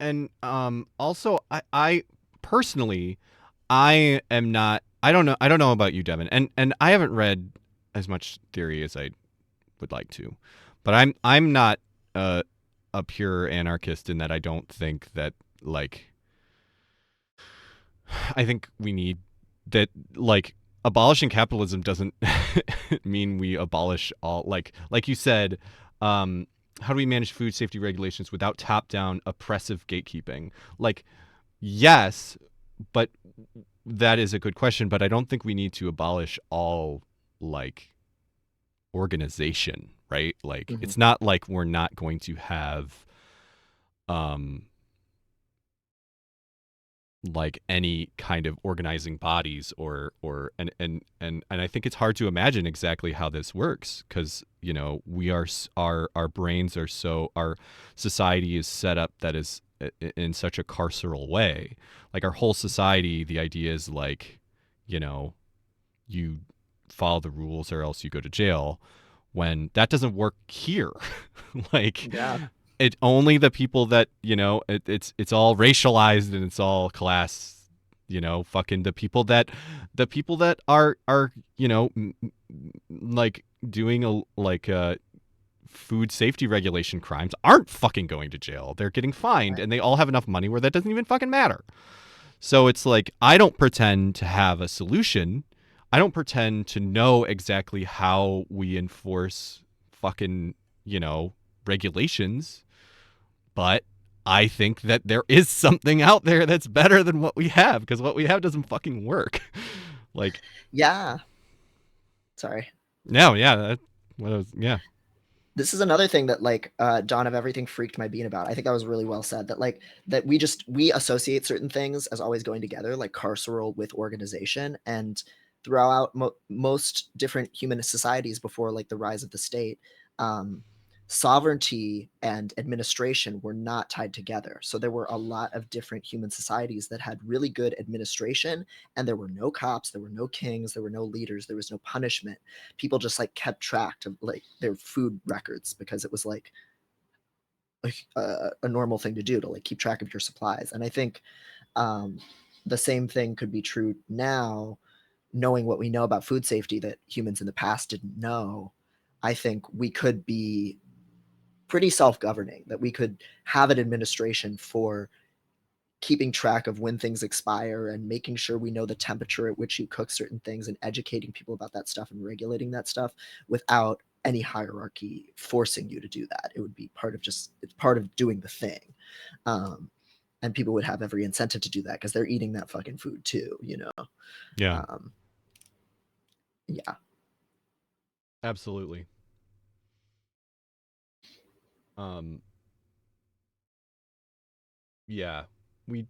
And also I personally, I am not, I don't know about you, Devin, and I haven't read as much theory as I would like to, but I'm not a pure anarchist in that I don't think that, like, I think we need that, like, abolishing capitalism doesn't mean we abolish all, like you said, how do we manage food safety regulations without top-down oppressive gatekeeping? Like, yes, but that is a good question. But I don't think we need to abolish all like organization, right? Like Hmm. it's not like we're not going to have um like any kind of organizing bodies or and I think it's hard to imagine exactly how this works because we are our brains are so our society is set up that is in such a carceral way. Like our whole society, the idea is like you know you follow the rules or else you go to jail, when that doesn't work here. Like Yeah. it only the people that it's all racialized and it's all class, fucking the people that are like doing a like food safety regulation crimes aren't fucking going to jail. They're getting fined Right. and they all have enough money where that doesn't even fucking matter. So it's like I don't pretend to have a solution. I don't pretend to know exactly how we enforce fucking, regulations, but I think that there is something out there that's better than what we have because what we have doesn't fucking work. Like, Yeah. Sorry. no, yeah, yeah. This is another thing that like Dawn of Everything freaked my bean about. I think that was really well said, that like that we associate certain things as always going together, like carceral with organization. And throughout most different human societies before like the rise of the state, um, sovereignty and administration were not tied together. So there were a lot of different human societies that had really good administration, and there were no cops, there were no kings, there were no leaders, there was no punishment. People just like kept track of like their food records because it was like a normal thing to do, to like keep track of your supplies. And I think um, the same thing could be true now, knowing what we know about food safety that humans in the past didn't know. I think we could be pretty self-governing, that we could have an administration for keeping track of when things expire and making sure we know the temperature at which you cook certain things and educating people about that stuff and regulating that stuff without any hierarchy forcing you to do that. It would be part of just, it's part of doing the thing. Um, and people would have every incentive to do that because they're eating that fucking food too, you know? Yeah, Um, yeah. absolutely. Um, yeah, we.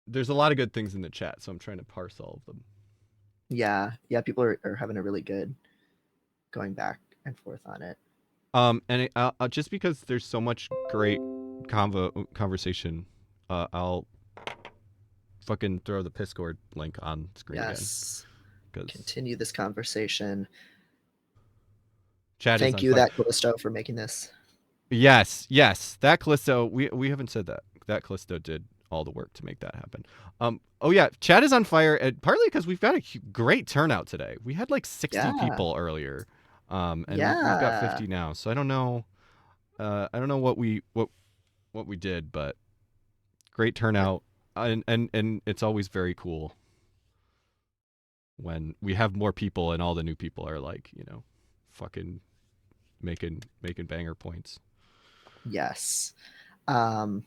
There's a lot of good things in the chat, so I'm trying to parse all of them. Yeah. Yeah. People are having a really good going back and forth on it. And just because there's so much great conversation, I'll fucking throw the Discord link on screen again Yes. because Continue this conversation. chat is Thank on you, fire. that Callisto, for making this. Yes, that Callisto. We haven't said that. That Callisto did all the work to make that happen. Oh yeah, chat is on fire, and partly because we've got a great turnout today. We had like 60 Yeah. people earlier, and we've got Yeah. 50 now. So I don't know. I don't know what we did, but great turnout, and it's always very cool when we have more people and all the new people are like, fucking making banger points. Yes. Um,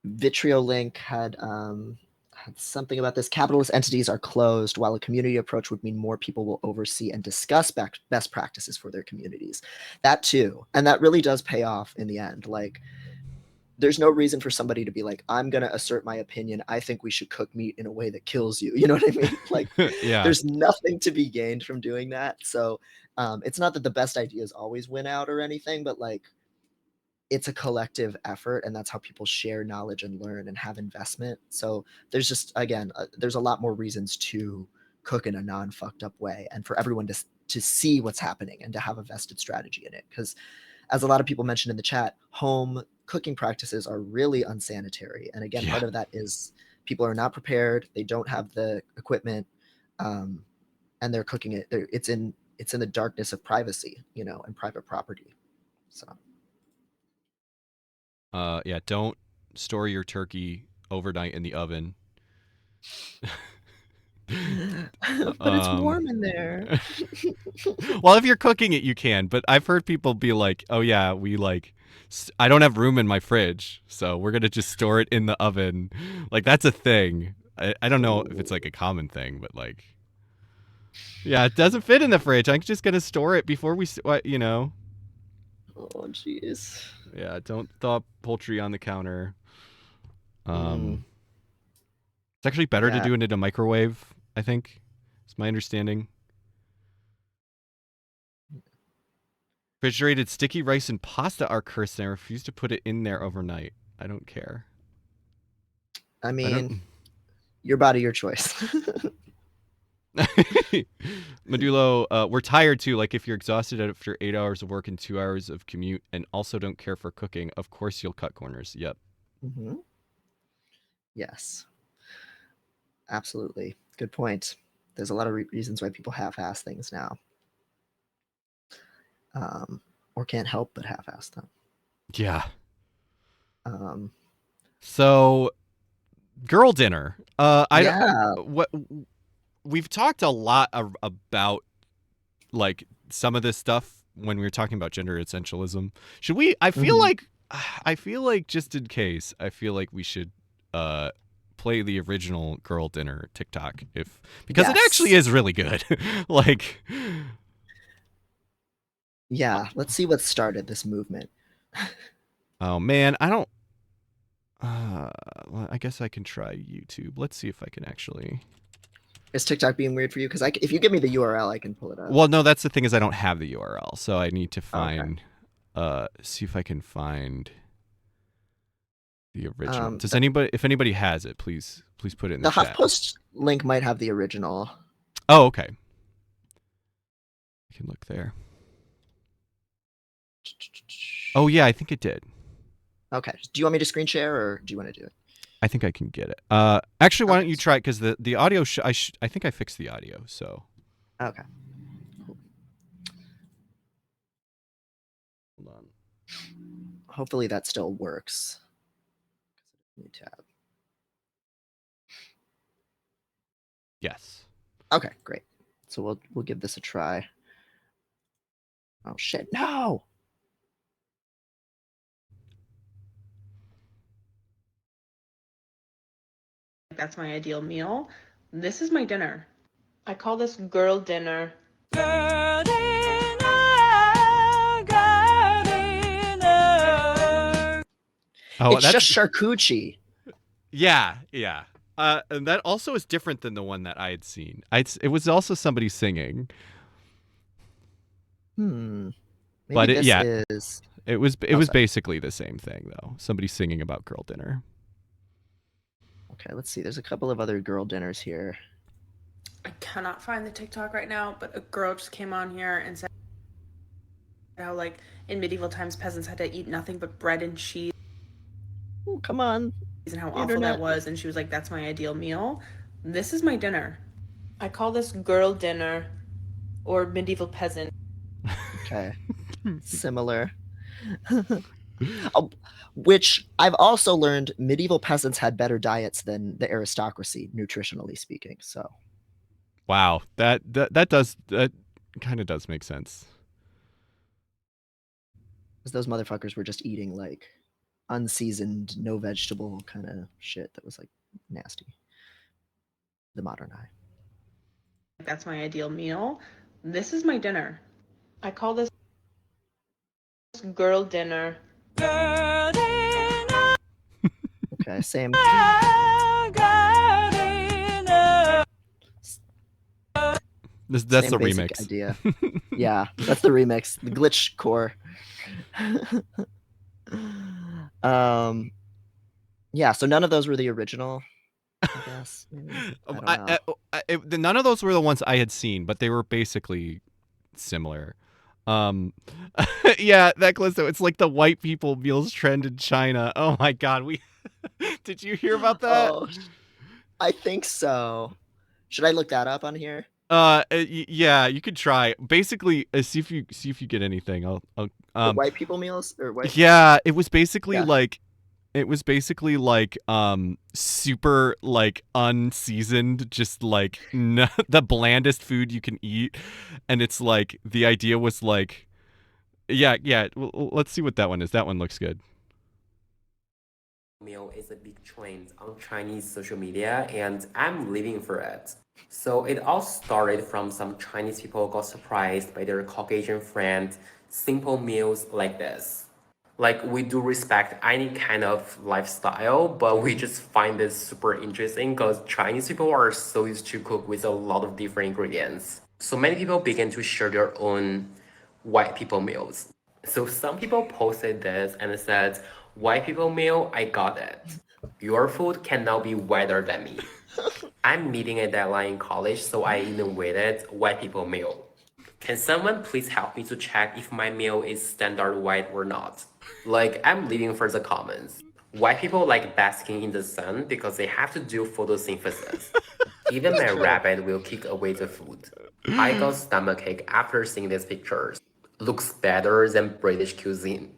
Vitriolink had something about this. Capitalist entities are closed, while a community approach would mean more people will oversee and discuss best practices for their communities. That too. And that really does pay off in the end. Like, there's no reason for somebody to be like, I'm going to assert my opinion. I think we should cook meat in a way that kills you. You know what I mean? Like, Yeah, there's nothing to be gained from doing that. So it's not that the best ideas always win out or anything, but like, it's a collective effort, and that's how people share knowledge and learn and have investment. So there's just, again, there's a lot more reasons to cook in a non fucked up way, and for everyone to see what's happening and to have a vested strategy in it. Because as a lot of people mentioned in the chat, home cooking practices are really unsanitary. And again, yeah. part of that is people are not prepared, they don't have the equipment, um, and they're cooking it. It's in the darkness of privacy, you know, and private property. So Yeah. Don't store your turkey overnight in the oven. But it's warm in there. Well, if you're cooking it, you can. But I've heard people be like, "Oh yeah, I don't have room in my fridge, so we're gonna just store it in the oven." Like that's a thing. I don't know if it's like a common thing, but like, yeah, it doesn't fit in the fridge. I'm just gonna store it before you know. Oh, jeez. Yeah, don't thaw poultry on the counter. It's actually better to do it in a microwave, I think. It's my understanding. Refrigerated sticky rice and pasta are cursed, and I refuse to put it in there overnight. I don't care. I mean, your body, your choice. Medulo, we're tired too. Like if you're exhausted after 8 hours of work and 2 hours of commute and also don't care for cooking, of course you'll cut corners. Yep. Mm-hmm. Yes. Absolutely. Good point. There's a lot of reasons why people half-ass things now. Or can't help but half-ass them. Yeah. Um, so girl dinner. Yeah. We've talked a lot about like some of this stuff when we were talking about gender essentialism. Should we? I feel like just in case, I feel like we should play the original girl dinner TikTok because it actually is really good. Like, yeah, let's see what started this movement. Oh man, I don't. Well, I guess I can try YouTube. Let's see if I can actually. Is TikTok being weird for you? Because if you give me the URL, I can pull it up. Well, no, that's the thing is I don't have the URL, so I need to find. See if I can find the original. Does anybody? If anybody has it, please put it in the chat. The HuffPost link might have the original. Oh, okay. I can look there. Oh yeah, I think it did. Okay. Do you want me to screen share or do you want to do it? I think I can get it. Actually, why don't you try it? Because the audio, I think I fixed the audio. So. Okay. Cool. Hold on. Hopefully that still works. New tab. Yes. Okay, great. So we'll give this a try. Oh shit! No. That's my ideal meal. This is my dinner. I call this girl dinner. Girl dinner, girl dinner. Oh, it's just charcuterie. Yeah. And that also is different than the one that I had seen. It was also somebody singing. Maybe but is... it was basically the same thing though. Somebody singing about girl dinner. Okay, let's see. There's a couple of other girl dinners here. I cannot find the TikTok right now, but a girl just came on here and said how, like, in medieval times, peasants had to eat nothing but bread and cheese. Oh, come on. And how awful that was. And she was like, that's my ideal meal. This is my dinner. I call this girl dinner or medieval peasant. Okay. Similar. Which I've also learned medieval peasants had better diets than the aristocracy, nutritionally speaking. So, wow, that kind of does make sense. Because those motherfuckers were just eating like unseasoned, no vegetable kind of shit that was like nasty. The modern eye. That's my ideal meal. This is my dinner. I call this girl dinner. Girl dinner. Okay, same. That's the remix. Idea. Yeah, that's the remix. The glitch core. Yeah, so none of those were the original, I guess. None of those were the ones I had seen, but they were basically similar. Yeah, that Callisto, it's like the white people meals trend in China. Oh my god, did you hear about that? Oh, I think so. Should I look that up on here? Yeah, you could try. Basically, see if you get anything. I'll white people meals or white. Yeah, it was basically like It was basically like super like unseasoned, just like the blandest food you can eat, and it's like the idea was like, yeah. Let's see what that one is. That one looks good. Meal is a big trend on Chinese social media, and I'm living for it. So it all started from some Chinese people got surprised by their Caucasian friend simple meals like this. Like we do respect any kind of lifestyle, but we just find this super interesting because Chinese people are so used to cook with a lot of different ingredients. So many people begin to share their own white people meals. So some people posted this and said, "White people meal, I got it. Your food can now be whiter than me." I'm meeting a deadline in college, so I innovated white people meal. Can someone please help me to check if my meal is standard white or not? Like, I'm leaving for the comments. White people like basking in the sun because they have to do photosynthesis. Even my True. rabbit will kick away the food. I got stomachache after seeing these pictures. Looks better than British cuisine.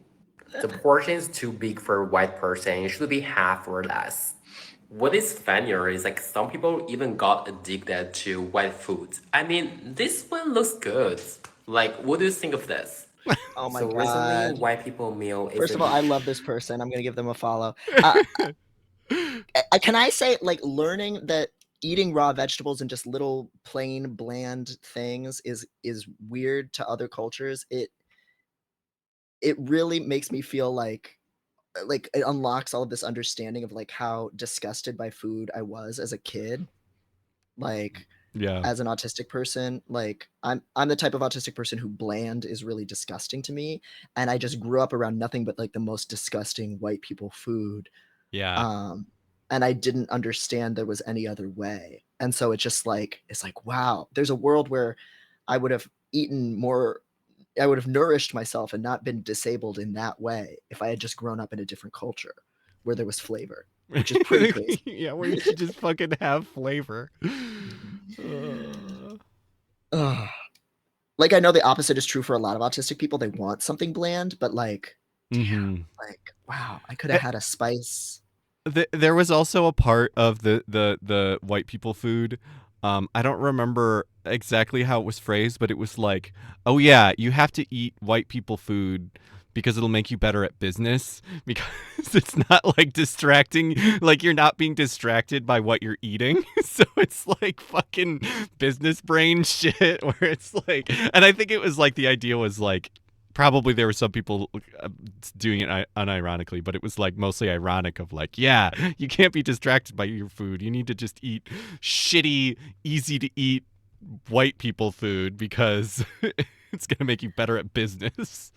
The portion is too big for a white person. It should be half or less. What is funnier is like some people even got addicted to white food. I mean, this one looks good. Like, what do you think of this? Oh my So recently, god. white people meal is First a of all, I love this person. I'm gonna give them a follow. Can I say, like, learning that eating raw vegetables and just little plain bland things is weird to other cultures. It really makes me feel like it unlocks all of this understanding of like how disgusted by food I was as a kid. Like Yeah. as an autistic person, like I'm the type of autistic person who bland is really disgusting to me, and I just grew up around nothing but like the most disgusting white people food. Yeah. Um, and I didn't understand there was any other way. And so it's like, wow, there's a world where I would have eaten more, I would have nourished myself and not been disabled in that way if I had just grown up in a different culture where there was flavor, which is pretty crazy. Yeah, where you could just fucking have flavor. Ugh. Like I know the opposite is true for a lot of autistic people. They want something bland, but like, damn, Mhm. like wow, I could have had a spice. There was also a part of the white people food. I don't remember exactly how it was phrased, but it was like, "Oh yeah, you have to eat white people food because it'll make you better at business because it's not like distracting, like you're not being distracted by what you're eating." So it's like fucking business brain shit where it's like, and I think it was like the idea was like probably there were some people doing it unironically, but it was like mostly ironic of like, yeah, you can't be distracted by your food. You need to just eat shitty, easy to eat white people food because it's going to make you better at business.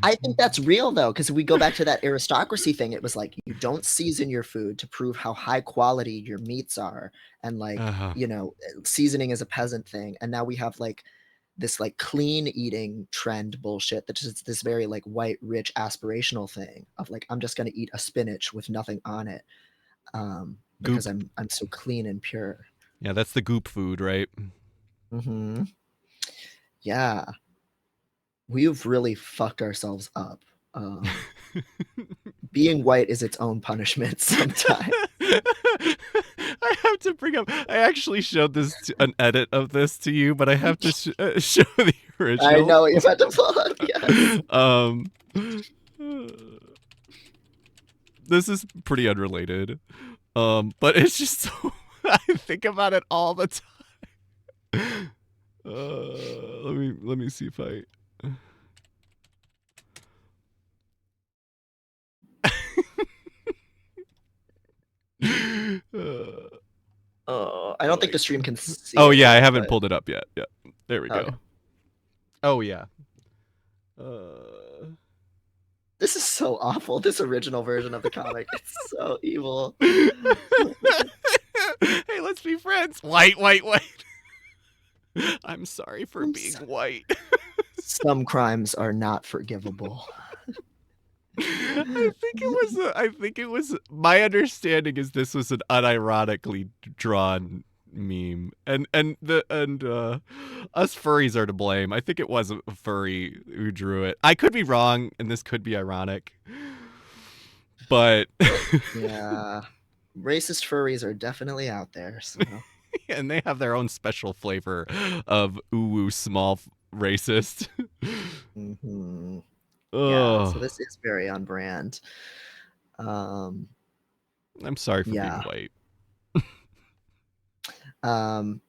I think that's real though, because we go back to that aristocracy thing. It was like you don't season your food to prove how high quality your meats are, and like Uh, seasoning is a peasant thing. And now we have like this like clean eating trend bullshit that's just this very like white rich aspirational thing of like I'm just gonna eat a spinach with nothing on it because goop. I'm so clean and pure. Yeah, that's the goop food, right? Mm-hmm. Yeah, we've really fucked ourselves up. Being white is its own punishment sometimes. I have to bring up. I actually showed an edit of this to you, but I have to show the original. I know what you're about to pull up. Yes. This is pretty unrelated. But it's just so I think about it all the time. Let me see if I. I don't think the stream can see. Oh it yeah, I yet, haven't but- pulled it up yet. Yeah, there we go. Okay. Oh yeah. This is so awful. This original version of the comic, it's so evil. Hey, let's be friends. White. I'm sorry for being white. Some crimes are not forgivable. I think it was. My understanding is this was an unironically drawn meme, and us furries are to blame. I think it was a furry who drew it. I could be wrong, and this could be ironic. But Yeah. Racist furries are definitely out there. So. and they have their own special flavor of ooh small racist. Mm-hmm. Yeah, so Oh, this is very on brand. I'm sorry for being Yeah. white.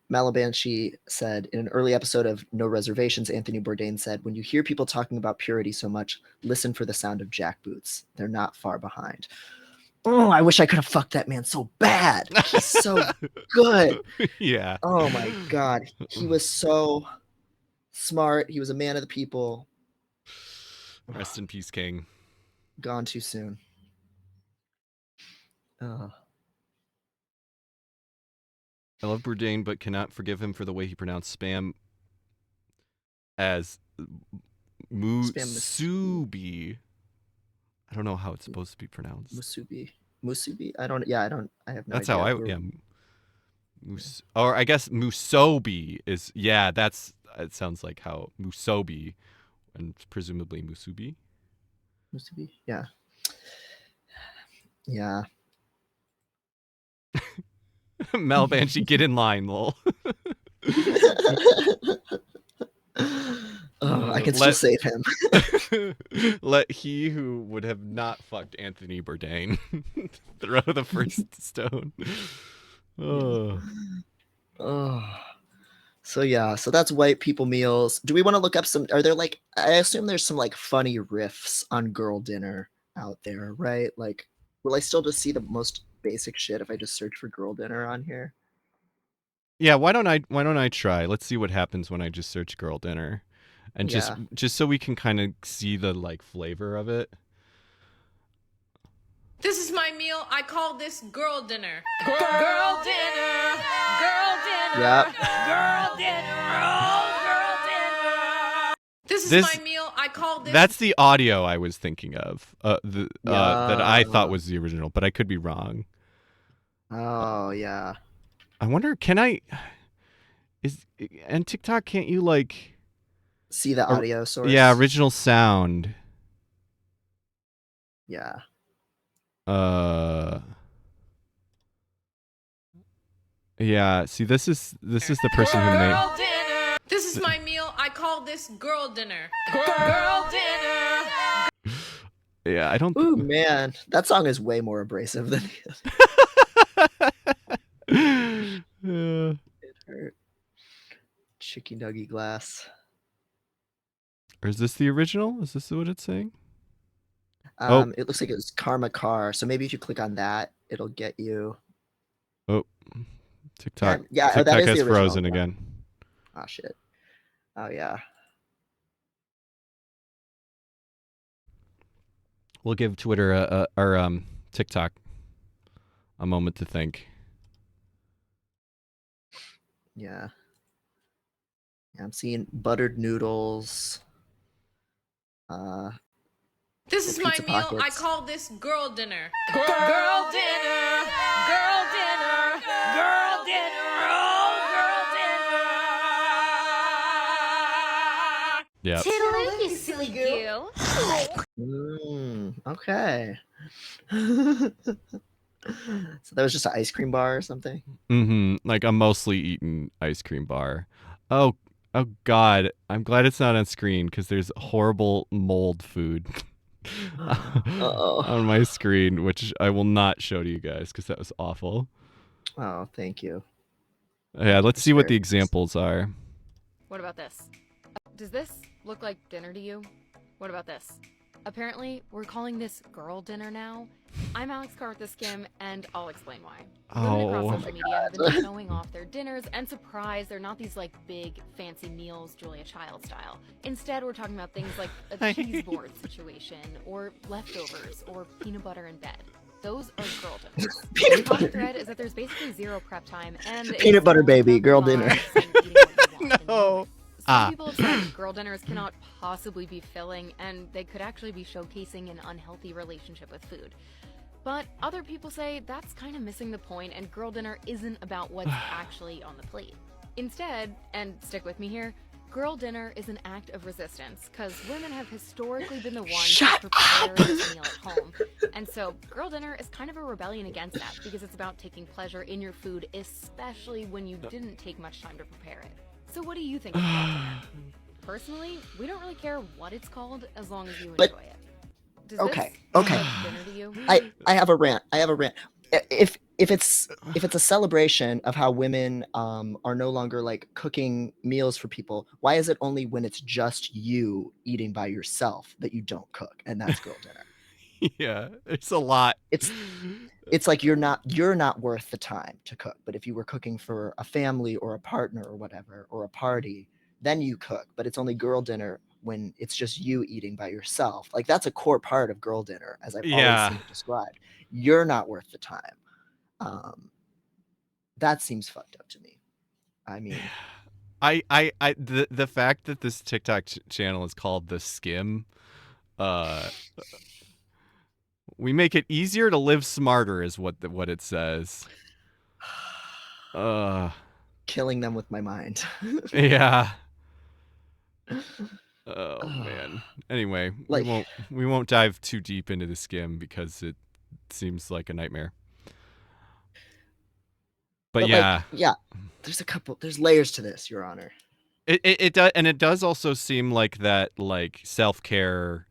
Malabanshi said, in an early episode of No Reservations, Anthony Bourdain said, when you hear people talking about purity so much, listen for the sound of jackboots. They're not far behind. Oh, I wish I could have fucked that man so bad. He's so good. Yeah. Oh my God. He was so smart. He was a man of the people. Rest in peace, King. Gone too soon. I love Bourdain, but cannot forgive him for the way he pronounced spam as musubi. I don't know how it's supposed to be pronounced. Musubi. I have no That's idea. how or I guess musobi is, yeah, it sounds like how musobi and presumably musubi. Musubi. Yeah. Yeah. Mel Banshee, get in line, lol. I can still save him. Let he who would have not fucked Anthony Bourdain throw the first stone. Oh. So yeah, so that's white people meals. Do we want to look up are there like, I assume there's some like funny riffs on girl dinner out there, right? Like, will I still just see the most basic shit if I just search for girl dinner on here? Yeah, why don't I try? Let's see what happens when I just search girl dinner. And just so we can kind of see the like flavor of it. This is my meal. I call this girl dinner. Girl dinner. Girl dinner. Yep. Girl dinner. Oh, girl dinner. This is my meal. I call this. That's the audio I was thinking of. That I thought was the original, but I could be wrong. Oh yeah. I wonder, and TikTok, can't you like see the audio source? Yeah, original sound. Yeah. Yeah, see, this is the person who made. Dinner. This is my meal. I call this girl dinner. Girl dinner. Yeah, I don't. Ooh man, that song is way more abrasive than it hurt. Chicky nuggy glass. Or is this the original? Is this what it's saying? It looks like it was Karma Car. So maybe if you click on that, it'll get you. Oh, TikTok. Yeah, TikTok that is has the original, frozen again. Oh shit. Oh yeah. We'll give Twitter or TikTok a moment to think. Yeah. I'm seeing buttered noodles. This is my meal. I call this girl dinner. Girl dinner. Girl dinner. Girl dinner. Oh, girl dinner. Yeah. Tiddly, you silly goo. Okay. So that was just an ice cream bar or something? Like a mostly eaten ice cream bar. Oh God. I'm glad it's not on screen because there's horrible mold food on my screen, which I will not show to you guys because that was awful. Oh, thank you. Yeah, let's see what the examples are. What about this? Does this look like dinner to you? What about this? Apparently, we're calling this girl dinner now. I'm Alex Carr with The Skim, and I'll explain why. Women across social media have been showing off their dinners, and surprise, they're not these like big, fancy meals, Julia Child style. Instead, we're talking about things like a cheese board situation, or leftovers, or peanut butter in bed. Those are girl dinners. Peanut The butter. thread is that there's basically zero prep time, and Peanut butter baby, girl dinner. No. Some people have said girl dinners cannot possibly be filling, and they could actually be showcasing an unhealthy relationship with food. But other people say that's kind of missing the point, and girl dinner isn't about what's actually on the plate. Instead, and stick with me here, girl dinner is an act of resistance, because women have historically been the ones to prepare this meal at home. And so, girl dinner is kind of a rebellion against that because it's about taking pleasure in your food, especially when you didn't take much time to prepare it. So what do you think of girl dinner? Personally, we don't really care what it's called as long as you enjoy it. Does Okay. this look like dinner to you? I have a rant. If it's a celebration of how women are no longer like cooking meals for people, why is it only when it's just you eating by yourself that you don't cook, and that's girl dinner? Yeah, it's a lot. It's like you're not worth the time to cook. But if you were cooking for a family or a partner or whatever, or a party, then you cook. But it's only girl dinner when it's just you eating by yourself. Like that's a core part of girl dinner, as I've always seen it described. You're not worth the time. That seems fucked up to me. I mean, the fact that this TikTok channel is called The Skim, we make it easier to live smarter is what it says. killing them with my mind. Yeah. Oh man. Anyway, we won't dive too deep into The Skim because it seems like a nightmare. But yeah. There's layers to this, Your Honor. It does, and it does also seem like that, like self-care,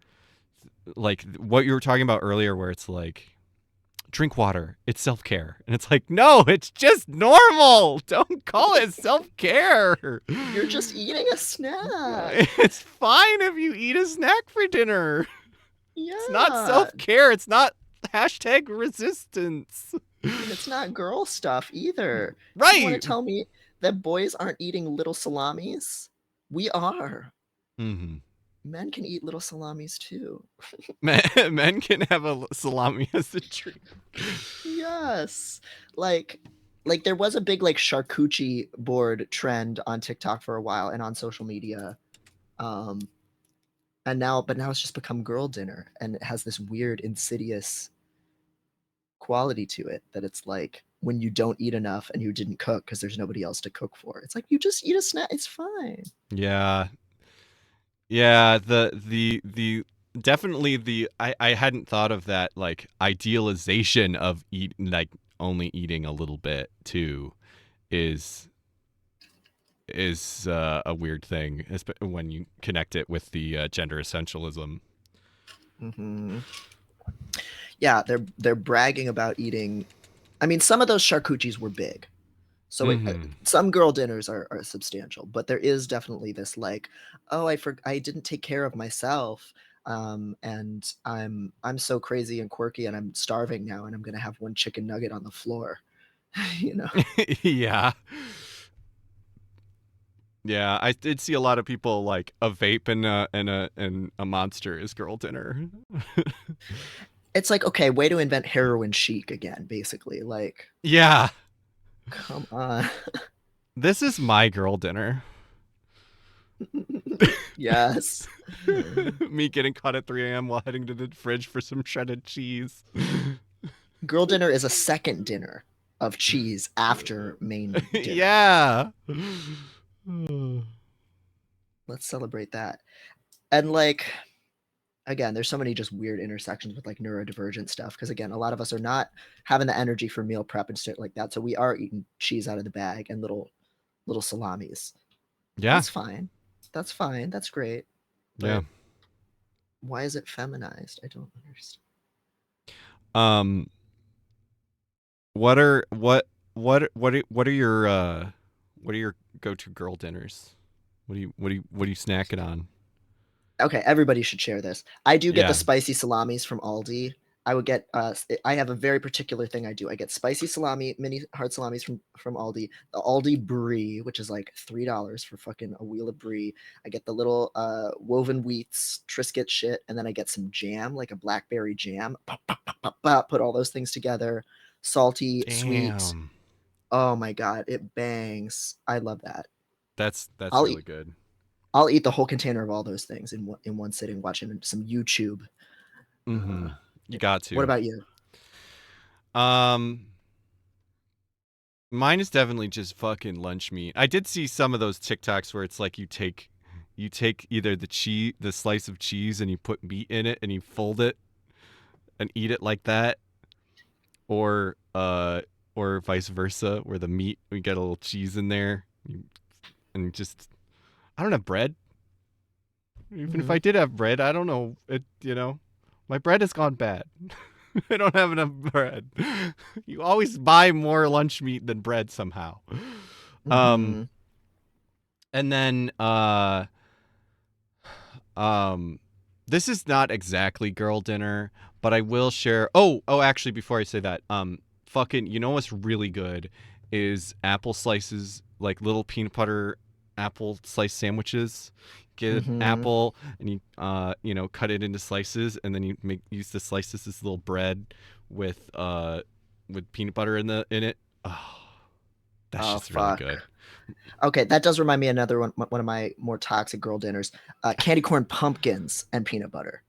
like what you were talking about earlier, where it's like, drink water, it's self-care, and it's like, no, it's just normal. Don't call it self-care. You're just eating a snack. It's fine if you eat a snack for dinner. Yeah. It's not self-care. It's not #resistance. And it's not girl stuff either. Right. You want to tell me that boys aren't eating little salamis? We are. Mm-hmm. Men can eat little salamis too. Men can have a salami as a treat. Yes. Like there was a big like charcuterie board trend on TikTok for a while and on social media. But now it's just become girl dinner, and it has this weird insidious quality to it that it's like when you don't eat enough and you didn't cook because there's nobody else to cook for. It's like you just eat a snack, it's fine. Yeah, the definitely the I hadn't thought of that, like idealization of only eating a little bit too is a weird thing when you connect it with the gender essentialism. Mm-hmm. Yeah, they're bragging about eating. I mean, some of those charcuteries were big, so some girl dinners are substantial, but there is definitely this like, oh, I didn't take care of myself, and I'm so crazy and quirky, and I'm starving now, and I'm gonna have one chicken nugget on the floor, you know? Yeah. Yeah, I did see a lot of people like a vape and a monster is girl dinner. It's like, okay, way to invent heroin chic again, basically. Like, yeah, come on. This is my girl dinner. Yes. Me getting caught at 3 a.m. while heading to the fridge for some shredded cheese. Girl dinner is a second dinner of cheese after main dinner. Yeah. Let's celebrate that. And like, again, there's so many just weird intersections with like neurodivergent stuff. Because again, a lot of us are not having the energy for meal prep and shit like that. So we are eating cheese out of the bag and little salamis. Yeah. That's fine. That's fine. That's great. But yeah. Why is it feminized? I don't understand. What are your go-to girl dinners? What are you snacking on? Okay, everybody should share this. I do get the spicy salamis from Aldi. I would get I have a very particular thing I do. I get spicy salami, mini hard salamis from Aldi. The Aldi brie, which is like $3 for fucking a wheel of brie. I get the little woven wheats Triscuit shit, and then I get some jam, like a blackberry jam. Put all those things together. Salty, sweet. Oh my god, it bangs. I love that. That's really good. I'll eat the whole container of all those things in one sitting, watching some YouTube. Mm-hmm. You got to. What about you? Mine is definitely just fucking lunch meat. I did see some of those TikToks where it's like you take either the slice of cheese and you put meat in it and you fold it and eat it like that, or vice versa, where the meat, we get a little cheese in there, and just, I don't have bread. Even if I did have bread, I don't know. My bread has gone bad. I don't have enough bread. You always buy more lunch meat than bread somehow. And then this is not exactly girl dinner, but I will share. Actually, before I say that, you know what's really good is apple slices, like little peanut butter apple slice sandwiches. Get an apple and you cut it into slices, and then you use the slices as little bread with peanut butter in it. Oh, that's just really good. Okay, that does remind me of another one of my more toxic girl dinners. Candy corn pumpkins and peanut butter.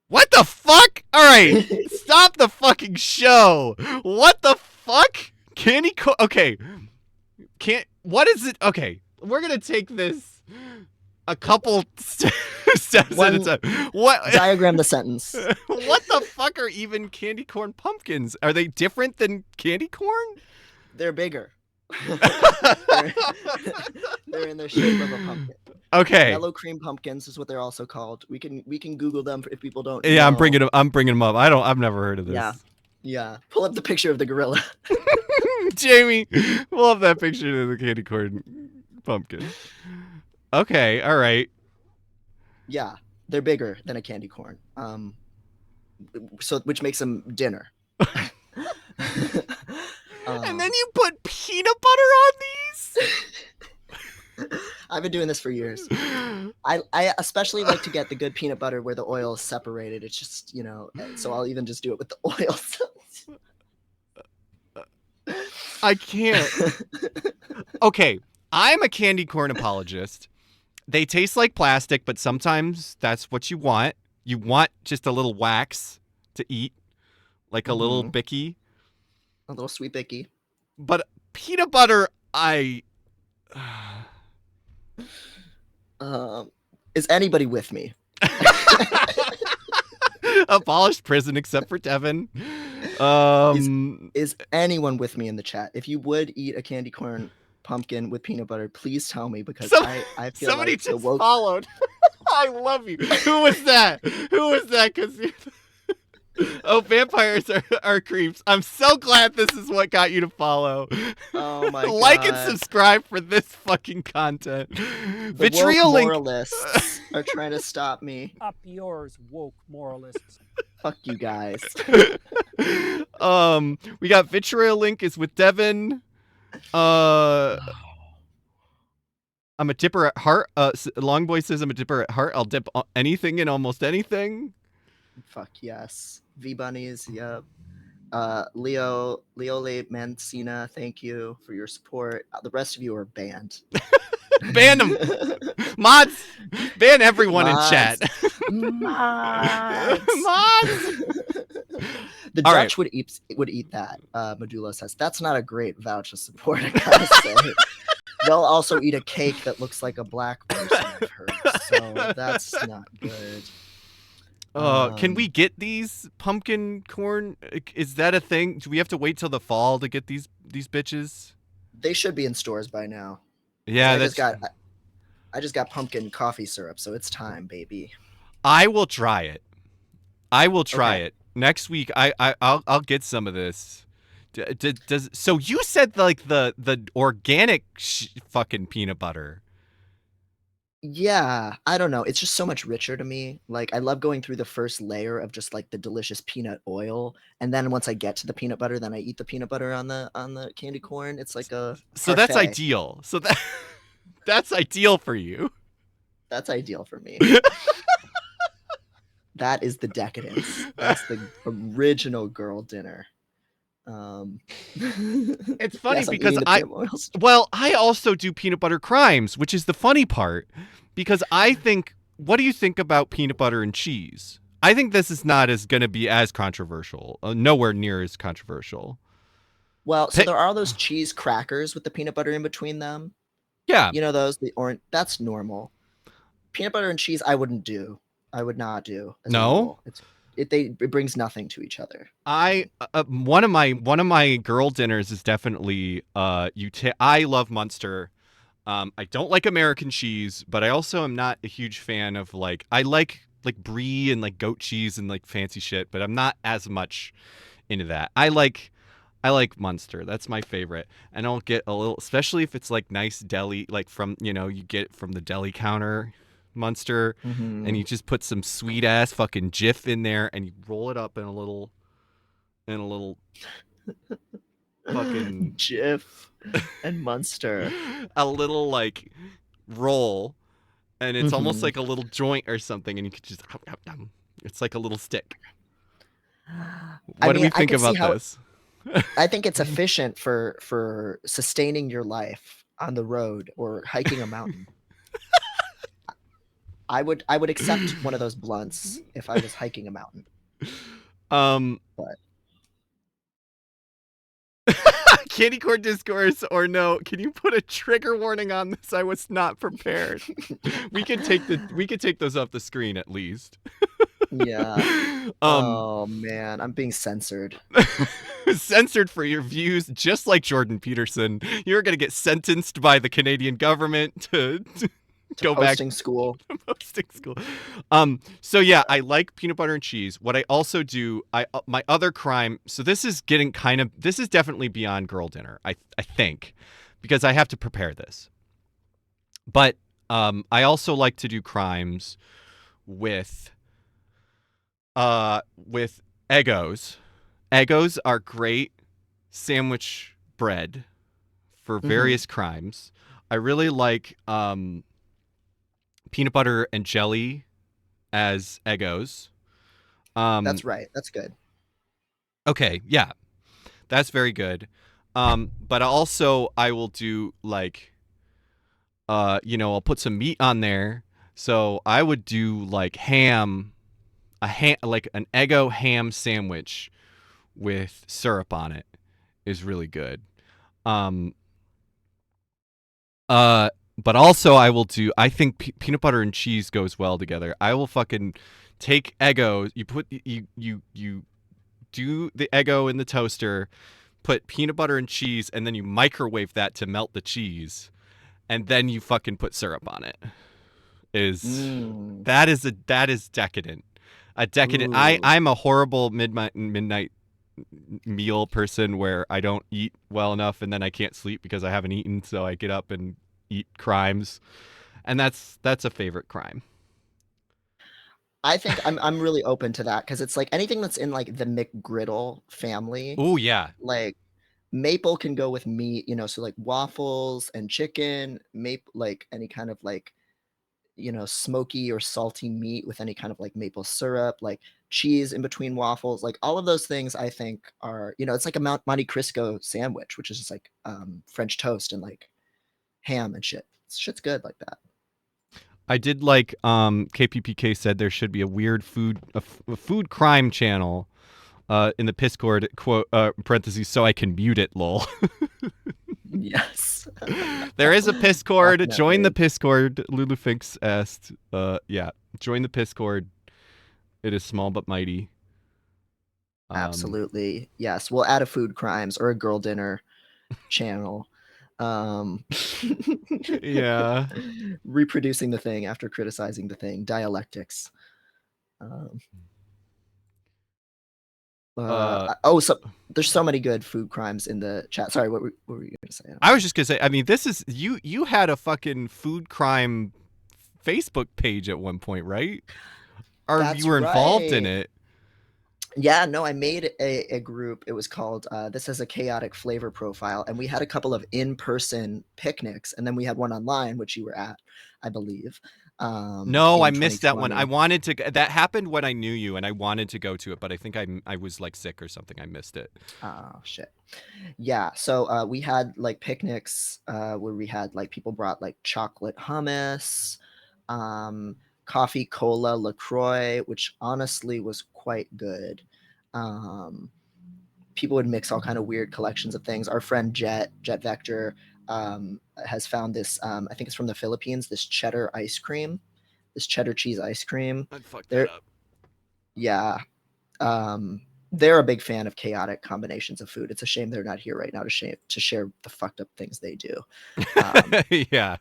What the fuck? All right, stop the fucking show. What the fuck? Candy corn. Okay, what is it? Okay, we're gonna take this a couple steps at a time. What? Diagram the sentence. What the fuck are even candy corn pumpkins? Are they different than candy corn? They're bigger. They're in the shape of a pumpkin. Okay. Yellow cream pumpkins is what they're also called. We can Google them if people don't. Yeah, know. I'm bringing them up. I've never heard of this. Yeah. Pull up the picture of the gorilla. Jamie, pull up that picture of the candy corn pumpkin. Okay, all right. Yeah, they're bigger than a candy corn. So which makes them dinner. And then you put peanut butter on these? I've been doing this for years. I especially like to get the good peanut butter where the oil is separated. It's just, so I'll even just do it with the oil. I can't. Okay, I'm a candy corn apologist. They taste like plastic, but sometimes that's what you want. You want just a little wax to eat, like a little bicky. A little sweet bicky. But peanut butter, is anybody with me? Abolished prison except for Devin. Is anyone with me in the chat? If you would eat a candy corn pumpkin with peanut butter, please tell me, because I feel somebody like just followed. I love you. Who was that? Because vampires are creeps. I'm so glad this is what got you to follow. Oh my god. Like and subscribe for this fucking content. The woke moralists are trying to stop me. Up yours, woke moralists. Fuck you guys. We got Vitriol Link is with Devin. I'm a dipper at heart. Longboy says I'm a dipper at heart. I'll dip anything in almost anything. Fuck yes. V Bunnies, yep. Leole Mancina, thank you for your support. The rest of you are banned. Ban them. Mods, ban everyone in chat. Mods. The All Dutch would eat that. Medulla says that's not a great vouch of support, I gotta say. They'll also eat a cake that looks like a black person, I've heard. So that's not good. Can we get these pumpkin corn? Is that a thing? Do we have to wait till the fall to get these bitches? They should be in stores by now. Yeah, I just got pumpkin coffee syrup, so it's time, baby. I will try it. It next week. I'll get some of this. So you said like the organic fucking peanut butter. Yeah, I don't know. It's just so much richer to me. Like, I love going through the first layer of just like the delicious peanut oil, and then once I get to the peanut butter, then I eat the peanut butter on the candy corn. It's like a so that's ideal. So that's ideal for you. That's ideal for me. That is the decadence. That's the original girl dinner. It's funny because I also do peanut butter crimes, which is the funny part, because I think, what do you think about peanut butter and cheese? I think this is not going to be as controversial, nowhere near as controversial. Well, so there are those cheese crackers with the peanut butter in between them. Yeah. You know those, the orange, that's normal. Peanut butter and cheese I wouldn't do. I would not do. No? it brings nothing to each other. One of my girl dinners is definitely I love Munster. I don't like American cheese, but I also am not a huge fan of I like brie and like goat cheese and like fancy shit, but I'm not as much into that. I like Munster. That's my favorite. And I'll get a little, especially if it's like nice deli, like from, you get from the deli counter Munster, and you just put some sweet ass fucking Jif in there and you roll it up in a little fucking Jif and Munster. a little like roll, and it's almost like a little joint or something, and you could just it's like a little stick. What do we think about this? I think it's efficient for sustaining your life on the road or hiking a mountain. I would accept one of those blunts if I was hiking a mountain. But Candy corn discourse or no? Can you put a trigger warning on this? I was not prepared. we could take those off the screen at least. Yeah. Oh man, I'm being censored. Censored for your views, just like Jordan Peterson. You're gonna get sentenced by the Canadian government to go back to school. Hosting school. So yeah, I like peanut butter and cheese. What I also do, my other crime. So this is definitely beyond girl dinner. I think, because I have to prepare this. But I also like to do crimes with Eggos. Eggos are great sandwich bread for various crimes. I really like peanut butter and jelly as Eggos. That's right. That's good. Okay, yeah. That's very good. But also I will do I'll put some meat on there. So I would do like ham, like an Eggo ham sandwich with syrup on it is really good. But also I think peanut butter and cheese goes well together. I will fucking take Eggo, you do the Eggo in the toaster, put peanut butter and cheese, and then you microwave that to melt the cheese, and then you fucking put syrup on it. That is decadent. A decadent. I'm a horrible midnight meal person where I don't eat well enough and then I can't sleep because I haven't eaten, so I get up and eat crimes, and that's a favorite crime. I think I'm really open to that because it's like anything that's in like the McGriddle family. Oh yeah, like maple can go with meat, so like waffles and chicken, maple, like any kind of like smoky or salty meat with any kind of like maple syrup, like cheese in between waffles, like all of those things I think are, it's like a Monte Cristo sandwich, which is just like French toast and like ham and shit. Shit's good like that. I did like KPPK said there should be a weird food crime channel in the Piscord quote parentheses so I can mute it, lol. Yes. There is a Piscord. Join the Piscord. Lulu Finks asked. Yeah, join the Piscord. It is small but mighty. Absolutely. Yes. We'll add a food crimes or a girl dinner channel. Yeah. Reproducing the thing after criticizing the thing. Dialectics. So there's so many good food crimes in the chat. Sorry, what were you gonna say? I was just gonna say, I mean, this is you had a fucking food crime Facebook page at one point, right? Or That's you were involved right. in it. Yeah, no, I made a group. It was called This Has a Chaotic Flavor Profile, and we had a couple of in-person picnics, and then we had one online, which you were at, I believe. No, I missed that one. I wanted to. That happened when I knew you, and I wanted to go to it, but I think I was like sick or something. I missed it. Oh shit. Yeah. So we had like picnics where we had like people brought like chocolate hummus, coffee, cola, LaCroix, which honestly was quite good. People would mix all kind of weird collections of things. Our friend Jet Vector has found this, I think it's from the Philippines, this cheddar cheese ice cream. I fucked that up. Yeah. they're a big fan of chaotic combinations of food. It's a shame they're not here right now to share the fucked up things they do. Yeah.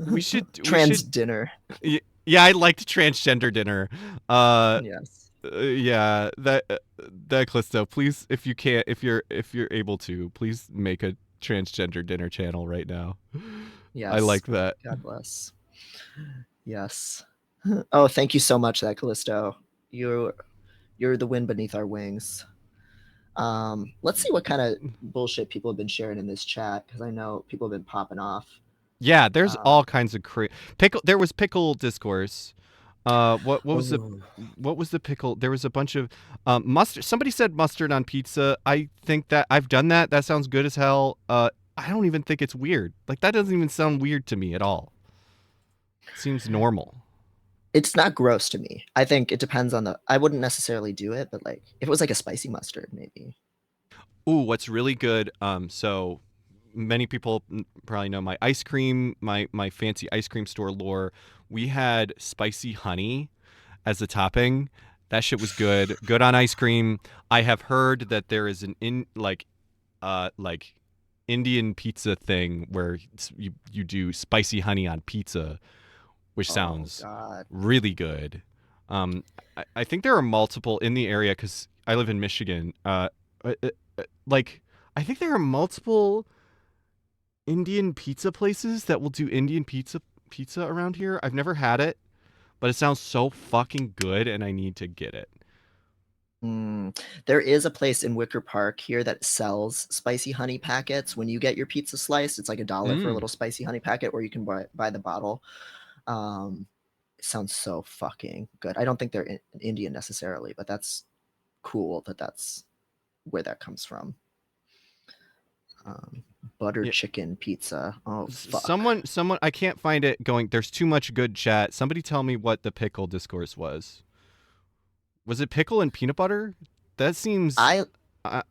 We should Trans dinner. Yeah, I liked transgender dinner. Yes. Yeah, that Callisto, please, if you're able to, please make a transgender dinner channel right now. Yes. I like that. God bless. Yes. Oh, thank you so much, that Callisto. You're the wind beneath our wings. Let's see what kind of bullshit people have been sharing in this chat, because I know people have been popping off. Yeah, there's all kinds of pickle. There was pickle discourse. What was the pickle? There was a bunch of mustard. Somebody said mustard on pizza. I think that I've done that. That sounds good as hell. I don't even think it's weird. Like, that doesn't even sound weird to me at all. It seems normal. It's not gross to me. I think it depends on I wouldn't necessarily do it, but like if it was like a spicy mustard, maybe. Ooh, what's really good? So many people probably know my ice cream, my fancy ice cream store lore. We had spicy honey as a topping. That shit was good. Good on ice cream. I have heard that there is an Indian pizza thing where you do spicy honey on pizza, which sounds really good. I think there are multiple in the area because I live in Michigan. I think there are multiple Indian pizza places that will do Indian pizza around here. I've never had it, but it sounds so fucking good, and I need to get it. There is a place in Wicker Park here that sells spicy honey packets. When you get your pizza slice, it's like $1 for a little spicy honey packet, or you can buy the bottle. It sounds so fucking good. I don't think they're Indian necessarily, but that's cool that's where that comes from. Butter chicken pizza. Oh, fuck. Someone, I can't find it going. There's too much good chat. Somebody tell me what the pickle discourse was. Was it pickle and peanut butter? That seems... that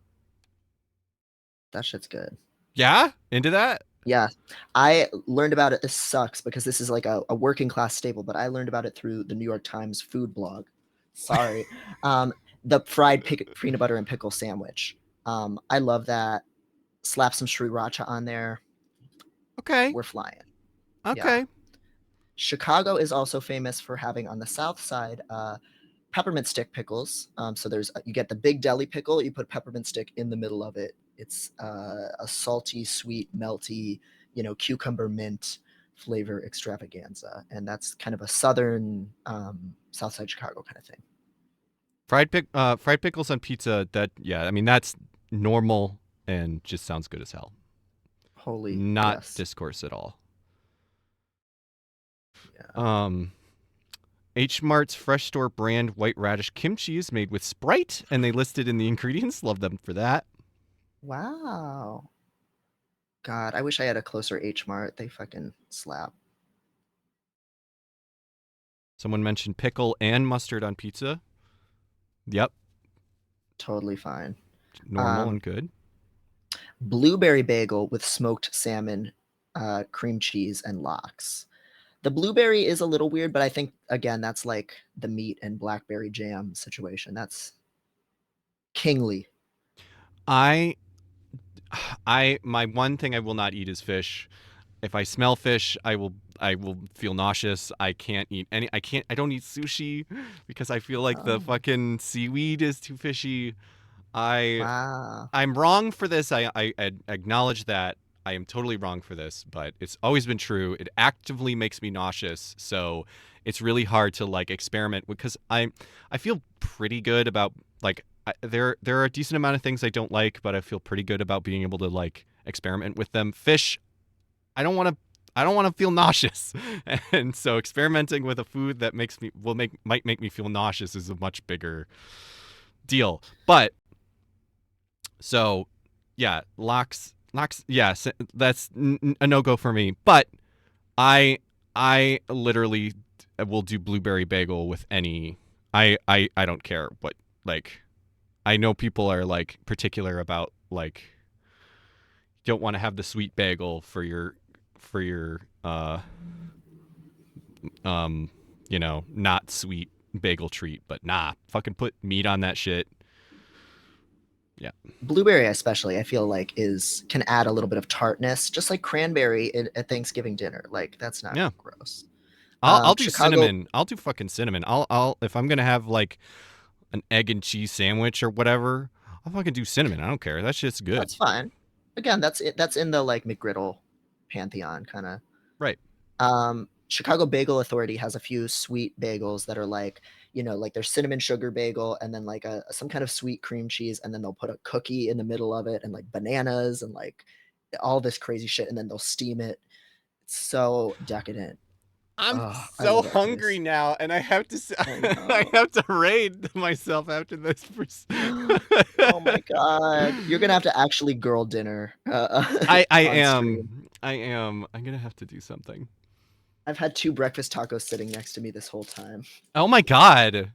shit's good. Yeah? Into that? Yeah. I learned about it. This sucks because this is like a working class staple, but I learned about it through the New York Times food blog. Sorry. The fried peanut butter and pickle sandwich. I love that. Slap some sriracha on there. Okay. We're flying. Okay. Yeah. Chicago is also famous for having on the south side peppermint stick pickles. So you get the big deli pickle, you put peppermint stick in the middle of it. It's a salty, sweet, melty, cucumber mint flavor extravaganza, and that's kind of a southern Southside Chicago kind of thing. Fried pickles on pizza. That's normal and just sounds good as hell. Not discourse at all. Yeah. H Mart's Fresh Store brand white radish kimchi is made with Sprite, and they listed in the ingredients. Love them for that. Wow. God, I wish I had a closer H Mart. They fucking slap. Someone mentioned pickle and mustard on pizza. Yep. Totally fine. Normal and good. Blueberry bagel with smoked salmon, cream cheese, and lox. The blueberry is a little weird, but I think, again, that's like the meat and blackberry jam situation. That's kingly. My one thing I will not eat is fish. If I smell fish, I will feel nauseous. I can't eat I don't eat sushi because I feel like the fucking seaweed is too fishy. I'm wrong for this. I acknowledge that. I am totally wrong for this, but it's always been true. It actively makes me nauseous, so it's really hard to like experiment because I feel pretty good about there are a decent amount of things I don't like, but I feel pretty good about being able to like experiment with them. Fish, I don't want to feel nauseous, and so experimenting with a food that might make me feel nauseous is a much bigger deal. But so yeah, lox. Yes, that's a no-go for me. But I literally will do blueberry bagel with any. I don't care what, like. I know people are like particular about like. Don't want to have the sweet bagel for your not sweet bagel treat, but nah, fucking put meat on that shit. Yeah. Blueberry especially, I feel like can add a little bit of tartness, just like cranberry at Thanksgiving dinner. Like that's not gross. I'll do Chicago, cinnamon. I'll do fucking cinnamon. I'll if I'm gonna have like an egg and cheese sandwich or whatever, I'll fucking do cinnamon. I don't care. That shit's good. That's fine. Again, that's it. That's in the like McGriddle pantheon kind of. Right. Chicago Bagel Authority has a few sweet bagels that are like, like their cinnamon sugar bagel and then like some kind of sweet cream cheese, and then they'll put a cookie in the middle of it and like bananas and like all this crazy shit, and then they'll steam it. It's so decadent. I'm so hungry now, and I have to I have to raid myself after this. Oh my god, you're gonna have to actually girl dinner. I am. I'm gonna have to do something. I've had 2 breakfast tacos sitting next to me this whole time. Oh my god.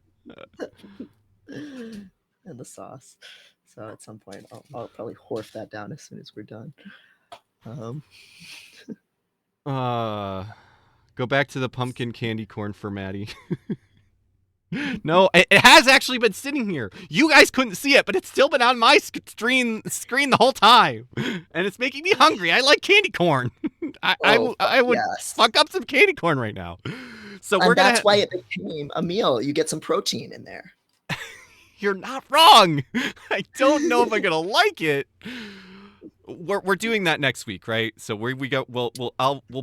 And the sauce. So at some point, I'll probably horf that down as soon as we're done. Go back to the pumpkin candy corn for Maddie. No, it has actually been sitting here. You guys couldn't see it, but it's still been on my screen the whole time, and it's making me hungry. I like candy corn. I would fuck up some candy corn right now. So that's why it became a meal. You get some protein in there. You're not wrong. I don't know if I'm gonna like it. We're doing that next week, right? So we'll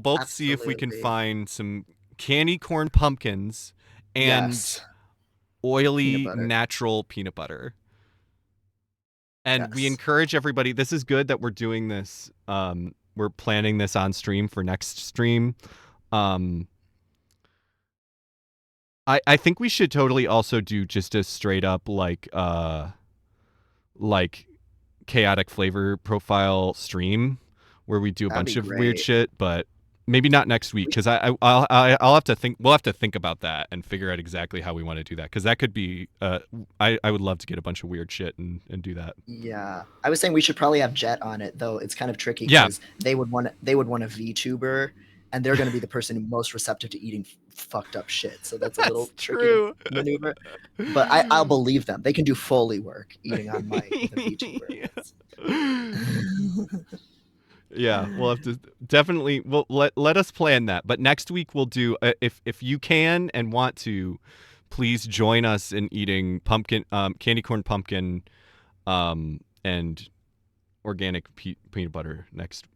both see if we can find some candy corn pumpkins and oily natural peanut butter. And we encourage everybody. This is good that we're doing this. We're planning this on stream for next stream. I think we should totally also do just a straight up like chaotic flavor profile stream where we do a bunch of weird shit, but maybe not next week because I'll have to think. We'll have to think about that and figure out exactly how we want to do that, because that could be. I would love to get a bunch of weird shit and do that. Yeah, I was saying we should probably have Jet on it, though. It's kind of tricky because they would want a VTuber, and they're going to be the person most receptive to eating fucked up shit. So that's a little tricky maneuver. But I'll believe them. They can do Foley work eating on mic with a VTuber. Yeah, we'll have to definitely. Well, let us plan that. But next week we'll do. If you can and want to, please join us in eating candy corn pumpkin, and organic peanut butter next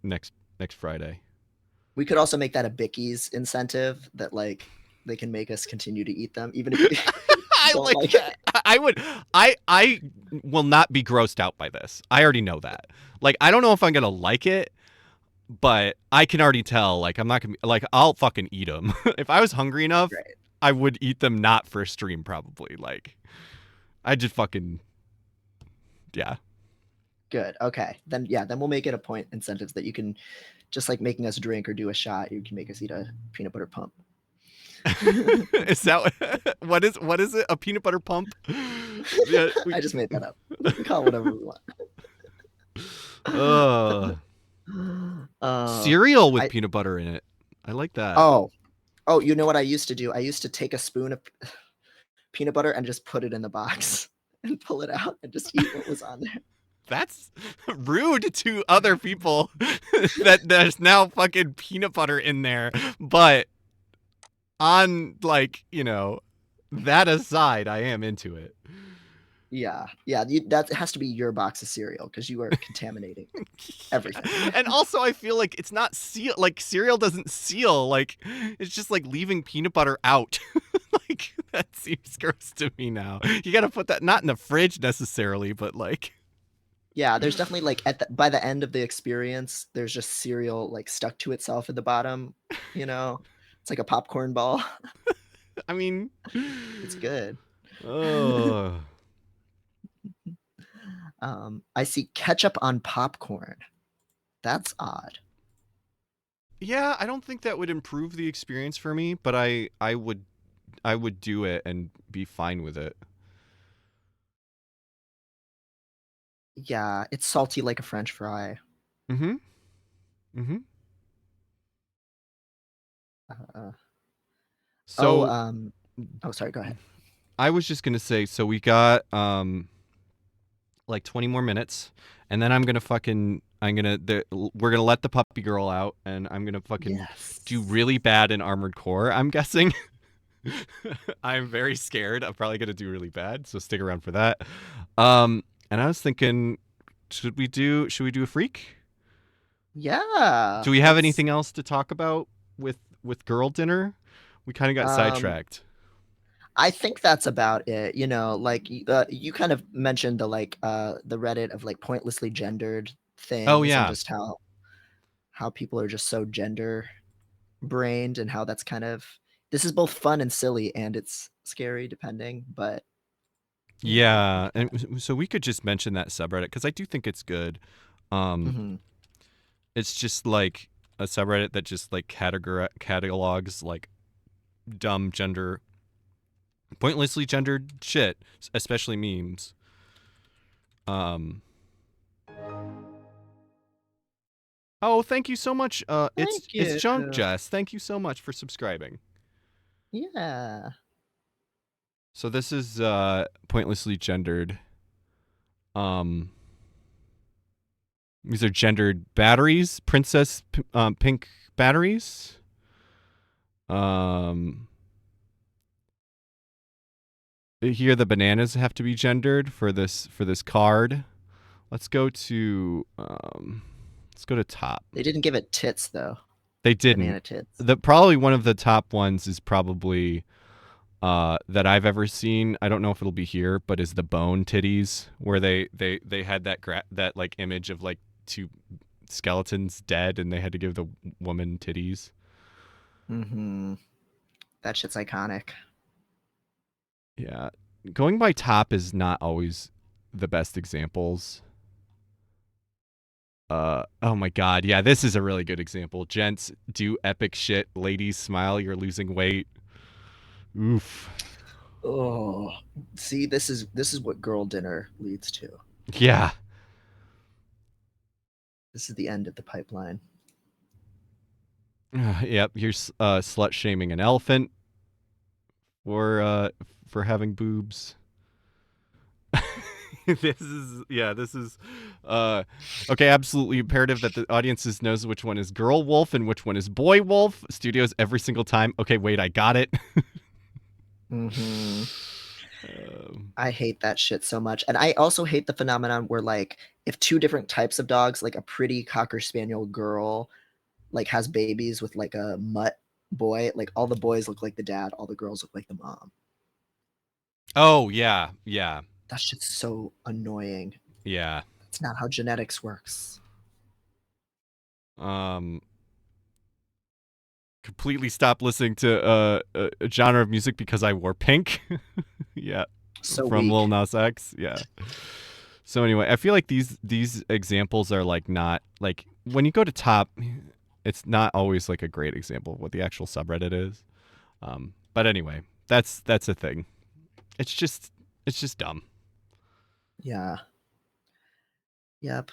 Friday. We could also make that a Bickies incentive that like they can make us continue to eat them even if. I like that. I will not be grossed out by this. I already know that. Like, I don't know if I'm gonna like it, but I can already tell. Like, I'm not gonna like. I'll fucking eat them. If I was hungry enough, I would eat them. Not for stream, probably. Like, I just fucking. Yeah. Good. Okay. Then we'll make it a point incentives that you can, just like making us drink or do a shot. You can make us eat a peanut butter pump. Is that what is it? A peanut butter pump? Yeah, I just made that up. We can call it whatever we want. Cereal with peanut butter in it. I like that. Oh, you know what I used to do? I used to take a spoon of peanut butter and just put it in the box and pull it out and just eat what was on there. That's rude to other people that there's now fucking peanut butter in there. But on, like, that aside, I am into it. Yeah, that has to be your box of cereal because you are contaminating everything. And also, I feel like it's not seal. Like, cereal doesn't seal. Like, it's just like leaving peanut butter out. Like, that seems gross to me now. You got to put that not in the fridge necessarily, but like. Yeah, there's definitely like by the end of the experience, there's just cereal like stuck to itself at the bottom. It's like a popcorn ball. I mean, it's good. Oh. I see ketchup on popcorn. That's odd. Yeah, I don't think that would improve the experience for me, but I would do it and be fine with it. Yeah, it's salty like a French fry. Mm-hmm. So, sorry, go ahead. I was just gonna say, so we got like 20 more minutes, and then we're gonna let the puppy girl out, and I'm gonna fucking do really bad in Armored Core, I'm guessing. I'm very scared. I'm probably gonna do really bad, so stick around for that. And I was thinking, should we do a freak? Yeah. Do we have anything else to talk about with girl dinner? We kind of got sidetracked. I think that's about it. You know, like you kind of mentioned the Reddit of like pointlessly gendered things. Oh, yeah. And just how people are just so gender brained, and how that's kind of, this is both fun and silly, and it's scary depending, but yeah. And so we could just mention that subreddit, because I do think it's good. It's just like a subreddit that just like catalogs like dumb pointlessly gendered shit, especially memes. Oh, thank you so much. It's Junk Jess. Thank you so much for subscribing. Yeah. So this is pointlessly gendered. These are gendered batteries, princess pink batteries. Here the bananas have to be gendered for this card. Let's go to top. They didn't give it tits though. They didn't. Banana tits. Probably one of the top ones is probably that I've ever seen. I don't know if it'll be here, but is the bone titties, where they had that like image of like two skeletons dead, and they had to give the woman titties. That shit's iconic. Yeah, going by top is not always the best examples. Oh my god, yeah, this is a really good example. Gents, do epic shit. Ladies, smile, you're losing weight. Oof. Oh, see, this is what girl dinner leads to. Yeah. This is the end of the pipeline. Yep, you're slut shaming an elephant for having boobs. This is okay, absolutely imperative that the audiences knows which one is girl wolf and which one is boy wolf. Studios every single time. Okay, wait, I got it. I hate that shit so much. And I also hate the phenomenon where, like, if two different types of dogs, like a pretty Cocker Spaniel girl, like has babies with like a mutt boy, like all the boys look like the dad, all the girls look like the mom. Oh, yeah, yeah. That shit's so annoying. Yeah. That's not how genetics works. Completely stopped listening to a genre of music because I wore pink. Yeah. So from weak. Lil Nas X. Yeah. So anyway, I feel like these examples are like not like when you go to top, it's not always like a great example of what the actual subreddit is. But anyway, that's a thing. It's just dumb. Yeah. Yep.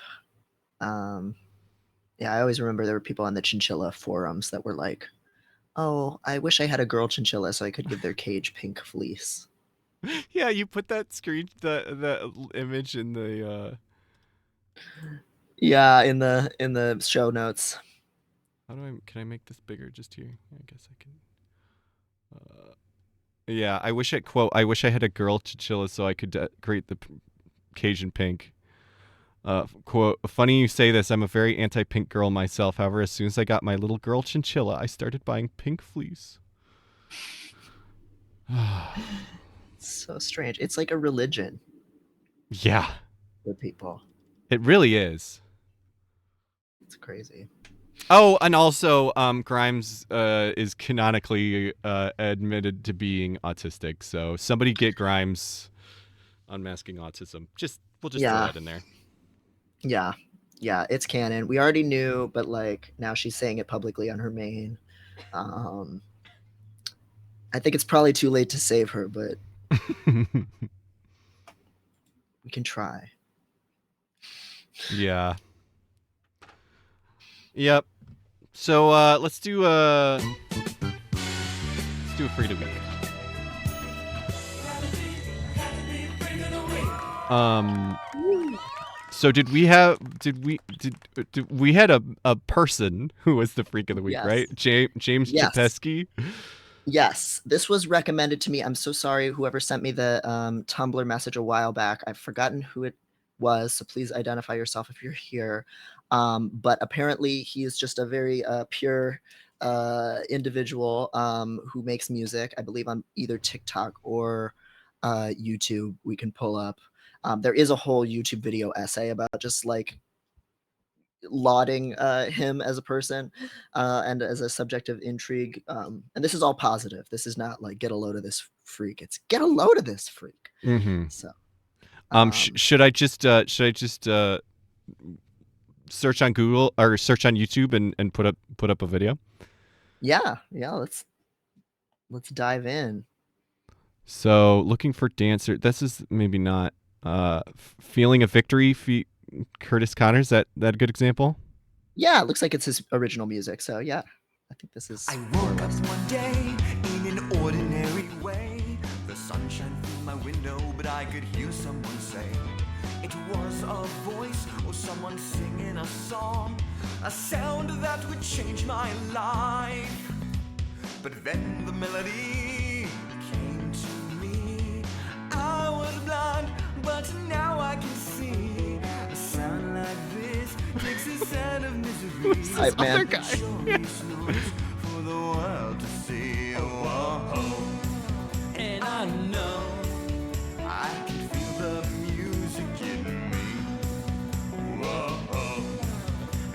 Yeah, I always remember there were people on the chinchilla forums that were like, "Oh, I wish I had a girl chinchilla so I could give their cage pink fleece." Yeah, you put that the image in the Yeah, in the show notes. can I make this bigger just here? I guess I can. Yeah, I wish I had a girl chinchilla so I could create the Cajun pink. Quote, funny you say this, I'm a very anti-pink girl myself. However, as soon as I got my little girl chinchilla, I started buying pink fleece. So strange. It's like a religion. Yeah. With people. It really is. It's crazy. Oh, and also, Grimes is canonically admitted to being autistic. So somebody get Grimes unmasking autism. We'll just throw that in there. Yeah. Yeah, it's canon. We already knew, but like now she's saying it publicly on her main. I think it's probably too late to save her, but we can try. Yeah. Yep. So let's do a free to week. So did we had a person who was the freak of the week, Yes. right? James Yes. Chapesky. Yes, this was recommended to me. I'm so sorry, whoever sent me the Tumblr message a while back. I've forgotten who it was, so please identify yourself if you're here. But apparently, he is just a very pure individual who makes music. I believe on either TikTok or YouTube. We can pull up. There is a whole YouTube video essay about just like lauding him as a person and as a subject of intrigue. And this is all positive. This is not like get a load of this freak. It's get a load of this freak. Mm-hmm. So, should I just search on Google or search on YouTube and put up a video? Yeah. Let's dive in. So looking for dancer. This is maybe not feeling a victory. Curtis Connors. Is that a good example? Yeah, it looks like it's his original music. So yeah, I think this is. I woke up one day in an ordinary way. The sunshine through my window, but I could hear someone say it was a voice or someone singing a song, a sound that would change my life. But then the melody came to me. I was blind, but now I can see. A sound like this takes a sound of misery. Hype man. Other guy. For the world to see. Whoa. And I know I can feel the music in me. Whoa.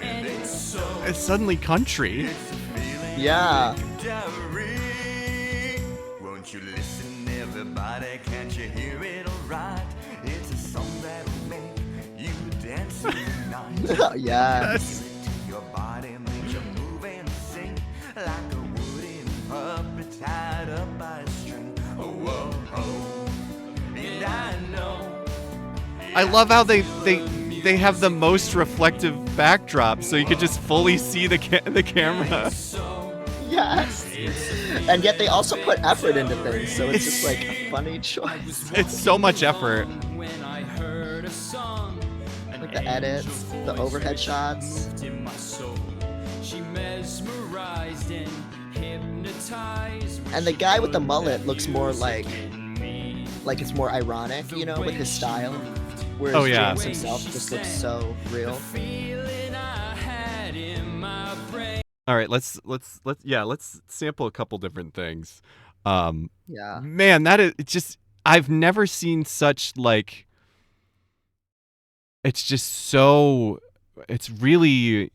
And it's so. It's suddenly country. It's a feeling Yeah. like a diary. Won't you listen, everybody? Can't you hear it alright? It's a song that'll make you dance tonight. Yes. Your body makes you move and sing like a wooden puppet tied up by a string. Oh, whoa, oh. And I know. I love how they have the most reflective backdrop, so you could just fully see the camera. Yes. And yet they also put effort into things, so it's just like a funny choice. It's so much effort. Like the edits, the overhead shots. And the guy with the mullet looks more like it's more ironic, you know, with his style. Whereas Oh, yeah. James himself just looks so real. All right, let's sample a couple different things. Yeah. Man, that is just I've never seen such like it's just so it's really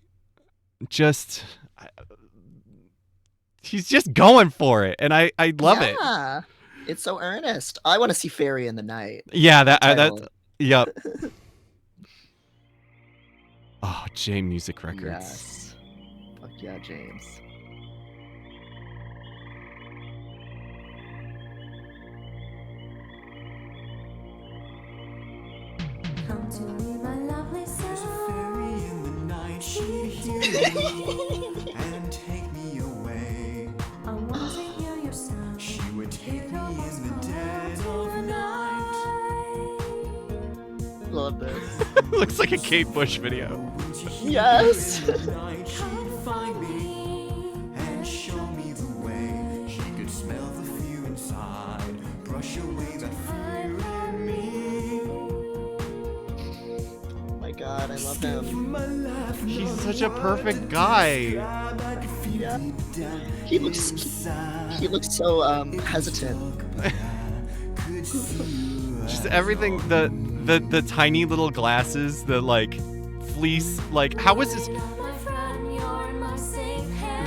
just he's just going for it, and I love it. Yeah. It's so earnest. I want to see Fairy in the Night. Yeah, Title. yep. Oh, J Music Records. Yes. Fuck yeah, James. Come to me, my lovely There's a soul. fairy in the night. She'd hear me and take me away. I want to hear your sound. She would take It me almost in the dead of night. Love this. Looks like a Kate Bush video. When she hear Yes. me in the night, she'd find me and show me the way. She could smell the fear inside, brush away that fear in me. Oh my god, I love him. My life, He's such a perfect guy. I could feel Yeah. deep down He looks so hesitant. could see Just everything the tiny little glasses, the like fleece, like how is this My friend, you're in my safe hands.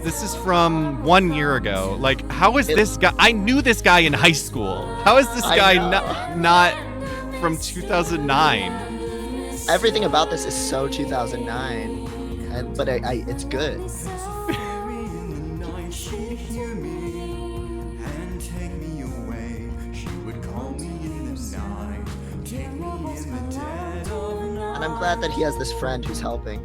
this is from 1 year ago. Like how is this guy I knew this guy in high school. How is this I guy know. not from 2009? Everything about this is so 2009. But it's good. fairy in the night. She'd hear me and take me away. She would call me in the night, take me in the dead of night. And I'm glad that he has this friend who's helping.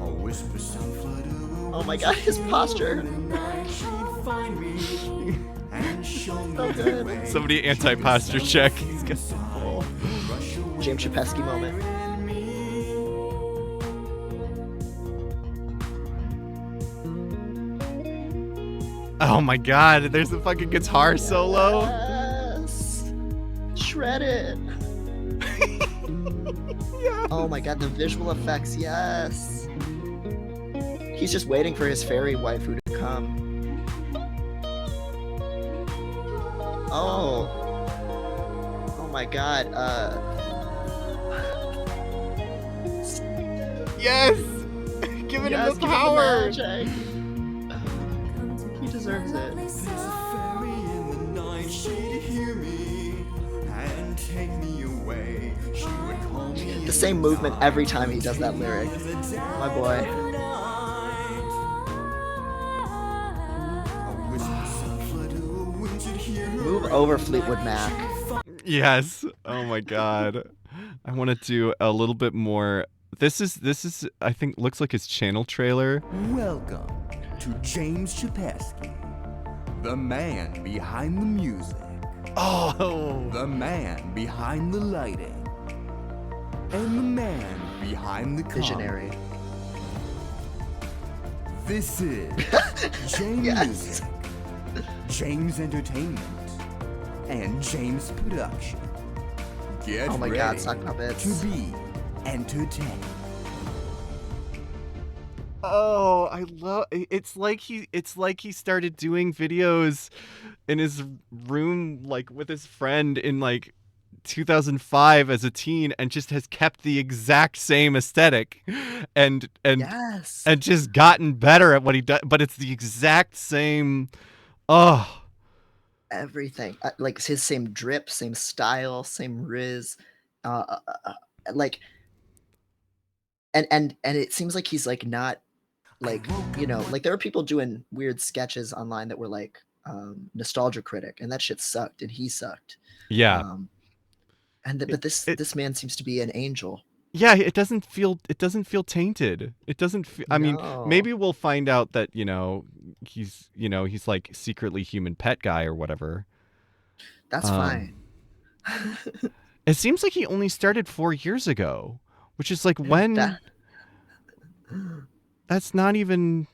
I'll whisper some flutter. Oh my god, his posture. She'd find me and show me So the good. way. Somebody anti-posture check. He's got James Chapesky moment. Oh my god, there's the fucking guitar solo. Yes. Shredded. Yeah. Oh my god, the visual effects, yes. He's just waiting for his fairy waifu to come. Oh. Oh my god, Yes! Giving him the power! Magic. He deserves it. There's a fairy in the night, she'd hear me and take me away. She would call me The same movement every time he does that lyric. My boy. Move over, Fleetwood Mac. Yes. Oh my god. I want to do a little bit more. This is I think looks like his channel trailer. Welcome to James Chapesky, the man behind the music, Oh. the man behind the lighting, and the man behind the Visionary. This is James Yes. Music, James Entertainment, and James Production. Get Oh my ready god, sock puppets. to be entertained. Oh, I love it's like he started doing videos in his room like with his friend in like 2005 as a teen and just has kept the exact same aesthetic and Yes. and just gotten better at what he does, but it's the exact same. Oh, Everything. Like his same drip, same style, same riz. Like and it seems like he's like not like, you know, like there are people doing weird sketches online that were like Nostalgia Critic, and that shit sucked, and he sucked. yeah. But this man seems to be an angel. Yeah, it doesn't feel tainted. It doesn't feel, I mean, No. maybe we'll find out that, he's like secretly human pet guy or whatever. That's fine. It seems like he only started 4 years ago, which is like when that's not even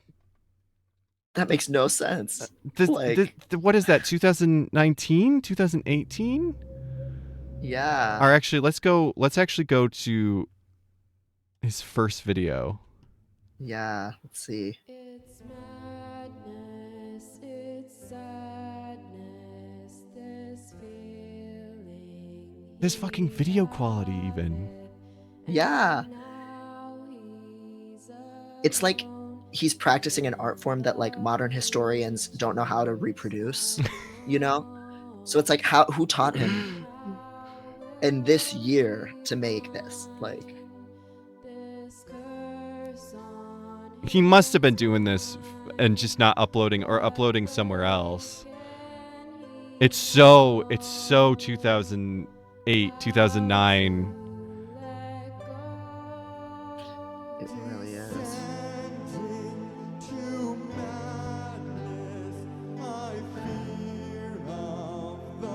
That makes no sense. what is that? 2019, 2018? Yeah. Or actually, let's actually go to his first video. Yeah. Let's see. It's madness, it's sadness, this feeling. This fucking video quality even. Yeah. It's like he's practicing an art form that like modern historians don't know how to reproduce, you know? So it's like who taught him in this year to make this? Like He must have been doing this and just not uploading or uploading somewhere else. It's so 2008, 2009. it really is.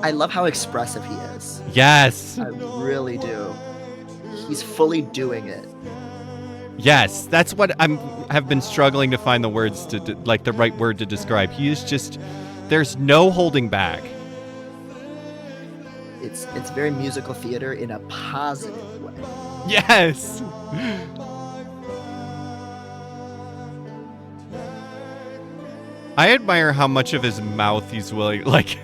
I love how expressive he is. Yes. I really do. He's fully doing it. Yes, that's what have been struggling to find the words to like the right word to describe. He is just, there's no holding back. It's very musical theater in a positive way. Yes. I admire how much of his mouth he's willing, like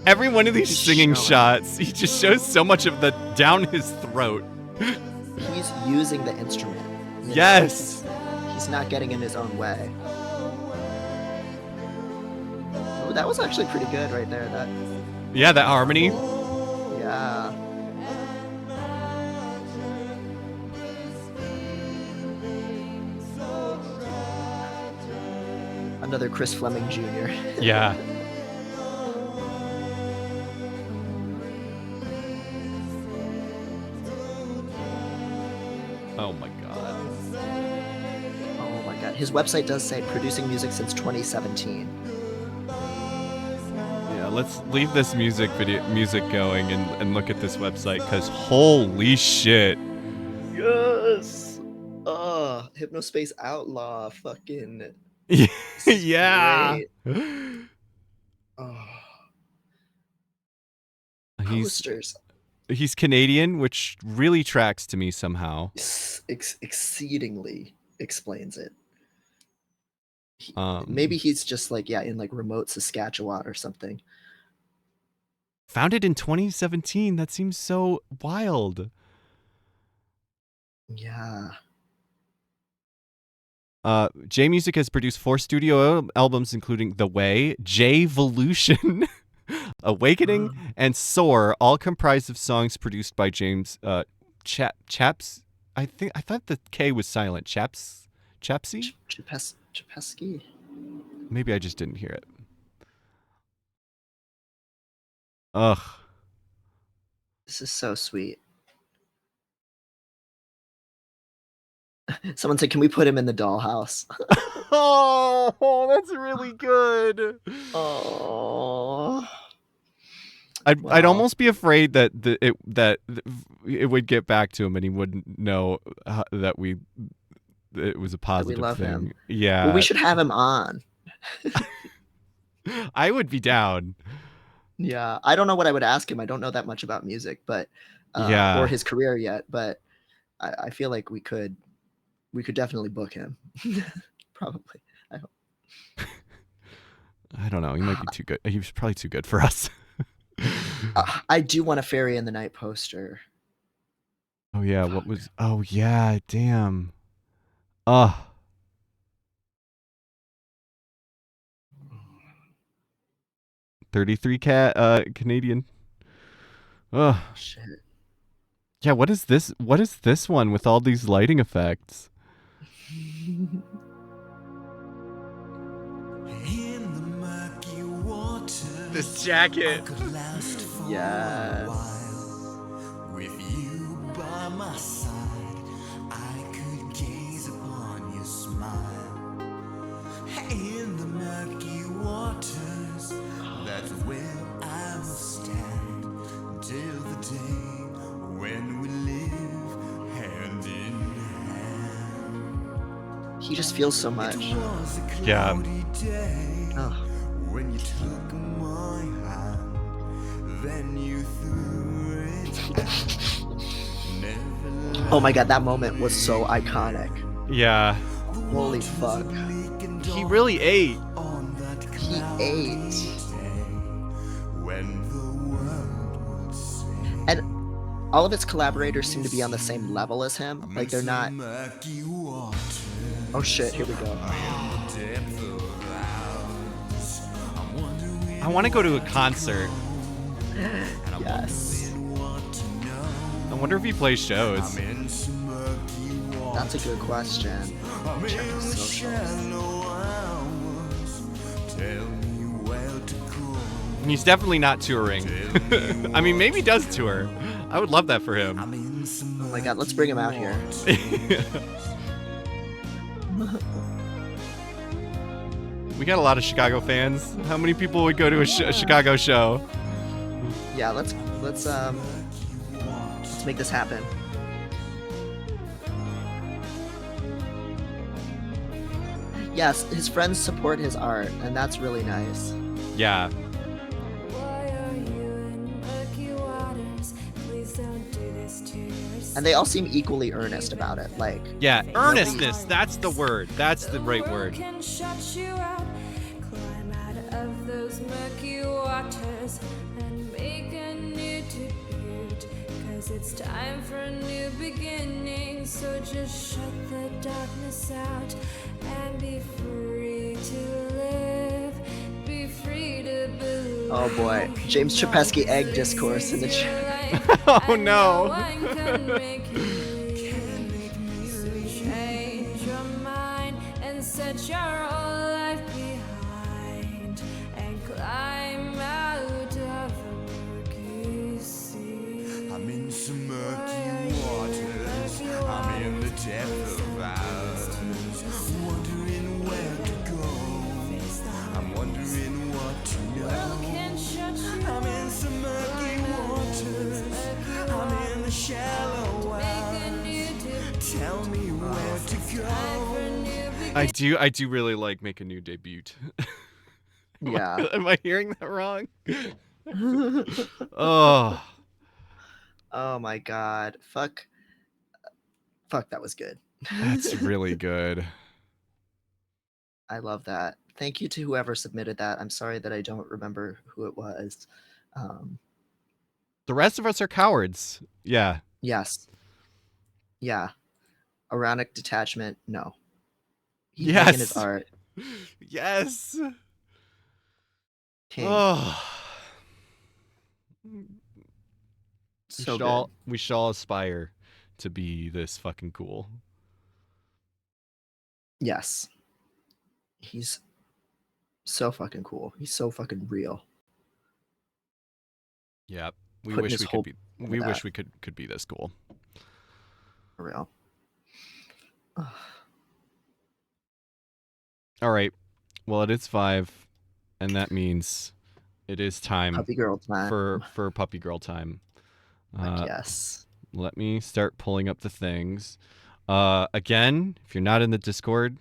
every one of these singing shots, he just shows so much of the down his throat. He's using the instrument. you know? Yes. He's not getting in his own way. Oh, that was actually pretty good right there. That Yeah, that harmony. yeah. Another Chris Fleming Jr. Yeah. Oh my god. Oh my god. His website does say producing music since 2017. Yeah, let's leave this music going and look at this website, because holy shit. Yes. Hypnospace Outlaw. Fucking. Yeah. Great. Posters. He's Canadian, which really tracks to me somehow. Exceedingly explains it. Maybe he's just like, in like remote Saskatchewan or something. Founded in 2017. That seems so wild. Yeah. J Music has produced 4 studio albums, including The Way, J-Volution, Awakening, and Soar, all comprised of songs produced by James Chaps. I thought the K was silent. Chapsy? Chapesky. Maybe I just didn't hear it. Ugh. This is so sweet. Someone said, "Can we put him in the dollhouse?" Oh, that's really good. Oh. I'd almost be afraid that it would get back to him and he wouldn't know that it was a positive love thing. him. Yeah. Well, we should have him on. I would be down. Yeah, I don't know what I would ask him. I don't know that much about music, but or his career yet. But I feel like we could definitely book him. Probably. I hope. I don't know. He might be too good. He was probably too good for us. I do want a Fairy in the Night poster. Oh yeah, what was? Oh yeah, damn. Ugh. 33 Canadian. Ugh. Shit. Yeah, what is this? What is this one with all these lighting effects? In the murky water, This jacket. Yes. with you by my side, I could gaze upon your smile. In the murky waters, that's where I will stand till the day when we live hand in hand. He just feels so much. It was a Yeah. cloudy day Oh. when you took my hand, then you threw it down. Never Oh my god, that moment was so iconic. Yeah. Holy fuck. He really ate. on that He ate. day when the world would sing. And all of its collaborators seem to be on the same level as him. Like they're not. Murky water, Oh shit, here we go. depth of ours. I'm wondering I want to go to a concert. Yes. what to know. I wonder if he plays shows. I'm in some murky water. That's a good question. I'm Check in his the socials. shallow hours. Tell me where to go. He's definitely not touring. I mean, maybe he does tour. I would love that for him. I'm in some Oh my god, let's bring him out here. We got a lot of Chicago fans. How many people would go to a Chicago show? Yeah, let's make this happen. Yes, his friends support his art, and that's really nice. Yeah. Why are you in murky waters? Please don't do this to yourself. And they all seem equally earnest about it. Like, Yeah, earnestness. That's the word. That's the right word. Can shut you out. Climb out of those murky waters and make a new debut. 'Cause it's time for a new beginning. So just shut the darkness out and be free to live. Be free to believe. oh boy, James Chapesky egg discourse in the chat. Oh no. Change your mind and set your whole life behind and climb out of the murky sea. I'm in some murky waters. I'm in the depth of ours. Wondering where to go. I'm wondering what to know. Can shut shallow wells. Tell me where to go. I do really like Make a New Debut. Yeah. Am I hearing that wrong? Oh. Oh my god. Fuck, that was good. That's really good. I love that. Thank you to whoever submitted that. I'm sorry that I don't remember who it was. The rest of us are cowards. Yeah. Yes. Yeah. Ironic detachment, no. He's Yes. making his art. Yes. King. Oh. So good. We shall aspire to be this fucking cool. Yes. He's so fucking cool. He's so fucking real. Yeah. We Putting wish his we whole could be we be this cool. For real. All right. Well, it is 5, and that means it is time Puppy girl time. for puppy girl time. Yes. Let me start pulling up the things. Again, if you're not in the Discord,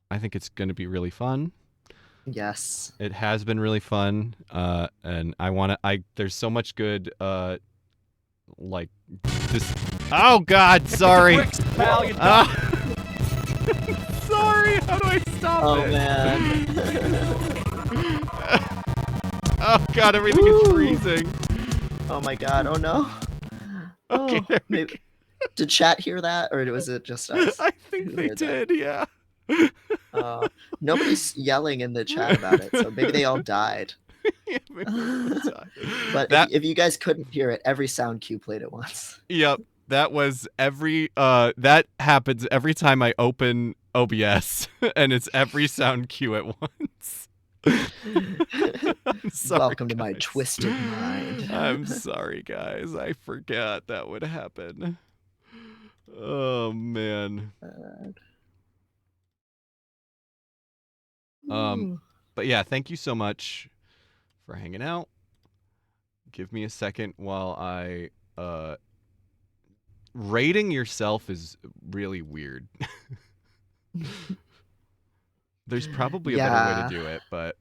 I think it's going to be really fun. Yes. It has been really fun. And there's so much good, like this. Oh God, sorry. Sorry, how do I stop it? Oh man. Oh God, everything is freezing. Oh my God. Oh no. Okay, oh, maybe. Did chat hear that, or was it just us? I think they did. Yeah. Nobody's yelling in the chat about it, so maybe they all died. But if you guys couldn't hear it, every sound cue played at once. Yep, that was that happens every time I open OBS, and it's every sound cue at once. Sorry, welcome to my twisted mind. I'm sorry, guys. I forgot that would happen. Oh man. But yeah, thank you so much for hanging out. Give me a second while I rating yourself is really weird. There's probably a better way to do it, but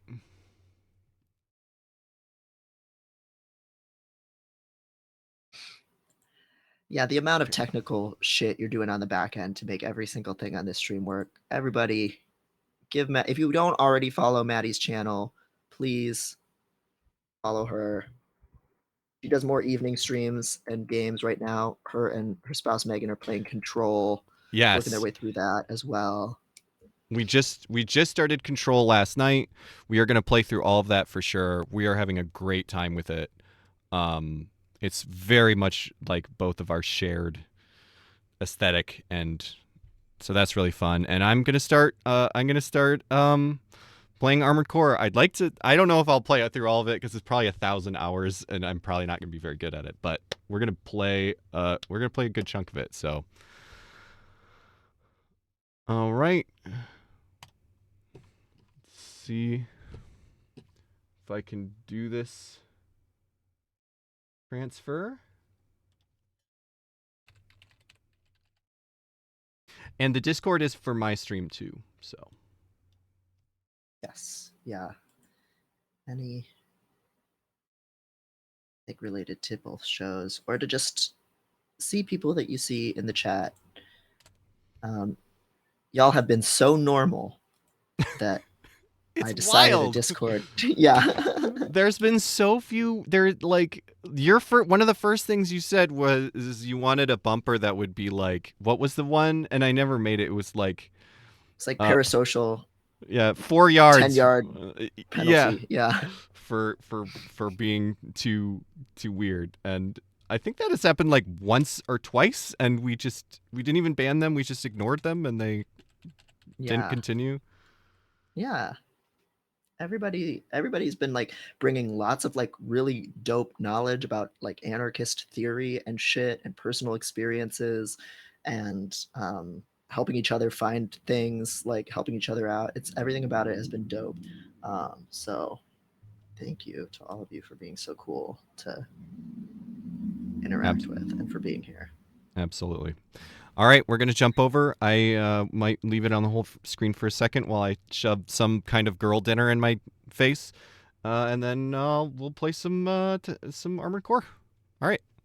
yeah, the amount of technical shit you're doing on the back end to make every single thing on this stream work. Everybody, give Matt. If you don't already follow Maddie's channel, please follow her. She does more evening streams and games right now. Her and her spouse Megan are playing Control. yes, working their way through that as well. We just started Control last night. We are going to play through all of that for sure. We are having a great time with it. It's very much like both of our shared aesthetic, and so that's really fun. And I'm gonna start playing Armored Core. I don't know if I'll play it through all of it because it's probably 1,000 hours, and I'm probably not gonna be very good at it. But we're gonna play a good chunk of it. So, all right. Let's see if I can do this. Transfer. And the Discord is for my stream too, so. Yes. Yeah. Any related to both shows, or to just see people that you see in the chat. Y'all have been so normal that I decided wild. a Discord. Yeah. There's been so few. One of the first things you said was you wanted a bumper that would be like, what was the one? And I never made it. It was like, it's like parasocial. Yeah, 4 yards. 10-yard penalty. Yeah. For being too weird. And I think that has happened like once or twice, and we didn't even ban them. We just ignored them, and they didn't continue. Yeah. Everybody's been like bringing lots of like really dope knowledge about like anarchist theory and shit and personal experiences, and helping each other find things, like helping each other out. Everything about it has been dope. So thank you to all of you for being so cool to interact with and for being here. Absolutely. All right, we're going to jump over. I might leave it on the whole screen for a second while I shove some kind of girl dinner in my face, and then we'll play some Armored Core. All right.